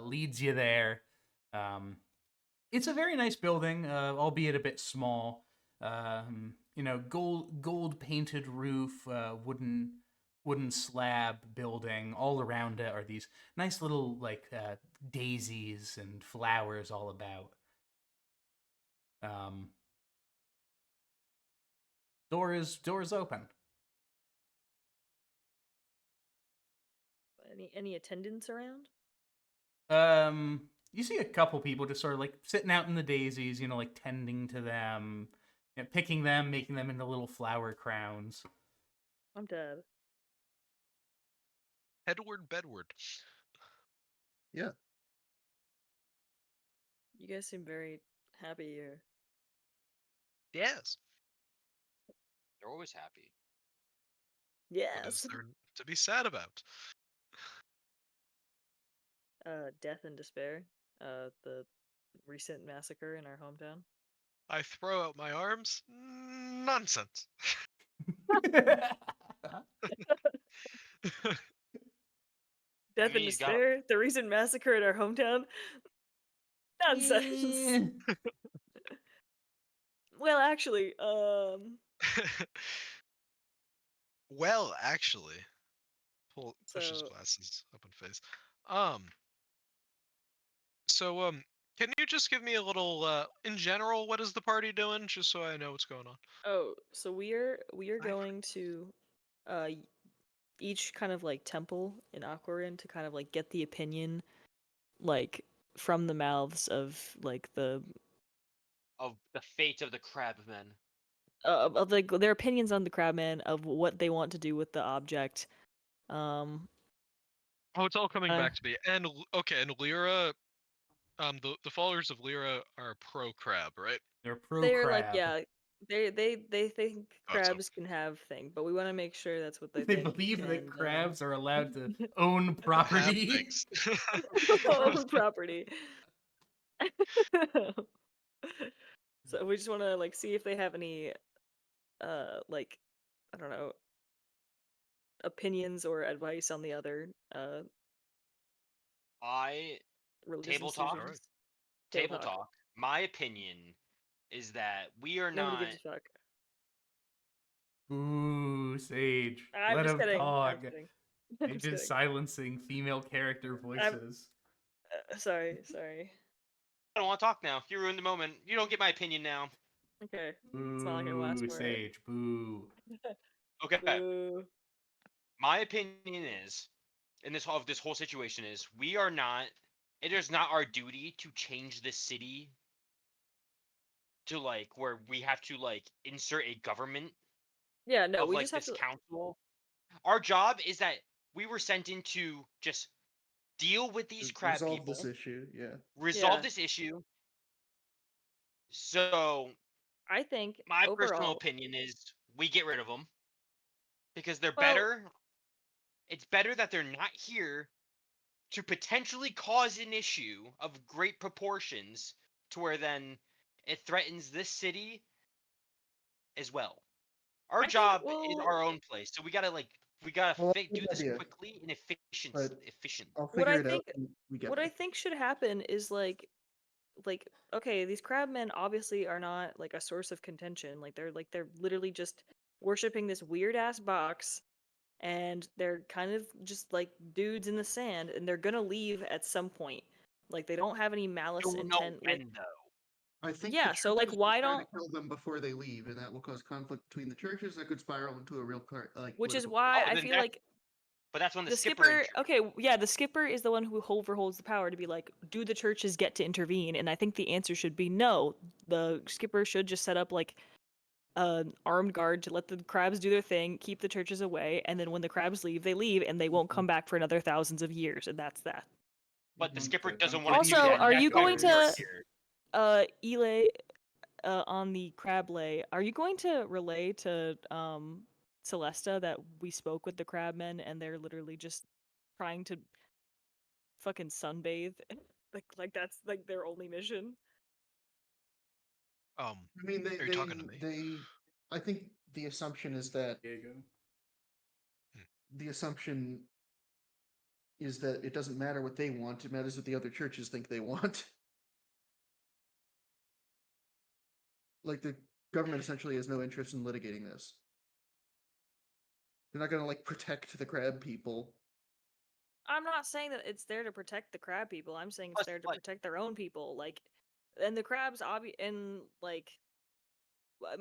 leads you there. It's a very nice building, albeit a bit small. Gold painted roof, wooden slab building. All around it are these nice little daisies and flowers all about. Door is open. Any attendants around? You see a couple people just sort of like sitting out in the daisies, like tending to them, picking them, making them into little flower crowns. I'm dead. Edward Bedward. Yeah. You guys seem very happy here. Yes. They're always happy. What is Yes. there to be sad about? Death and despair. The recent massacre in our hometown. I throw out my arms. Nonsense. Death and he's got despair. The recent massacre in our hometown. Nonsense. Yeah. Well, actually, Well, actually, pushes So- glasses up in face. Can you just give me a little, in general, what is the party doing, just so I know what's going on? Oh, so we are I- going to each kind of like temple in Aquarin to kind of like get the opinion like from the mouths of like of the fate of the crabmen. of like their opinions on the crabman, of what they want to do with the object. Oh, it's all coming Uh, back to me. And okay, and Lyra, the followers of Lyra are pro crab, right? They're pro they're crab. like, yeah, they think Thought so. crabs can have thing, but we want to make sure that's what they They think. believe that and, crabs are allowed to own Have property. things. own property. So we just want to like see if they have any like, I don't know, opinions or advice on the other I religious Table talk? institutions. Table talk. My opinion is that we are Nobody not. gives a fuck. Ooh, Sage. I'm Let just him kidding. talk. I'm kidding. I'm Sage just is kidding. silencing female character voices. Sorry. I don't want to talk now. You ruined the moment. You don't get my opinion now. Okay. Boo, It's not like I will ask for it. Sage. Boo. Okay. Boo. My opinion is, in this whole situation is, we are not. It is not our duty to change this city to like where we have to like insert a government Yeah, no, of we like just have this to. council. Our job is that we were sent in to just deal with these crab Resolve people, this issue. Yeah. resolve Yeah. this issue. So I think my personal overall, opinion is we get rid of them because they're Well- better. It's better that they're not here to potentially cause an issue of great proportions to where then it threatens this city as well. Our I think, job is well- our own place, so we gotta Well, that's a do good this idea. quickly and efficient. But- I'll What I figure it think- out. When we get what there. I think should happen is like okay, these crabmen obviously are not like a source of contention. Like they're literally just worshiping this weird ass box, and they're kind of just like dudes in the sand, and they're gonna leave at some point. Like they don't have any malice Don't know intent with. when though. I think Yeah, the so, like, churches why will try don't- to kill them before they leave, and that will cause conflict between the churches that could spiral into a real Which is political- why Oh, I then feel that- like But that's when the, the skipper. okay, yeah, the skipper is the one who overholds the power to be like, do the churches get to intervene? And I think the answer should be no. The skipper should just set up like an armed guard to let the crabs do their thing, keep the churches away, and then when the crabs leave, they leave, and they won't come back for another thousands of years, and that's that. but the Don't skipper don't doesn't get want to do Also, that. are That's you why going we are to- here. Elay, on the crab lay, are you going to relay to Celesta that we spoke with the crabmen and they're literally just trying to fucking sunbathe? like that's like their only mission. I mean, Are you talking to me? I think the assumption is that Diego. the assumption is that it doesn't matter what they want; it matters what the other churches think they want. Like the government essentially has no interest in litigating this. They're not gonna like protect the crab people. I'm not saying that it's there to protect the crab people. I'm saying it's Plus, there to like- protect their own people. Like, and the crabs, and like,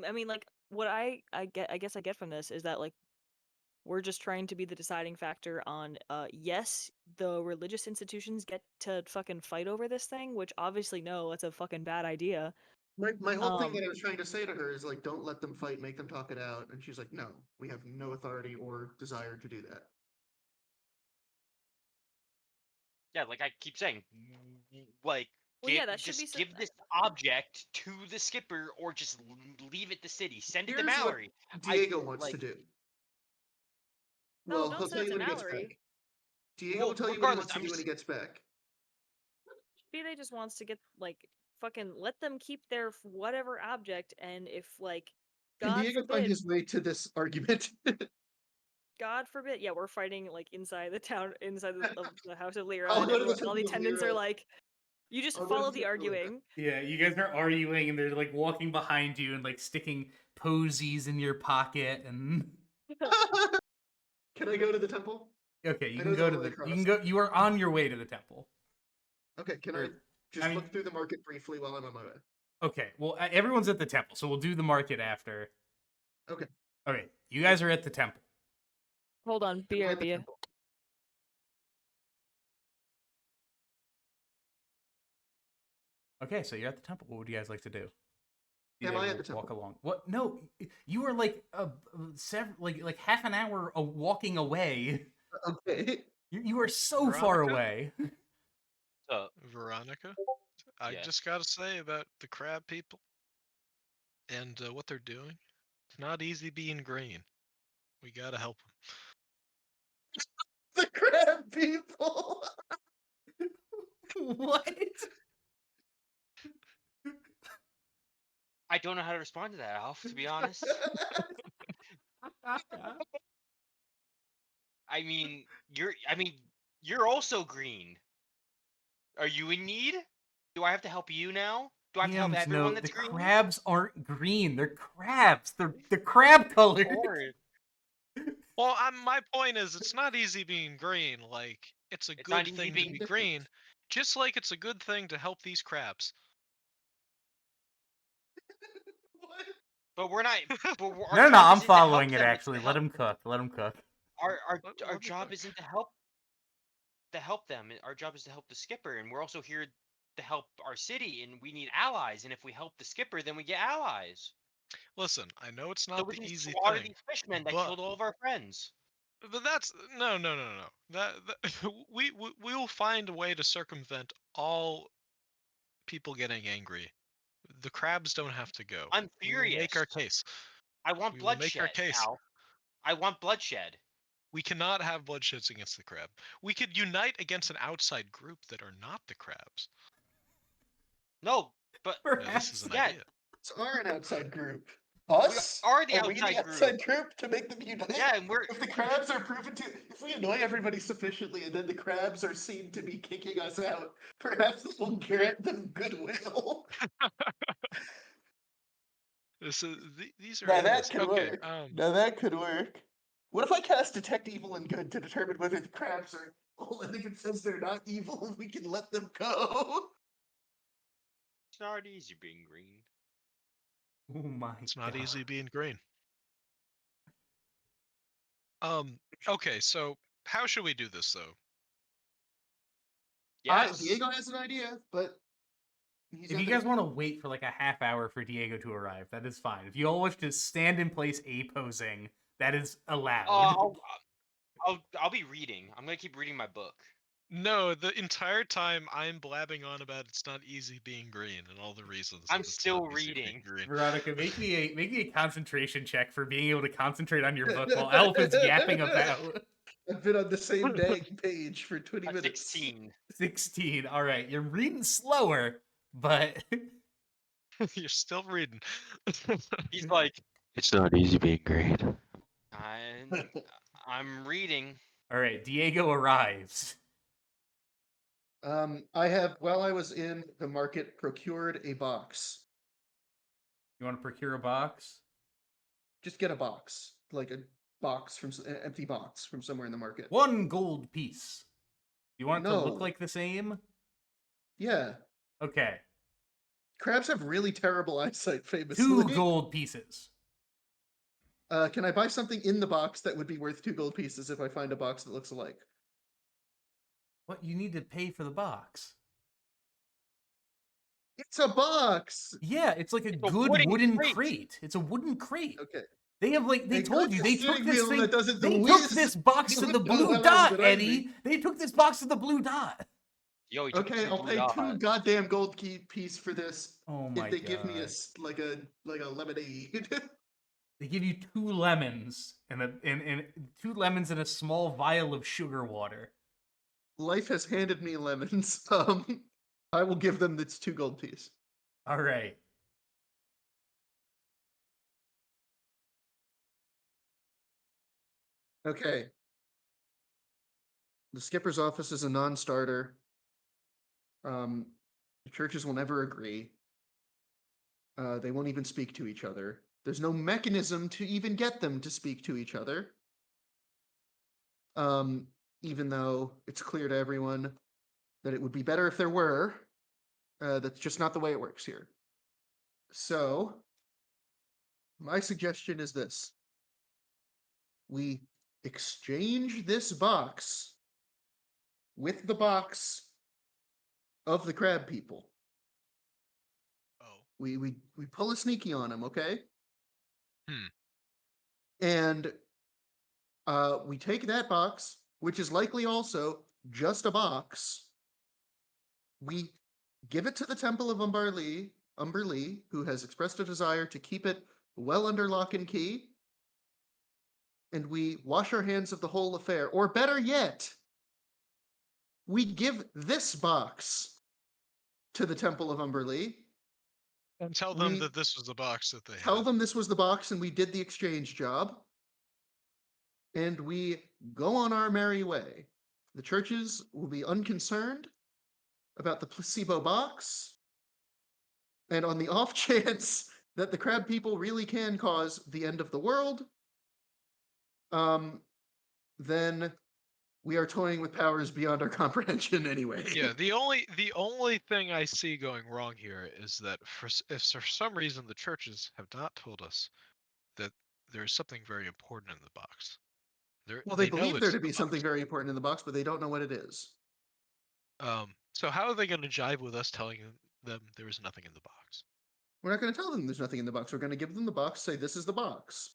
I mean, like, what I guess I get from this is that like we're just trying to be the deciding factor on yes, the religious institutions get to fucking fight over this thing, which obviously no, that's a fucking bad idea. My whole thing Um, that I was trying to say to her is like, don't let them fight, make them talk it out. And she's like, no, we have no authority or desire to do that. Yeah, like I keep saying, like Well, yeah, that should just be give this object to the skipper, or just leave it to city. Send it to Here's what Mallory. Diego wants like- to do. No, Well, don't he'll send tell it you to when he gets Mallory. back. Diego Well, will tell you what he regardless, wants to I'm do when he just- gets back. Maybe they just wants to get like fucking let them keep their whatever object, and if like Can God Diego find forbid, his way to this argument? God forbid, yeah, we're fighting like inside the town, inside of the House of Lyra, I'll and go to the all the Temple of attendants are Lyra. like, you just I'll go to follow the the Temple of Lyra. arguing. Yeah, you guys are arguing and they're like walking behind you and like sticking posies in your pocket and Can I go to the temple? okay, you I can know go they're to really the you can cross. go you are on your way to the temple. Okay, can I Or- just I mean- look through the market briefly while I'm on my way? Okay, well everyone's at the temple, so we'll do the market after. Okay. Okay, you guys are at the temple. Hold on, Am I at the BRB. temple? Okay, so you're at the temple. What would you guys like to do? Am You I guys at the walk temple? along. What? No, you are like like half an hour walking away. Okay. You are so far Veronica? away. Veronica, I Yes. just gotta say about the crab people and what they're doing. It's not easy being green. We gotta help them. The crab people. What? I don't know how to respond to that, Alf. To be honest, I mean, you're also green. Are you in need? Do I have to help you now? Do I have to help Yams, everyone no, that's the green? crabs aren't green. They're crabs. They're crab colored. Or Well, my point is, it's not easy being green. Like, it's a It's not good easy thing to being be green, just like it's a good thing to help these crabs. What? but we're not. But our No, job I'm isn't to help following it. them, it's Actually, to let help- him cook. Let him cook. Our Let me job cook. isn't to help them. Our job is to help the skipper, and we're also here to help our city, and we need allies. And if we help the skipper, then we get allies. Listen, I know it's So not we the can easy slaughter thing, these fishmen that but- killed all of our friends. but that's no. That we will find a way to circumvent all people getting angry. The crabs don't have to go. I'm We will make our furious. case. I want We will make our bloodshed, case. Al. I want bloodshed. We cannot have bloodsheds against the crab. We could unite against an outside group that are not the crabs. No, but Yeah, this is an Yeah. idea. It's our an outside group. Us? are the we outside the group. outside group to make them unite? Yeah, and we're If the crabs are proven to, if we annoy everybody sufficiently, and then the crabs are seen to be kicking us out, perhaps this will grant them goodwill. These are Now that ideas. could Okay. work. Now that could work. What if I cast Detect Evil and Good to determine whether the crabs are evil, and if it says they're not evil, we can let them go? it's not easy being green. Oh my It's not God. easy being green. Okay, so how should we do this though? Yes. Diego has an idea, but he's If not you gonna- guys want to wait for like a half hour for Diego to arrive, that is fine. If you all wish to stand in place A posing, that is allowed. I'll be reading. I'm gonna keep reading my book. No, the entire time I'm blabbing on about it's not easy being green and all the reasons. I'm that it's still not easy being reading. green. Veronica, make me a concentration check for being able to concentrate on your book while Alpha's yapping about. I've been on the same dang page for 20 A minutes. 16. 16. All right, you're reading slower, but You're still reading. He's like, It's not easy being green. I'm reading. all right. Diego arrives. I have, while I was in the market, procured a box. You want to procure a box? Just get a box, like a box from an empty box from somewhere in the market. 1 gold piece. You want it to look No. like the same? Yeah, Okay. crabs have really terrible eyesight, famously. 2 gold pieces. Can I buy something in the box that would be worth 2 gold pieces if I find a box that looks alike? What? You need to pay for the box. It's a box. Yeah, it's like a a good wooden wooden crate. crate. It's a wooden crate. Okay. They have like they A told good you they took steering this wheel thing. that doesn't They took whiz this box to the down blue levels dot, behind Eddie. me. They took this box to the blue dot. Yo, he took Okay, two I'll blue pay 2 dots. goddamn gold key piece for this Oh my if they god! give me like a lemonade. They give you 2 lemons and 2 lemons and a small vial of sugar water. Life has handed me lemons. I will give them this 2 gold piece. All right. Okay. The skipper's office is a non-starter. The churches will never agree. They won't even speak to each other. There's no mechanism to even get them to speak to each other. Even though it's clear to everyone that it would be better if there were. That's just not the way it works here. So, my suggestion is this. We exchange this box with the box of the crab people. Oh. We pull a sneaky on them, okay? Hmm. And we take that box, which is likely also just a box. We give it to the Temple of Umberlee, who has expressed a desire to keep it well under lock and key. And we wash our hands of the whole affair. Or better yet, we give this box to the Temple of Umberlee. And tell them We that this was the box that they Tell had. them this was the box and we did the exchange job. And we go on our merry way. The churches will be unconcerned about the placebo box. And on the off chance that the crab people really can cause the end of the world, then we are toying with powers beyond our comprehension anyway. Yeah, the only thing I see going wrong here is that if for some reason the churches have not told us that there is something very important in the box. Well, they know believe there it's to in the be something box. very important in the box, but they don't know what it is. So how are they going to jive with us telling them there is nothing in the box? We're not going to tell them there's nothing in the box. We're going to give them the box, say this is the box.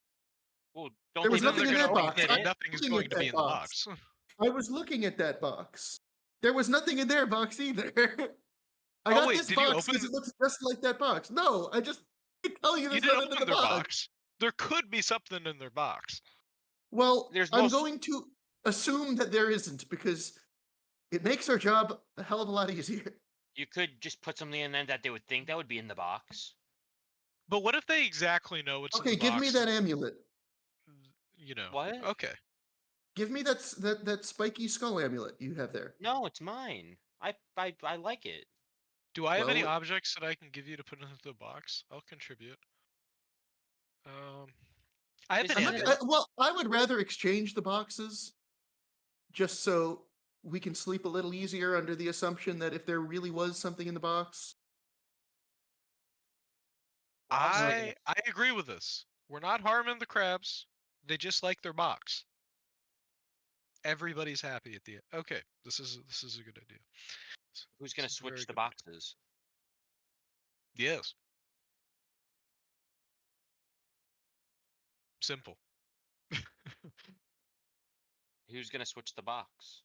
Well, don't There they was know nothing they're in gonna that box. get I- it? Nothing is looking going at to be that in the box. box. I was looking at that box. There was nothing in their box either. I Oh, got wait, this did you box open because it looks just like that box. No, I just tell you You there's didn't nothing in open the their box. box. There could be something in their box. Well, There's I'm no going to assume that there isn't because it makes our job a hell of a lot easier. You could just put something in there that they would think that would be in the box. But what if they exactly know what's in Okay, the give box? me that amulet. You know. What? Okay. Give me that spiky skull amulet you have there. No, it's mine. I like it. Do I have any Well- objects that I can give you to put into the box? I'll contribute. I have Is an it- amulet. Well, I would rather exchange the boxes just so we can sleep a little easier under the assumption that if there really was something in the box. I agree with this. We're not harming the crabs. They just like their box. Everybody's happy at the end. Okay, this is a good idea. Who's gonna This is a very switch the good idea. boxes? Yes. Simple. Who's gonna switch the box?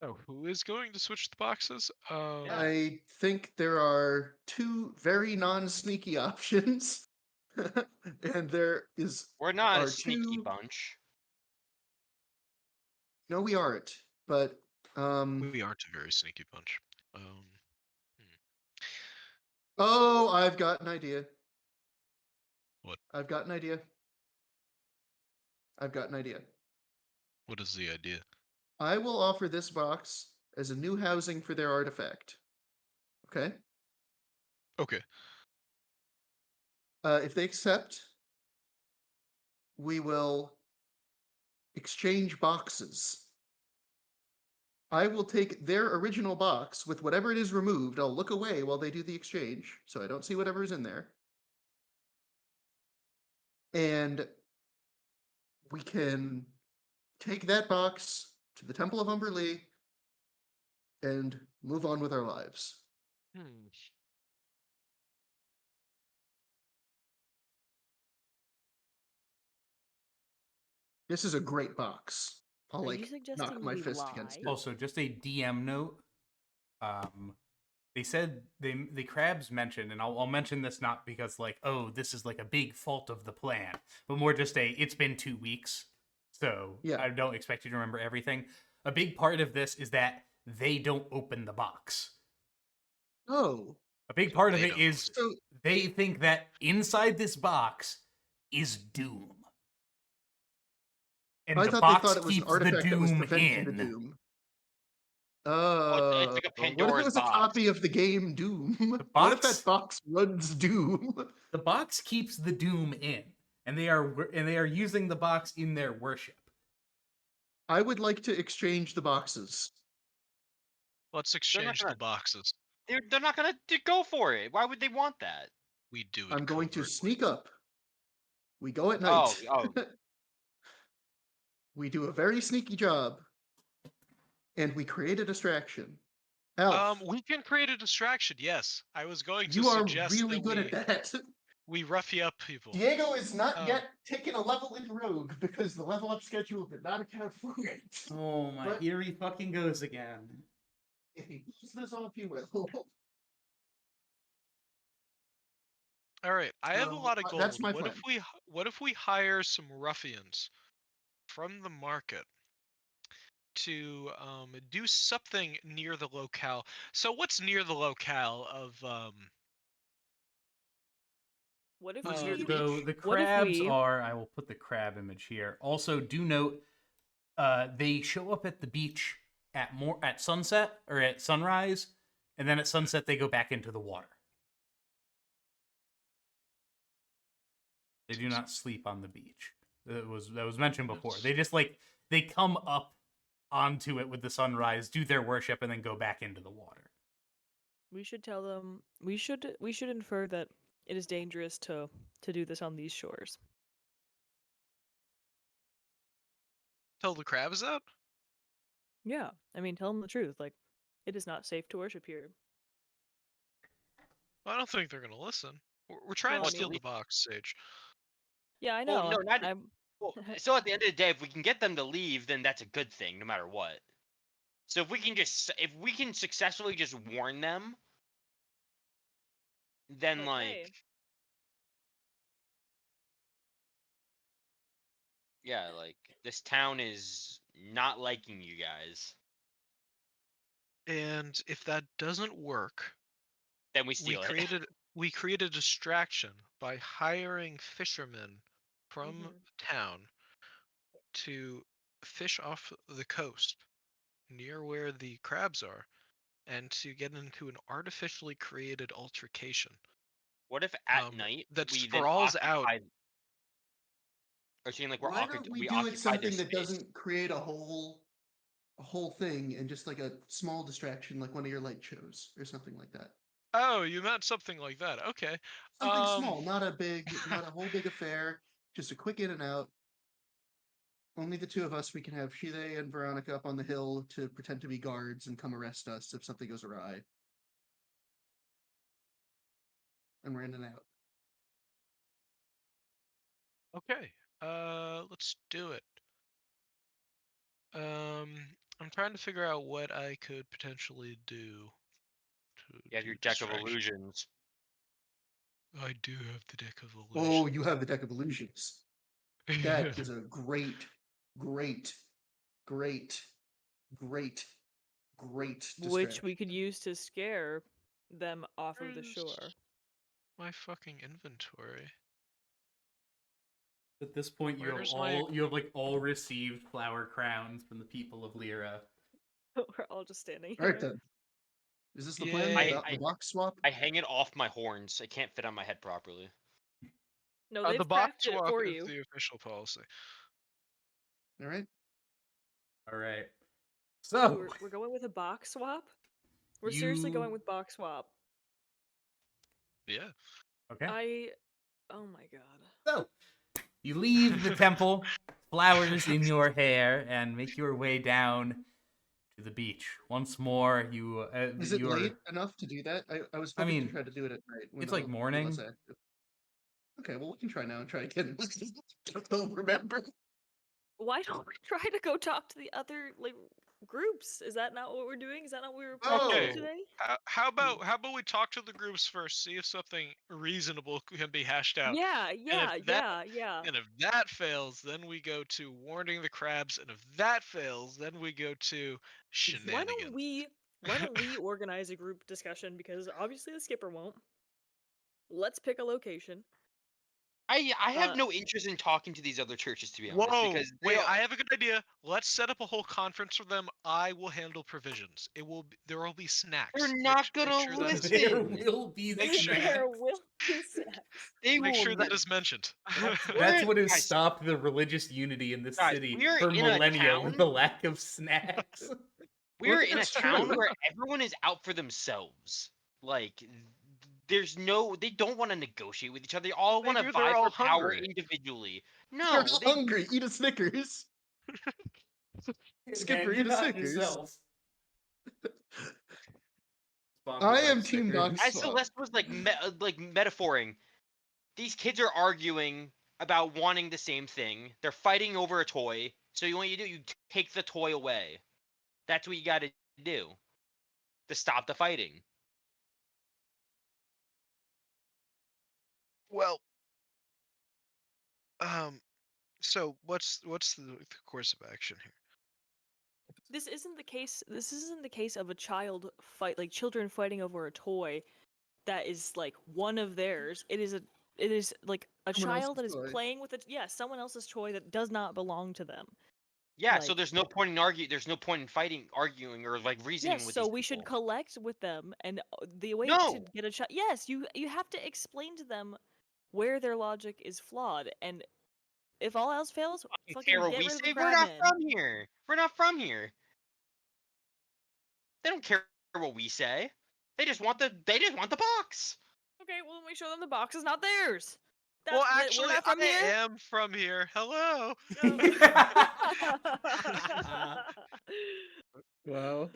Oh, who is going to switch the boxes? Yeah. I think there are two very non-sneaky options, and there We're not a are sneaky two. bunch. No, we aren't. But we aren't a very sneaky bunch. Um, oh, I've got an idea. What? I've got an idea. I've got an idea. What is the idea? I will offer this box as a new housing for their artifact. Okay. Okay. If they accept, we will exchange boxes. I will take their original box with whatever it is removed. I'll look away while they do the exchange, so I don't see whatever is in there. And we can take that box to the Temple of Umberlee and move on with our lives. Hmm. This is a great box. I'll Are you knock suggesting my we fist against lie? it. Also, just a DM note. They said the crabs mentioned, and I'll mention this not because like, oh, this is like a big fault of the plan, but more just it's been 2 weeks, so Yeah. I don't expect you to remember everything. A big part of this is that they don't open the box. Oh, A big part of They it don't is so they think that inside this box is doom. And I the thought they box thought it was an keeps the artifact that was doom preventing the in. Doom. Oh, it's like a What if it Pandora's was a box. copy of the game Doom? The What if box that box runs Doom? the box keeps the doom in, and they are using the box in their worship. I would like to exchange the boxes. Let's They're not exchange the gonna. boxes. They're not gonna go for it. Why would they want that? We do it I'm going to covertly. sneak up. We go at Oh, night. oh. We do a very sneaky job, and we create a distraction. Elf, We can create a distraction. Yes, I was going to you are suggest really that good at that. we roughy up people. Diego is not Um, yet taken a level in Rogue because the level up schedule did not account for it. Oh my, But- here he fucking goes again. If he pulls this off, he will. all right, I have a lot of gold. That's my plan. What if we hire some ruffians from the market to do something near the locale? So what's near the locale of What if Who's near we? the So beach? the What if crabs we- are. I will put the crab image here. Also, do note, they show up at the beach at sunset or at sunrise, and then at sunset they go back into the water. They do not sleep on the beach. That was mentioned before. They just they come up onto it with the sunrise, do their worship, and then go back into the water. We should tell them. We should infer that it is dangerous to do this on these shores. Tell the crabs that? Yeah, I mean, tell them the truth. Like, it is not safe to worship here. I don't think they're gonna listen. We're trying Well, to I steal mean- the box, Sage. Yeah, I Well, know. no, not. I'm. Well, so at the end of the day, if we can get them to leave, then that's a good thing, no matter what. So if we can successfully just warn them, then But, like, hey. yeah, like this town is not liking you guys. And if that doesn't work, Then we we steal it. created a distraction by hiring fishermen from Mhm. town to fish off the coast near where the crabs are and to get into an artificially created altercation. What if at Um, night that we then sprawls out. occupy? Or saying like Why don't we we do it occupy their something that space? doesn't create a whole thing and just like a small distraction, like one of your light shows or something like that? Oh, you meant something like that. Okay. Something small, not a whole big affair. Just a quick in and out. Only the two of us. We can have Shide and Veronica up on the hill to pretend to be guards and come arrest us if something goes awry. And we're in and out. Okay. Let's do it. I'm trying to figure out what I could potentially do to You have do your deck of distraction. illusions. I do have the deck of Oh, illusions. you have the deck of illusions. That is a great, great, great, great, great Which we distraction. could use to scare them off of the Where's shore. my fucking inventory? At this point, Where's my- you have like all received flower crowns from the people of Lyra. We're all just standing All right here. then. Is this the plan? Yay. The box swap? I hang it off my horns. It can't fit on my head properly. No, they've The box crafted it swap for is you. the official policy. All right. All right. Ooh, So we're going with a box swap? We're seriously going with box swap. Yeah. okay. Oh my god. So you leave the temple, flowers in your hair, and make your way down to the beach. Once more, you Is it you're late enough to do that? I was I hoping mean, to try to do it at night. When it's like I'm morning. less active. Okay, well we can try now and try again. Don't remember. Why don't we try to go talk to the other like groups? Is that not what we're doing? Is that not what we were planning to Okay. do today? How about we talk to the groups first, see if something reasonable can be hashed out. Yeah, yeah, that- yeah. And if that fails, then we go to warning the crabs, and if that fails, then we go to shenanigans. Why don't we organize a group discussion, because obviously the skipper won't. Let's pick a location. I have Uh, no interest in talking to these other churches, to be honest, Whoa! because Wait, I have a good idea. Let's set up a whole conference for them. I will handle provisions. There will be snacks. They're Make not s- make gonna sure that is- listen. There will be Make sure- there will be snacks. They Make will sure that not- is mentioned. That's We're- what has guys, stopped the religious unity in this guys, city we are for in a millennia town- with the lack of snacks. We are in a That's town true. where everyone is out for themselves. Like, there's no, they don't want to negotiate with each other. They all want to Maybe they're vie all for power hungry. You're individually. No, they, hungry. Eat a Snickers. Skipper, Man, eat you a not Snickers. yourselves. I am Team Snickers. Doc. as Celeste was like, metaphoring, these kids are arguing about wanting the same thing. They're fighting over a toy. So what you do, you take the toy away. That's what you got to do to stop the fighting. Well, so what's the course of action here? This isn't the case. This isn't the case of a child fight, like children fighting over a toy that is like one of theirs. It is like a Someone child that is else's toy. playing with someone else's toy that does not belong to them. Yeah, so Like- there's no point in There's no point in fighting, arguing, or like reasoning Yes, with so these we should people. collect with them, and the way No! to get a child. Yes, you have to explain to them where their logic is flawed, and if all else fails, fucking Care what get we rid of say. the We're not crabman. from here. We're not from here. They don't care what we say. They just want the box. Okay, well then we show them the box is not theirs. Well, We're actually, not from I here. am from here. Hello. Wow.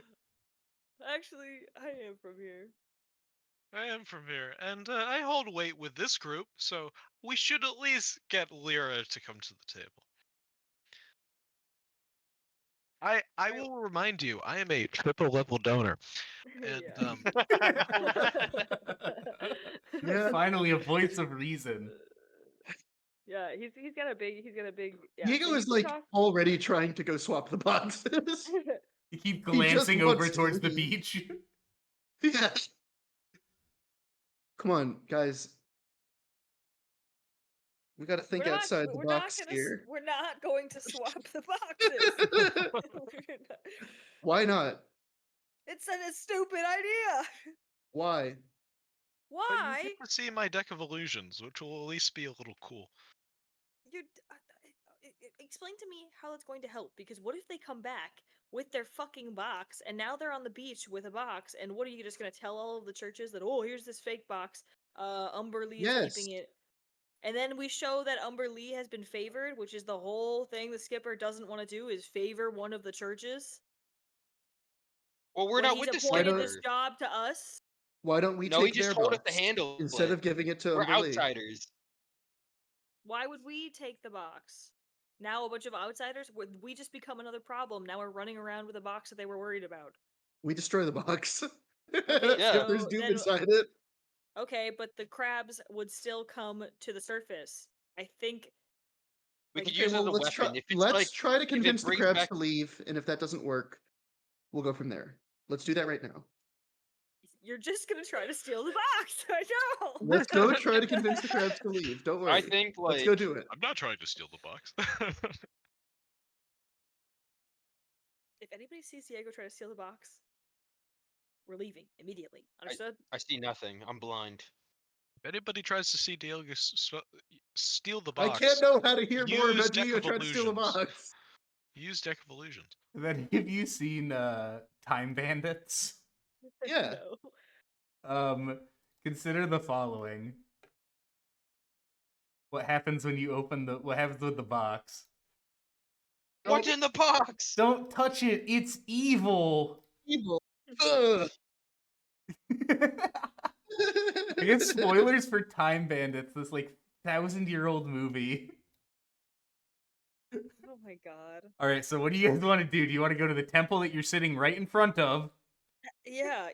Actually, I am from here. I am from here, and I hold weight with this group, so we should at least get Lyra to come to the table. I will remind you, I am a triple level donor, and Yeah. Finally, a voice of reason. Yeah, he's got a big yeah. Diego so is you like talk- already trying to go swap the boxes. You keep He just glancing over wants to towards the leave. beach. Yeah. Come on, guys. We got to think outside the box here. We're not going to swap the boxes. Why not? It's a stupid idea. Why? but Why? you get to see my deck of illusions, which will at least be a little cool. You explain to me how that's going to help, because what if they come back with their fucking box and now they're on the beach with a box, and what are you just going to tell all of the churches that, oh, here's this fake box, Umber Lee is keeping it, and then we show that Umber Lee has been favored, which is the whole thing the skipper doesn't want to do, is favor one of the churches. Well, we're when not he's with the appointed skipper. this job to us. Why don't we No, he take just their told us box to handle instead it. of giving it to We're Umberlee? outsiders. Why would we take the box? Now a bunch of outsiders, we just become another problem. Now we're running around with a box that they were worried about. We destroy the box. Okay, Yeah. If there's so doom then inside it. okay, but the crabs would still come to the surface. I think We like, could Okay, use it as well a weapon. If it's let's try to if it convince the brings crabs back to leave, and if that doesn't work, we'll go from there. Let's do that right now. you're just gonna try to steal the box. I know. Let's go try to convince the crabs to leave. Don't worry. I think Let's go like do it. I'm not trying to steal the box. If anybody sees Diego try to steal the box, we're leaving immediately. Understood? I see nothing. I'm blind. If anybody tries to see Diego steal the I box, can't know how to hear more use about Deck Diego of trying to steal the Illusions. box. use Deck of Illusions. Then have you seen Time Bandits? Yeah. No. Consider the following. What happens when you open the what happens with the box? What's in the box? Don't touch it, it's evil. Evil. Ugh. I guess spoilers for Time Bandits, this like 1,000-year-old movie. Oh my god. Alright, so what do you guys want to do? Do you want to go to the temple that you're sitting right in front of? Yeah.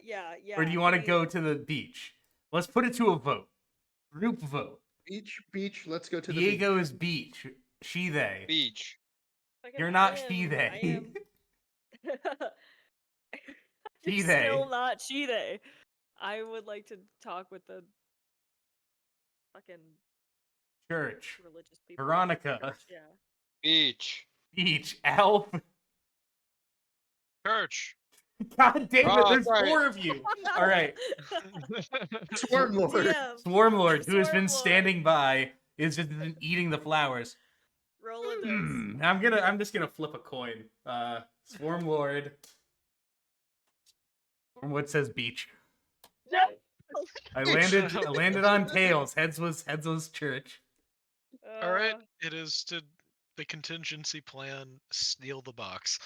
Or do you want to we- go to the beach? Let's put it to a vote. Group vote. Beach. Let's go to the Diego is beach. She, they. Beach. fucking- You're I not am- she, I they. am- She, You're they. still not she they. I would like to talk with the fucking Church. religious people. Veronica. Church, yeah. Beach. Beach. Alf. Church. God damn it, Oh, there's sorry. 4 of you. Alright. Swarm Lord. DM, Swarm Lord, who has Swarm been Lord. standing by, is just been eating the flowers. roll a dice. I'm just gonna flip a coin. Swarm Lord. Swarm Lord says beach. I landed on tails. Heads was church. All right, Uh, it is to the contingency plan. Steal the box.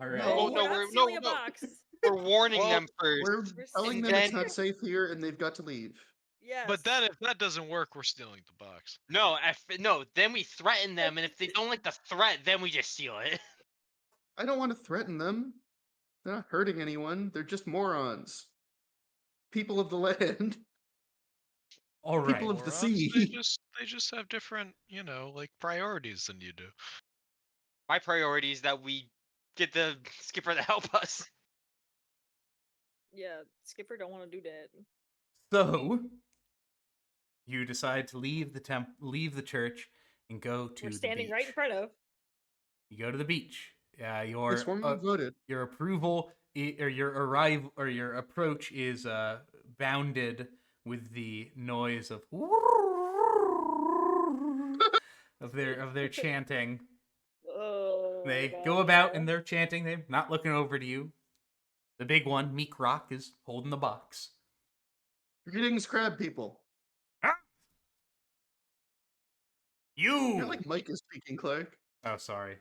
Alright. No, we're no, not we're- stealing no, a no. box. We're warning Well, them first. We're We're telling and them it's then- not safe here and they've got to leave. Yes. But then if that doesn't work, we're stealing the box. No, no. Then we threaten them, and if they don't like the threat, then we just steal it. I don't want to threaten them. They're not hurting anyone. They're just morons. People of the land. Alright. People of the Morons, sea. They just have different, like priorities than you do. My priority is that we get the skipper to help us. Yeah, Skipper don't want to do that. So you decide to leave the church and go to We're the standing right in beach. front of. You go to the beach. The Your Swarm Lord voted. your approval or your arrival or your approach is bounded with the noise of their chanting. Oh. They my go God. about and they're chanting. They're not looking over to you. The big one, Meek Rock, is holding the box. Greetings, crab people. You. You're like Mike is speaking, Clark. Oh, sorry.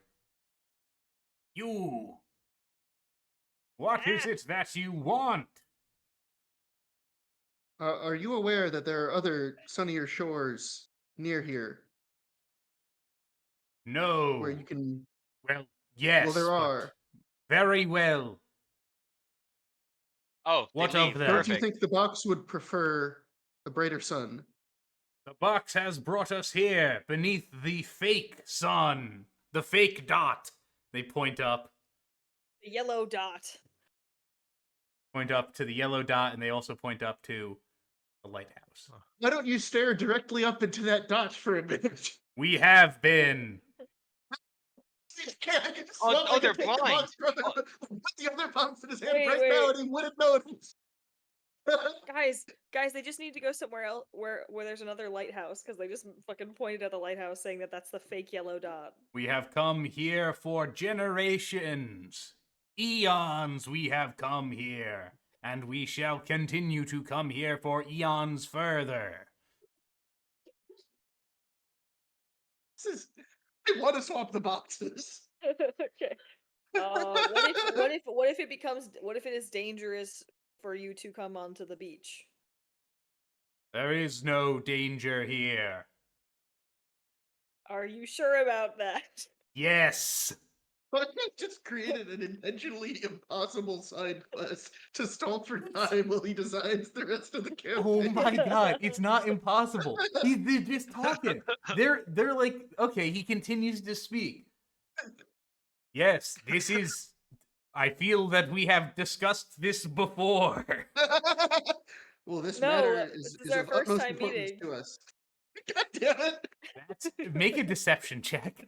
You. What is it that you want? Are you aware that there are other sunnier shores near here No. where you can? Well, yes. Well, there but are. Very well. Oh, they What of leave. them? Don't Perfect. you think the box would prefer a brighter sun? The box has brought us here beneath the fake sun. The fake dot. They point up. The yellow dot. Point up to the yellow dot, and they also point up to the lighthouse. Why don't you stare directly up into that dot for a minute? We have been. Oh, they're blind. Put the other box in his hand Wait, right wait. now, and he wouldn't notice. Guys, they just need to go somewhere else where there's another lighthouse because they just fucking pointed at the lighthouse saying that that's the fake yellow dot. We have come here for generations. Eons we have come here. And we shall continue to come here for eons further. I want to swap the boxes. Okay. What if it is dangerous for you to come onto the beach? There is no danger here. Are you sure about that? Yes. But he just created an intentionally impossible side quest to stall for time while he designs the rest of the campaign. Oh my god, it's not impossible. They're just talking. They're like, okay, he continues to speak. Yes, this is I feel that we have discussed this before. Well, this No, matter this is is our of first utmost time importance meeting. to us. God damn it! Make a deception check.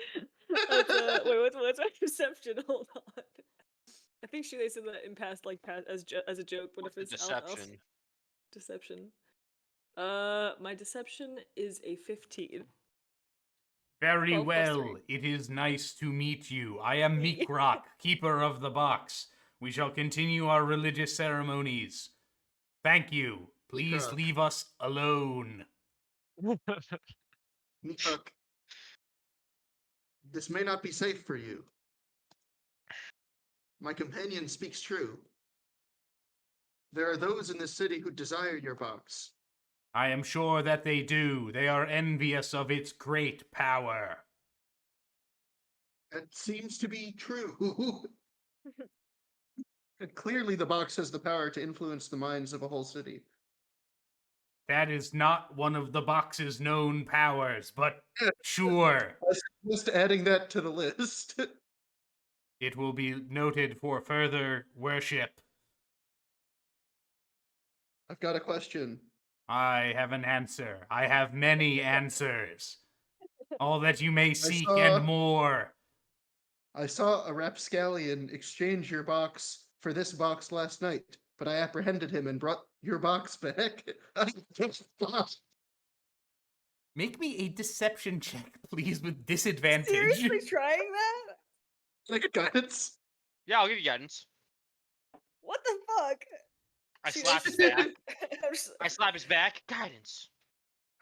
Wait, what's my perception? Hold on. I think they said that in past, like past as a joke. What if The it's deception. deception? My deception is a 15. Very 12 plus well. It is nice to meet you. I am Me. Meekrok, keeper of the box. We shall continue our religious ceremonies. Thank you. Please Meekrok. leave us alone. Meekrok, this may not be safe for you. My companion speaks true. There are those in this city who desire your box. I am sure that they do. They are envious of its great power. That seems to be true. And clearly, the box has the power to influence the minds of a whole city. That is not one of the box's known powers, but sure. Just adding that to the list. It will be noted for further worship. I've got a question. I have an answer. I have many answers. All that you may seek saw- and more. I saw a rapscallion exchange your box for this box last night, but I apprehended him and brought your box back. Make me a deception check, please, with disadvantage. Seriously trying that? Can I get guidance? Yeah, I'll give you guidance. What the fuck? I She slap just- his back. I'm just- I slap his back. Guidance.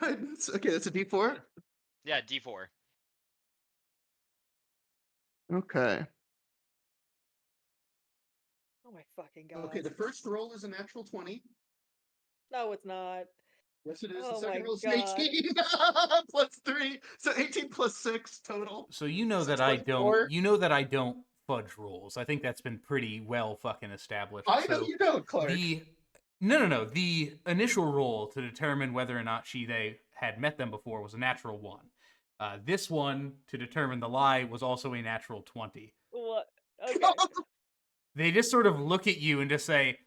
Guidance. Okay, that's a D4. Yeah, D4. Okay. Oh my fucking god. Okay, the first roll is a natural 20. No, it's not. Yes, it is. Oh the second my roll is God. 18 plus 3. So 18 plus 6 total. So you know Is that it I 24? don't. You know that I don't fudge rules. I think that's been pretty well fucking established. I know So you don't, Clark. no. The initial roll to determine whether or not they had met them before was a natural 1. This one to determine the lie was also a natural 20. What? Okay. They just sort of look at you and just say,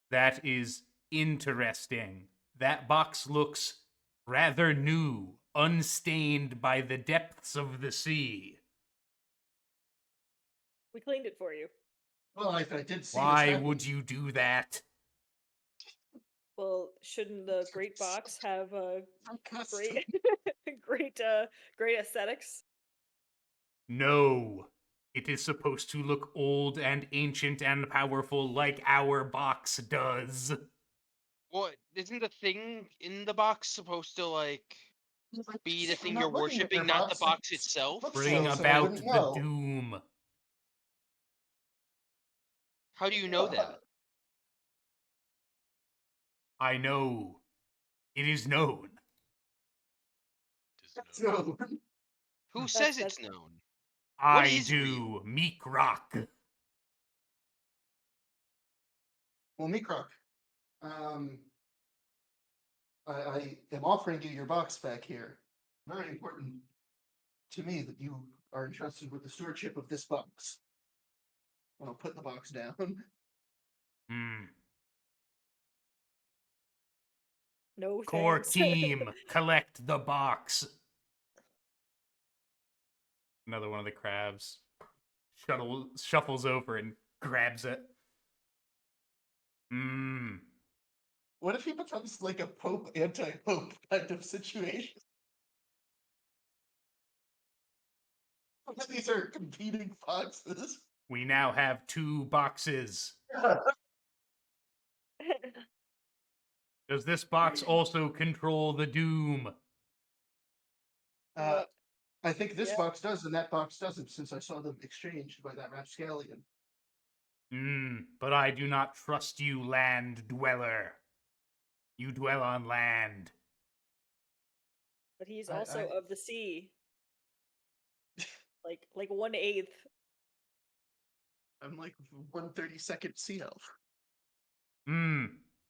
"That is interesting. That box looks rather new, unstained by the depths of the sea. We cleaned it for you. Well, if I did see Why this happen, would you do that?" Well, shouldn't the great box have custom. great great aesthetics? No. It is supposed to look old and ancient and powerful like our box does. What isn't the thing in the box supposed to like be the I'm thing not you're looking at their worshiping, not the box. box It's- itself? looks Bring so I about wouldn't the know. doom. How do you know that? I know. It is known. So, Who That's- says it's that's- known? I is do. Meekrok. well, Meekrok, I am offering you your box back here. Very important to me that you are entrusted with the stewardship of this box. I'll put the box down. No Core thanks. team, collect the box. Another one of the crabs shuffles over and grabs it. What if he becomes like a Pope anti-Pope kind of situation? These are competing foxes. We now have 2 boxes. Does this box also control the doom? I think this Yeah. box does, and that box doesn't, since I saw them exchanged by that rapscallion. But I do not trust you, land dweller. You dwell on land. But he's I- also I- of the sea. Like 1/8. I'm like 1/32nd sea elf. Hmm.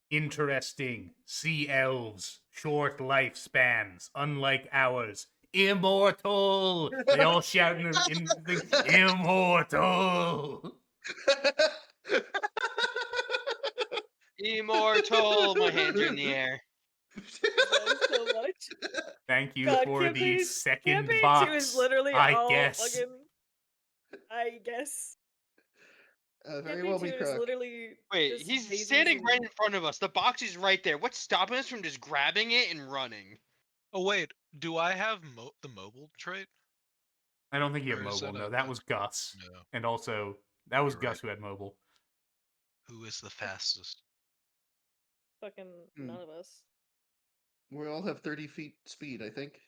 Interesting. Sea elves. Short lifespans, unlike ours. Immortal! They all shout in the thing, Immortal! Immortal. My hands are in the air. Guys, so much. Thank you God, for the campaign second 2 box. is literally I all guess. fucking. I guess. Very Campaign well 2 be is crook. literally. Wait, just he's daisies standing and- right in front of us. The box is right there. What's stopping us from just grabbing it and running? Oh wait, do I have the mobile trait? I don't think you have Or is mobile. that No, a- that was Gus. No. And also, that was You're Gus right. who had mobile. Who is the fastest? Fucking Hmm. none of us. We all have 30 feet speed, I think.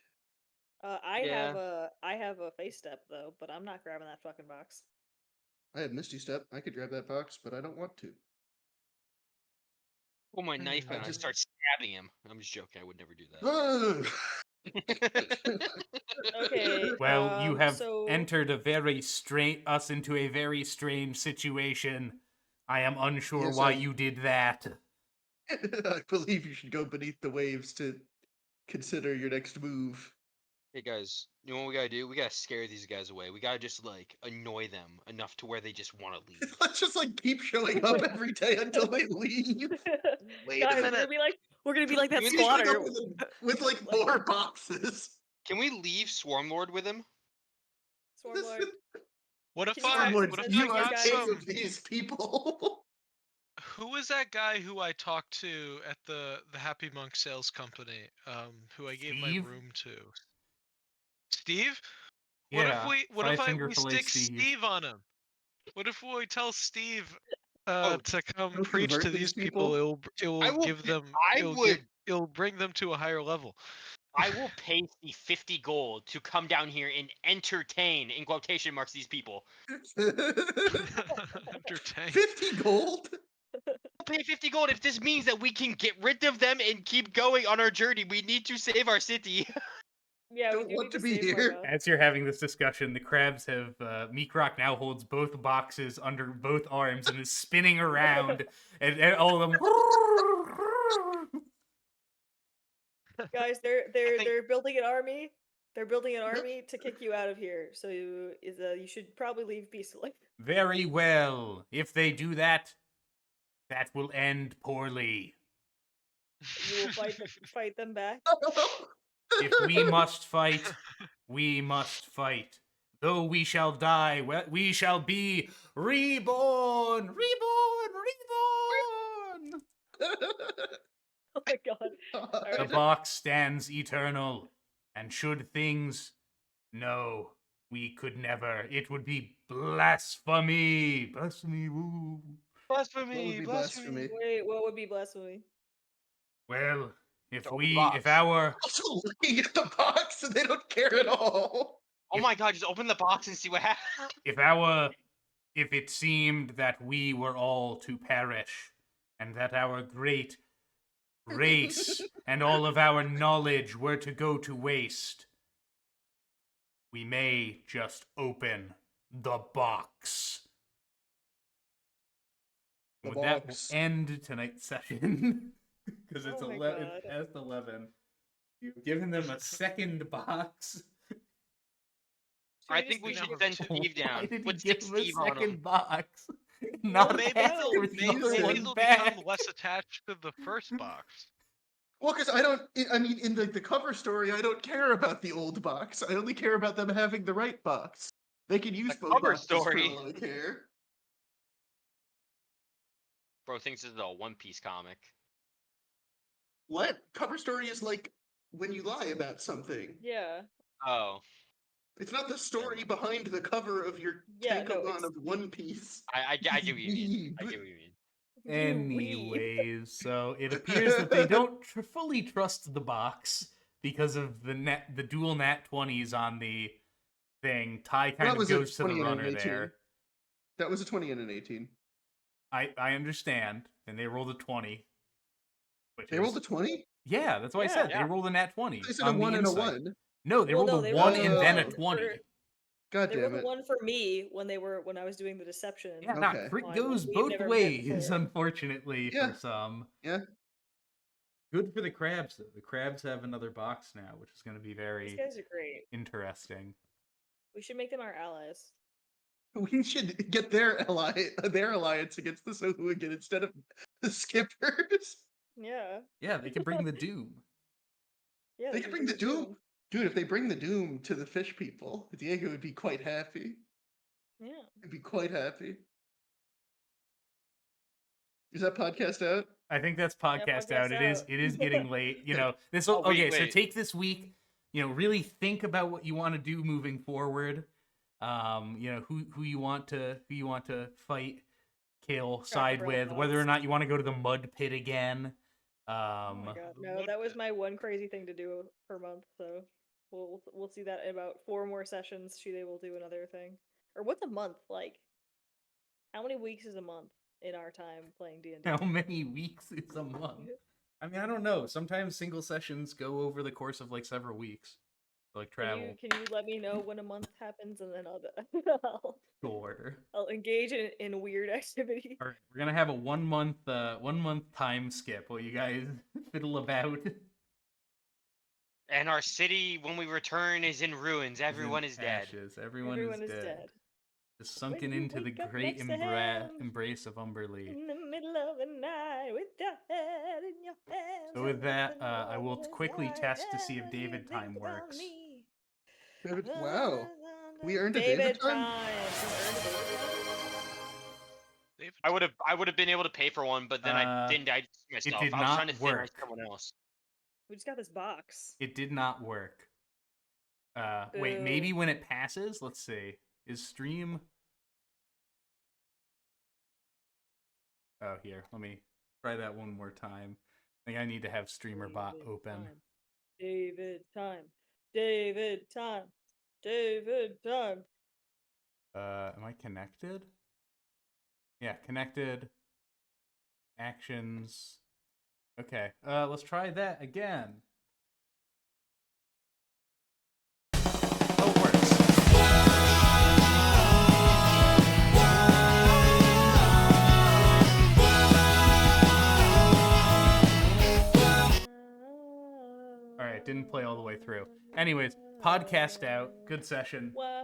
I Yeah. have a face step though, but I'm not grabbing that fucking box. I have Misty Step. I could grab that box, but I don't want to. Pull my knife I out and I just- start stabbing him. I'm just joking. I would never do that. Okay. Well, you have so... entered us into a very strange situation. I am unsure Yes, why I- you did that. I believe you should go beneath the waves to consider your next move. Hey guys, you know what we gotta do? We gotta scare these guys away. We gotta just like annoy them enough to where they just want to leave. Let's just like keep showing up every day until they leave. Wait Guys, a minute. we're gonna be like that We Keep showing squatter. up with like 4 boxes. Can we leave Swarmlord with him? Swarmlord. What if Can you I? Swarmlord, What if send I these got guys- king some? of these people. Who was that guy who I talked to at the Happy Monk Sales Company? Who I gave my Steve? room to? Steve? What Yeah, if five-finger we fillet stick Steve. Steve on him? What if we tell Steve Oh, to come He'll preach to convert these these people? people? It I will will give p- them. I would- It'll bring them to a higher level. I will pay the 50 gold to come down here and entertain, in quotation marks, these people. Entertain. 50 gold? I'll pay 50 gold if this means that we can get rid of them and keep going on our journey. We need to save our city. Yeah, we Don't do want need to to be save here. Margot. As you're having this discussion, the crabs have Meekrock now holds both boxes under both arms and is spinning around, and all of them. Guys, think- they're building an army. They're building an army to kick you out of here. So you should probably leave peacefully. Very well. If they do that, that will end poorly. You will fight them back. If we must fight, we must fight. Though we shall die, we shall be reborn! Reborn! Reborn! Oh my god. The Alright. box stands eternal. And should things. No, we could never. It would be blasphemy! Blasphemy, woo! Blasphemy, be blasphemy. blasphemy? Wait, what would be blasphemy? Well, if Open we. box. If our. Also looking at the box and they don't care at all. Oh my god, just open the box and see what happens. If it seemed that we were all to perish, and that our great race and all of our knowledge were to go to waste, we may just open the box. The Would that box. end tonight's session? Because it's Oh my 11. God. It's past 11. You've given them a second box. I think we should send Steve Why down. did he Put give 6 him a Steve on second him. box? Not maybe ask they'll, for maybe, the other maybe one they'll back. become less attached to the first box. Well, because I mean, in the cover story, I don't care about the old box. I only care about them having the right box. They can use The both cover boxes story. for all I care. Bro thinks this is a One Piece comic. What? Cover story is like when you lie about something. Yeah. Oh, It's not the story behind the cover of your Yeah, no, tankobon it's- of One Piece. I get what you mean. I Weeb. get what you mean. You weeb. Anyways, so it appears that they don't fully trust the box because of the dual nat 20s on the thing. Ty kind That of was a goes to the 20 and an runner 18. there. That was a 20 and an 18. I understand, and they rolled a 20. Which They is, rolled a 20? yeah, that's what I Yeah. said. Yeah. They rolled a nat 20 They said a on the 1 and a inside. 1. No, they Well, rolled no, a they 1 rolled and a then a one 20. for- God They damn rolled a it. 1 for me when I was doing the deception. Yeah, Okay. nah, crit one. goes We've both never met ways, before. unfortunately, Yeah. for some. Yeah. Good for the crabs, though. The crabs have another box now, which is going to be These very guys are great. interesting. We should make them our allies. We should get their alliance against the Sohuagin instead of the skippers. Yeah. Yeah, they can bring the doom. Yeah. They could bring the Doom. Dude, if they bring the Doom to the fish people, Diego would be quite happy. Yeah. He'd be quite happy. Is that podcast out? I think that's podcast out. podcast It is out. getting late. You Okay. know, this Oh, okay, wait, so wait. take this week, you know, really think about what you want to do moving forward. You know, who you want to fight, kill, side Cracker with, Barrel whether or bots. not you want to go to the mud pit again. Oh my god. The No, mud that was pit. my one crazy thing to do per month. So we'll see that in about 4 more sessions. They will do another thing. Or what's a month like? How many weeks is a month in our time playing D&D? How many weeks is a month? I mean, I don't know. Sometimes single sessions go over the course of like several weeks. Like travel. Can you let me know when a month happens, and then Sure. I'll engage in weird activity. All right, we're gonna have a 1 month time skip while you guys fiddle about. And our city, when we return, is in ruins. Everyone is dead. Ashes. Everyone, Everyone is is dead. dead. Just sunken When you into the wake up great next to him. embrace of Umberlee. In the middle of the night with your head in your hands. So with and that, nothing I will more is quickly like test to see if heaven, David you time think about works. me. Wow. We earned a David time? You earned a David time. David, I would have been able to pay for one, but then I didn't. I just myself. did I was not trying to think work. someone else. We just got this box. It did not work. Wait, Boo. maybe when it passes? Let's see. Is stream... Oh, here. Let me try that one more time. I think I need to have streamer bot David open. time. David time. David time. David time. Am I connected? Yeah, connected. Actions. Okay, let's try that again. Oh, it works. All right, didn't play all the way through. Anyways, podcast out. Good session. Wow.